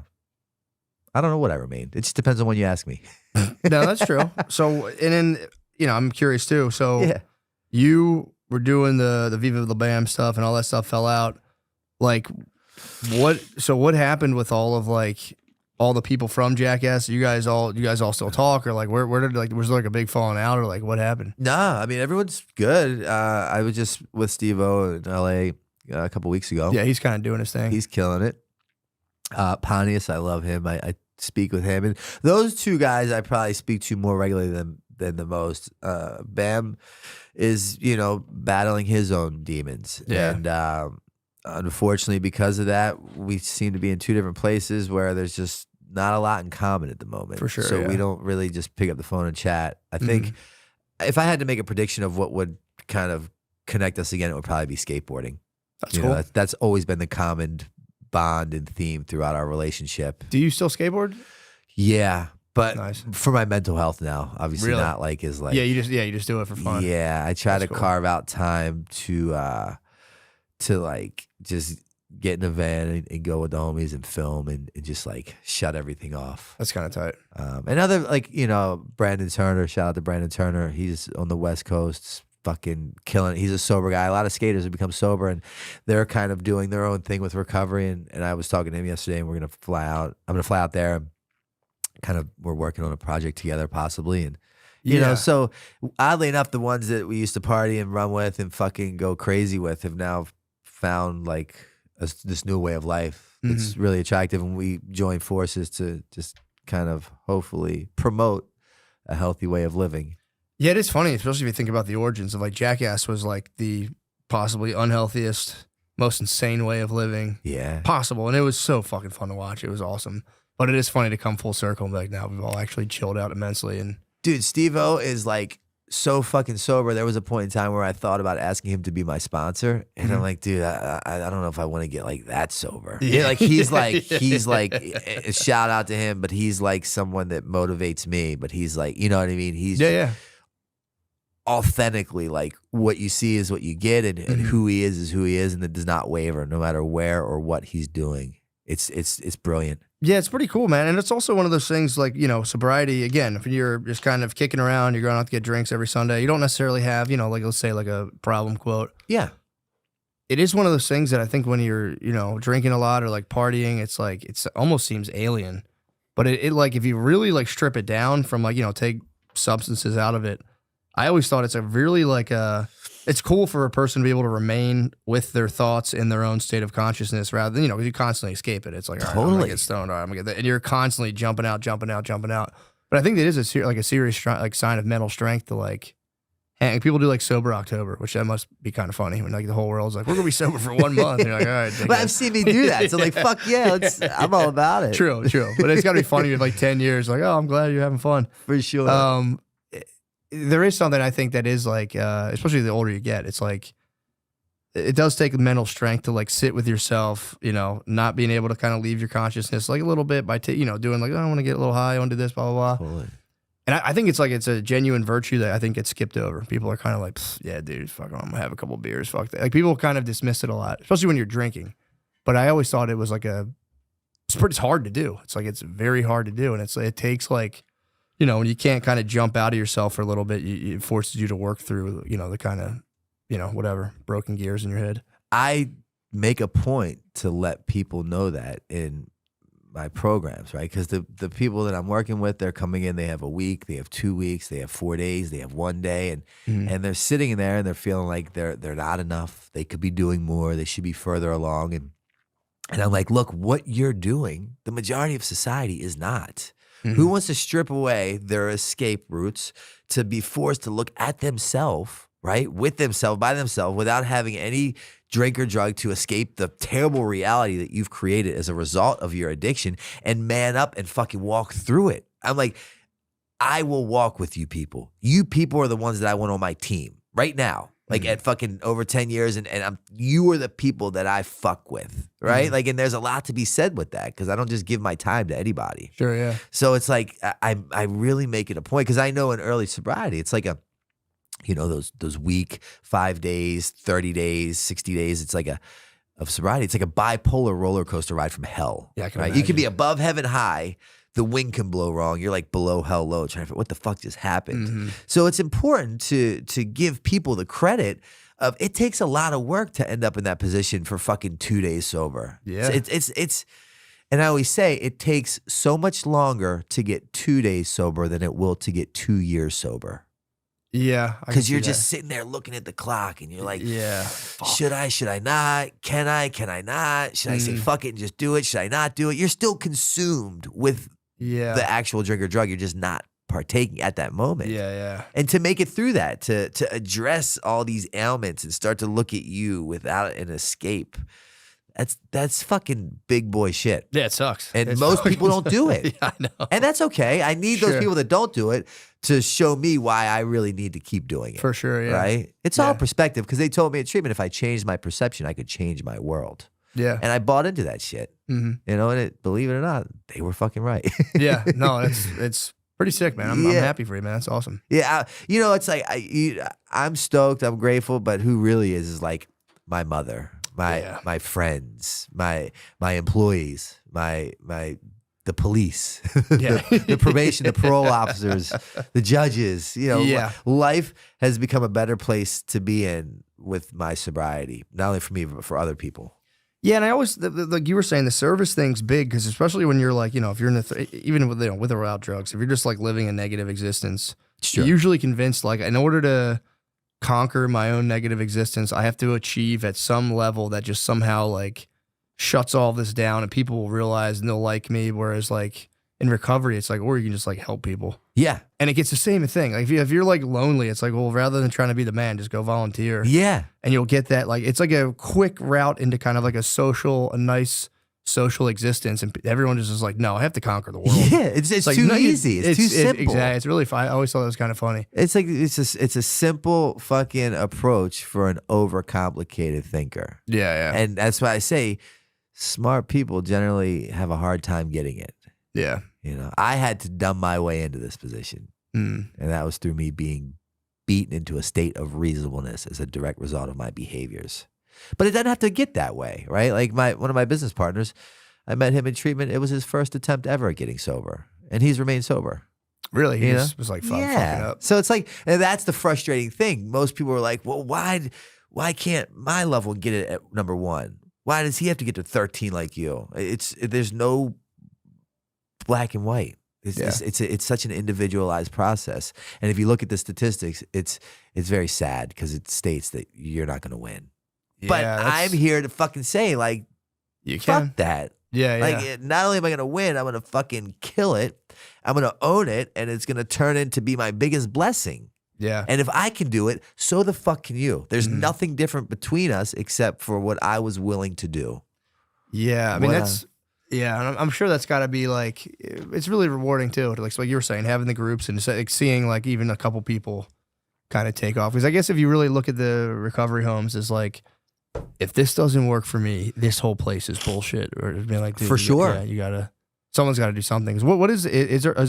don't know what I remain. It just depends on when you ask me. No, that's true. So, and then, I'm curious too. So Yeah. you were doing the Viva La Bam stuff and all that stuff fell out. Like what happened with all of like all the people from Jackass? You guys all still talk, or like where did like, was there like a big falling out, or like what happened? Nah, I mean, everyone's good. I was just with Steve-O in LA a couple weeks ago. Yeah, he's kind of doing his thing. He's killing it. Pontius, I love him. I speak with him. And those two guys I probably speak to more regularly than the most. Bam is, battling his own demons. Yeah. And unfortunately, because of that, we seem to be in two different places where there's just not a lot in common at the moment. For sure, So yeah. we don't really just pick up the phone and chat. I think if I had to make a prediction of what would kind of connect us again, it would probably be skateboarding. That's cool. That's always been the common bond and theme throughout our relationship. Do you still skateboard? Yeah, but Nice. for my mental health now, obviously Really? not like as like Yeah, you just do it for fun. Yeah, I try That's to cool. carve out time to like just get in a van and go with the homies and film and just like shut everything off. That's kind of tight. And other, like, you know, Brandon Turner, shout out to Brandon Turner. He's on the West Coast, fucking killing it. He's a sober guy. A lot of skaters have become sober and they're kind of doing their own thing with recovery. And I was talking to him yesterday and we're going to fly out. I'm going to fly out there. Kind of, we're working on a project together possibly. And, you know, so oddly enough, the ones that we used to party and run with and fucking go crazy with have now found like this new way of life. It's really attractive. And we join forces to just kind of hopefully promote a healthy way of living. Yeah, it is funny, especially if you think about the origins of like Jackass was like the possibly unhealthiest, most insane way of living possible. And it was so fucking fun to watch. It was awesome. But it is funny to come full circle and be like, now we've all actually chilled out immensely. And dude, Steve-O is like so fucking sober. There was a point in time where I thought about asking him to be my sponsor. And I'm like, dude, I don't know if I want to get like that sober. Yeah, like he's like a shout out to him, but he's like someone that motivates me. But he's like, you know what I mean? He's authentically like what you see is what you get, and who he is who he is, and it does not waver no matter where or what he's doing. It's brilliant. Yeah, it's pretty cool, man. And it's also one of those things like, you know, sobriety, again, if you're just kind of kicking around, you're going out to get drinks every Sunday, you don't necessarily have, you know, like let's say like a problem quote. Yeah. It is one of those things that I think when you're, you know, drinking a lot or like partying, it's like, it's almost seems alien. But it like, if you really like strip it down from like, you know, take substances out of it, I always thought it's a really like it's cool for a person to be able to remain with their thoughts in their own state of consciousness rather than, you know, you constantly escape it. It's like, all right, I'm gonna get stoned, all right, I'm gonna get that. And you're constantly jumping out. But I think it is a serious like sign of mental strength to like, and people do like sober October, which that must be kind of funny when like the whole world's like, we're gonna be sober for 1 month. And you're like, all right. But I've seen me do that. So like, fuck yeah, I'm all about it. True. But it's gotta be funny in like 10 years. Like, oh, I'm glad you're having fun. For sure. There is something I think that is like, especially the older you get, it's like, it does take mental strength to like sit with yourself, you know, not being able to kind of leave your consciousness like a little bit by, you know, doing like, oh, I want to get a little high, I want to do this, blah, blah, blah. Totally. And I think it's like, it's a genuine virtue that I think gets skipped over. People are kind of like, yeah, dude, fuck, I'm going to have a couple beers, fuck that. Like people kind of dismiss it a lot, especially when you're drinking. But I always thought it was like it's hard to do. It's like, it's very hard to do. And it takes like, you know, when you can't kind of jump out of yourself for a little bit, it forces you to work through, you know, the kind of, you know, whatever, broken gears in your head. I make a point to let people know that in my programs, right? Because the people that I'm working with, they're coming in, they have a week, they have 2 weeks, they have 4 days, they have 1 day, and they're sitting in there and they're feeling like they're not enough. They could be doing more. They should be further along. And I'm like, look, what you're doing, the majority of society is not. Who wants to strip away their escape routes to be forced to look at themselves, right? With themselves, by themselves, without having any drink or drug to escape the terrible reality that you've created as a result of your addiction and man up and fucking walk through it. I'm like, I will walk with you people. You people are the ones that I want on my team right now. Like at fucking over 10 years and you are the people that I fuck with, right? Like, and there's a lot to be said with that because I don't just give my time to anybody. Sure, yeah. So it's like, I really make it a point because I know in early sobriety, it's like you know, those week, 5 days, 30 days, 60 days, it's like of sobriety. It's like a bipolar roller coaster ride from hell. Yeah, I can right? imagine. You can be above heaven high. The wind can blow wrong. You're like below hell low, trying to figure what the fuck just happened. So it's important to give people the credit of it takes a lot of work to end up in that position for fucking 2 days sober. Yeah, it's and I always say it takes so much longer to get 2 days sober than it will to get 2 years sober. Yeah, because you're just sitting there looking at the clock and you're like, yeah, should I not? Can I not? Should I say fuck it and just do it? Should I not do it? You're still consumed with the actual drink or drug. You're just not partaking at that moment. Yeah. And to make it through that, to address all these ailments and start to look at you without an escape, that's fucking big boy shit. Yeah, it sucks. And most people don't do it. Yeah, I know. And that's okay. I need those people that don't do it to show me why I really need to keep doing it. For sure, yeah. Right? It's all perspective because they told me at treatment if I changed my perception, I could change my world. Yeah. And I bought into that shit. You know, and believe it or not, they were fucking right. Yeah. No, it's pretty sick, man. I'm happy for you, man. That's awesome. Yeah. You know, it's like I'm stoked. I'm grateful. But who really is like my mother. my friends, my employees, the police, the probation, the parole officers, the judges. You know, life has become a better place to be in with my sobriety, not only for me but for other people. Yeah, and I always, like you were saying, the service thing's big because especially when you're like, you know, if you're in even with, you know, with or without drugs, if you're just like living a negative existence, you're usually convinced like in order to conquer my own negative existence, I have to achieve at some level that just somehow like shuts all this down and people will realize and they'll like me. Whereas like in recovery, it's like, or you can just like help people. Yeah. And it gets the same thing. Like if you're like lonely, it's like, well, rather than trying to be the man, just go volunteer. Yeah. And you'll get that, like, it's like a quick route into kind of like a nice social existence. And everyone just is like, no, I have to conquer the world. Yeah. It's like, too no, easy. It's too simple. Exactly. It's really fun. I always thought it was kind of funny. It's like, it's a simple fucking approach for an overcomplicated thinker. Yeah. And that's why I say smart people generally have a hard time getting it. Yeah. You know, I had to dumb my way into this position. And that was through me being beaten into a state of reasonableness as a direct result of my behaviors. But it doesn't have to get that way, right? Like one of my business partners, I met him in treatment. It was his first attempt ever at getting sober. And he's remained sober. Really? He just was like fucking up. So it's like, and that's the frustrating thing. Most people are like, well, why can't my level get it at number 1? Why does he have to get to 13 like you? There's no black and white. It's such an individualized process. And if you look at the statistics, it's very sad because it states that you're not going to win. Yeah, but I'm here to fucking say, like, you fuck that. Yeah, like, not only am I going to win, I'm going to fucking kill it. I'm going to own it, and it's going to turn into be my biggest blessing. Yeah. And if I can do it, so the fuck can you. There's nothing different between us except for what I was willing to do. Yeah, I mean, yeah, and I'm sure that's got to be like, it's really rewarding too. Like you were saying, having the groups and like seeing like even a couple people kind of take off. Because I guess if you really look at the recovery homes as like, if this doesn't work for me, this whole place is bullshit. Or being like, dude, for sure, someone's got to do something. What is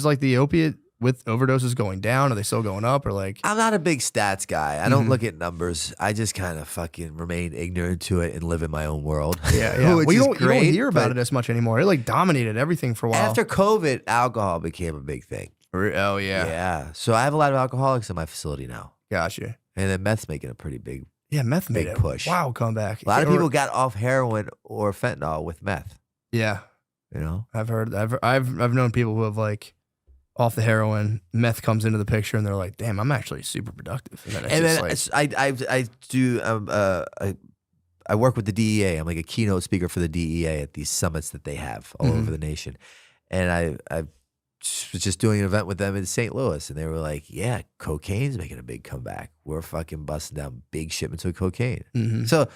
like the opiate with overdoses going down? Are they still going up? Or like, I'm not a big stats guy. I don't look at numbers. I just kind of fucking remain ignorant to it and live in my own world. Yeah. Well, you don't hear about it as much anymore. It like dominated everything for a while. After COVID, alcohol became a big thing. Oh yeah. Yeah. So I have a lot of alcoholics in my facility now. Gotcha. And then meth's making a pretty big meth made big push. Wow, comeback. A lot of people got off heroin or fentanyl with meth. Yeah. You know? I've known people who have like off the heroin, meth comes into the picture, and they're like, "Damn, I'm actually super productive." And then I work with the DEA. I'm like a keynote speaker for the DEA at these summits that they have all over the nation. And I was just doing an event with them in St. Louis, and they were like, "Yeah, cocaine's making a big comeback. We're fucking busting down big shipments of cocaine." So.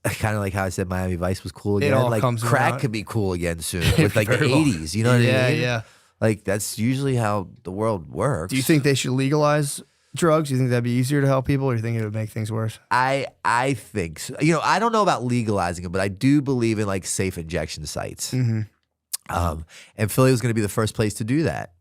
Kind of like how I said Miami Vice was cool again. Like crack could be cool again soon with like the 80s. You know what I mean? Yeah. Like that's usually how the world works. Do you think they should legalize drugs? Do you think that'd be easier to help people, or do you think it would make things worse? I think so. You know, I don't know about legalizing it, but I do believe in like safe injection sites. And Philly was going to be the first place to do that.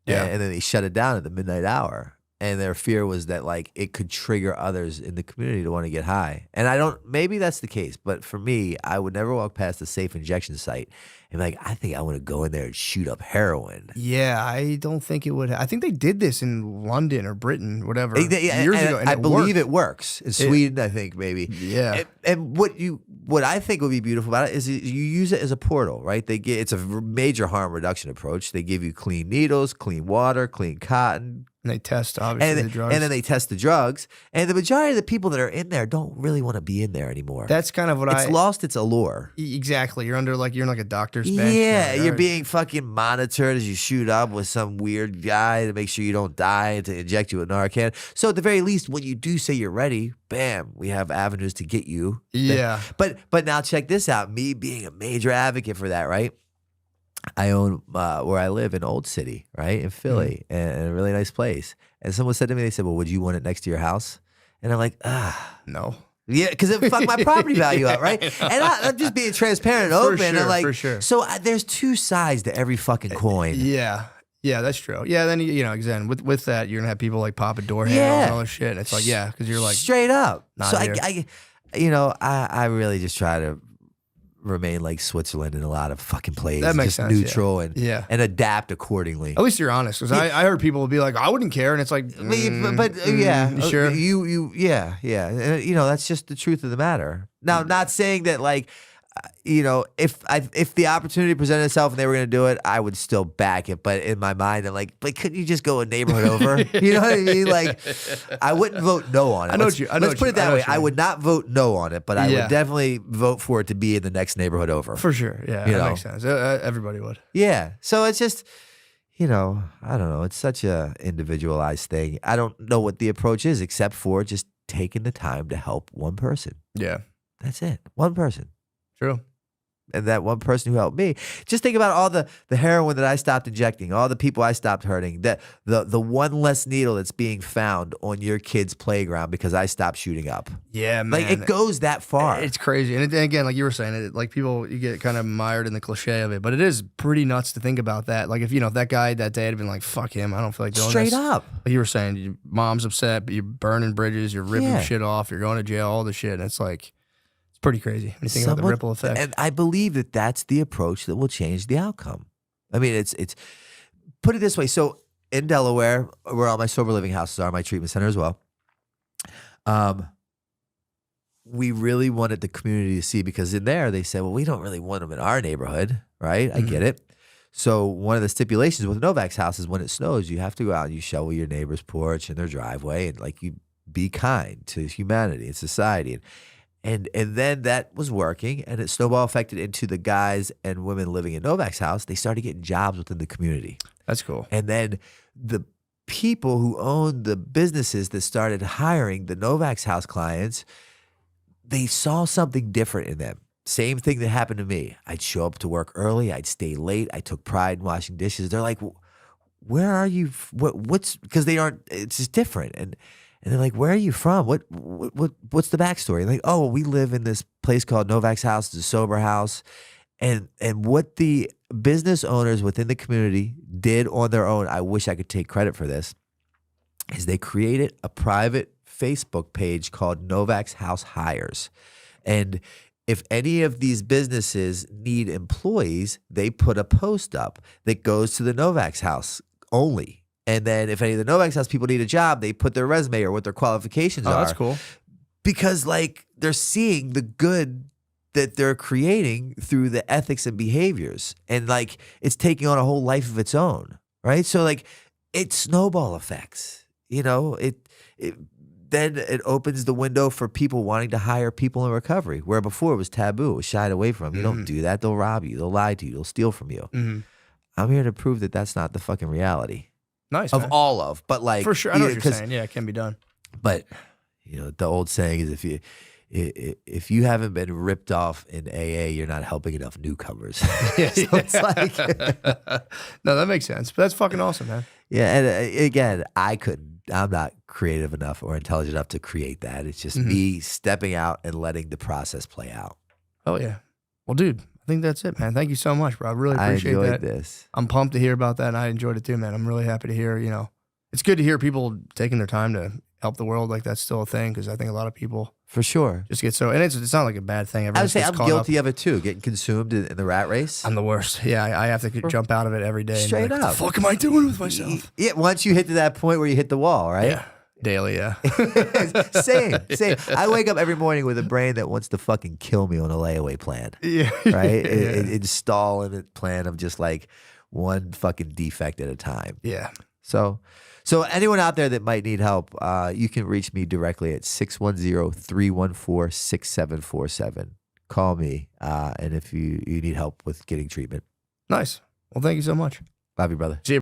Yeah. And then they shut it down at the midnight hour. And their fear was that like it could trigger others in the community to want to get high. And maybe that's the case, but for me, I would never walk past a safe injection site and be like, I think I want to go in there and shoot up heroin. Yeah, I don't think it would. I think they did this in London or Britain, whatever, years ago. And I believe it works. In Sweden, I think maybe. Yeah. And what I think would be beautiful about it is you use it as a portal, right? It's a major harm reduction approach. They give you clean needles, clean water, clean cotton. And they test, obviously, the drugs. And then they test the drugs. And the majority of the people that are in there don't really want to be in there anymore. That's kind of it's lost its allure. Exactly. You're in like a doctor's bench. Yeah, you're being fucking monitored as you shoot up with some weird guy to make sure you don't die, to inject you with Narcan. So at the very least, when you do say you're ready, bam, we have avenues to get you. Yeah. But now check this out. Me being a major advocate for that, right? I own where I live in Old City, right, in Philly, and a really nice place. And someone said to me, they said, well, would you want it next to your house? And I'm like, no. Yeah, because it fucked my property value up, right? And I'm just being transparent and open. For sure, and like, for sure. So there's two sides to every fucking coin. Yeah. Yeah, that's true. Yeah, then, again, with that, you're going to have people like popping door handles and all this shit. And it's like, yeah, because you're like. Straight up. Not So here. you know, I really just try to remain like Switzerland in a lot of fucking plays. That makes just sense, neutral yeah. and adapt accordingly. At least you're honest, because I heard people be like, I wouldn't care, and it's like, yeah, you sure? Yeah. You know, that's just the truth of the matter. Now, not saying that like, you know, if the opportunity presented itself and they were going to do it, I would still back it. But in my mind, I'm like, but couldn't you just go a neighborhood over? You know what I mean? Like, I wouldn't vote no on it. Let's put it that way. I would not vote no on it, but I would definitely vote for it to be in the next neighborhood over. For sure. Yeah, that makes sense. Everybody would. Yeah. So it's just, you know, I don't know. It's such a individualized thing. I don't know what the approach is except for just taking the time to help one person. Yeah. That's it. One person. True. And that one person who helped me. Just think about all the heroin that I stopped injecting, all the people I stopped hurting, the one less needle that's being found on your kid's playground because I stopped shooting up. Yeah, man. Like, it goes that far. It's crazy. And again, like you were saying, like people, you get kind of mired in the cliche of it, but it is pretty nuts to think about that. Like if that guy that day had been like, fuck him, I don't feel like doing Straight this. up. Like you were saying, your mom's upset, but you're burning bridges, you're ripping shit off, you're going to jail, all the shit. And it's like, pretty crazy when you think about the ripple effect. And I believe that that's the approach that will change the outcome. I mean, it's put it this way. So in Delaware, where all my sober living houses are, my treatment center as well, we really wanted the community to see, because in there they said, well, we don't really want them in our neighborhood, right? I get it. So one of the stipulations with Novak's house is when it snows, you have to go out and you shovel your neighbor's porch and their driveway, and like you be kind to humanity and society. And then that was working, and it snowball affected into the guys and women living in Novak's house. They started getting jobs within the community. That's cool. And then the people who owned the businesses that started hiring the Novak's house clients, they saw something different in them. Same thing that happened to me. I'd show up to work early. I'd stay late. I took pride in washing dishes. They're like, where are you? What's, because they aren't, it's just different. And they're like, where are you from? What's the backstory? Like, oh, we live in this place called Novak's house. It's a sober house. And what the business owners within the community did on their own, I wish I could take credit for this, is they created a private Facebook page called Novak's House Hires. And if any of these businesses need employees, they put a post up that goes to the Novak's house only. And then if any of the Novak's house people need a job, they put their resume or what their qualifications are. Oh, that's cool. Because like they're seeing the good that they're creating through the ethics and behaviors. And like it's taking on a whole life of its own, right? So like it snowball effects, you know, then it opens the window for people wanting to hire people in recovery, where before it was taboo, it was shied away from. You don't do that. They'll rob you. They'll lie to you. They'll steal from you. I'm here to prove that that's not the fucking reality. Nice, of man. all of, but like for sure, I know what you're saying. Yeah, it can be done. But you know, the old saying is if you haven't been ripped off in AA, you're not helping enough newcomers. So it's like, no, that makes sense. But that's fucking awesome, man. Yeah, and again, I'm not creative enough or intelligent enough to create that. It's just me stepping out and letting the process play out. Oh yeah. Well, dude, I think that's it, man. Thank you so much, bro. I really appreciate that. I enjoyed this. I'm pumped to hear about that, and I enjoyed it too, man. I'm really happy to hear, you know, it's good to hear people taking their time to help the world. Like that's still a thing, because I think a lot of people for sure just get so, and it's not like a bad thing. I would say I'm guilty of it too, getting consumed in the rat race. I'm the worst. Yeah, I have to jump out of it every day. Straight and up. What the fuck am I doing with myself? Yeah, once you hit to that point where you hit the wall, right? Yeah. Daily, yeah. Same. I wake up every morning with a brain that wants to fucking kill me on a layaway plan. Yeah. Right? Install a plan of just like one fucking defect at a time. Yeah. So anyone out there that might need help, you can reach me directly at 610-314-6747. Call me, and if you need help with getting treatment. Nice. Well, thank you so much. Love you, brother. See you.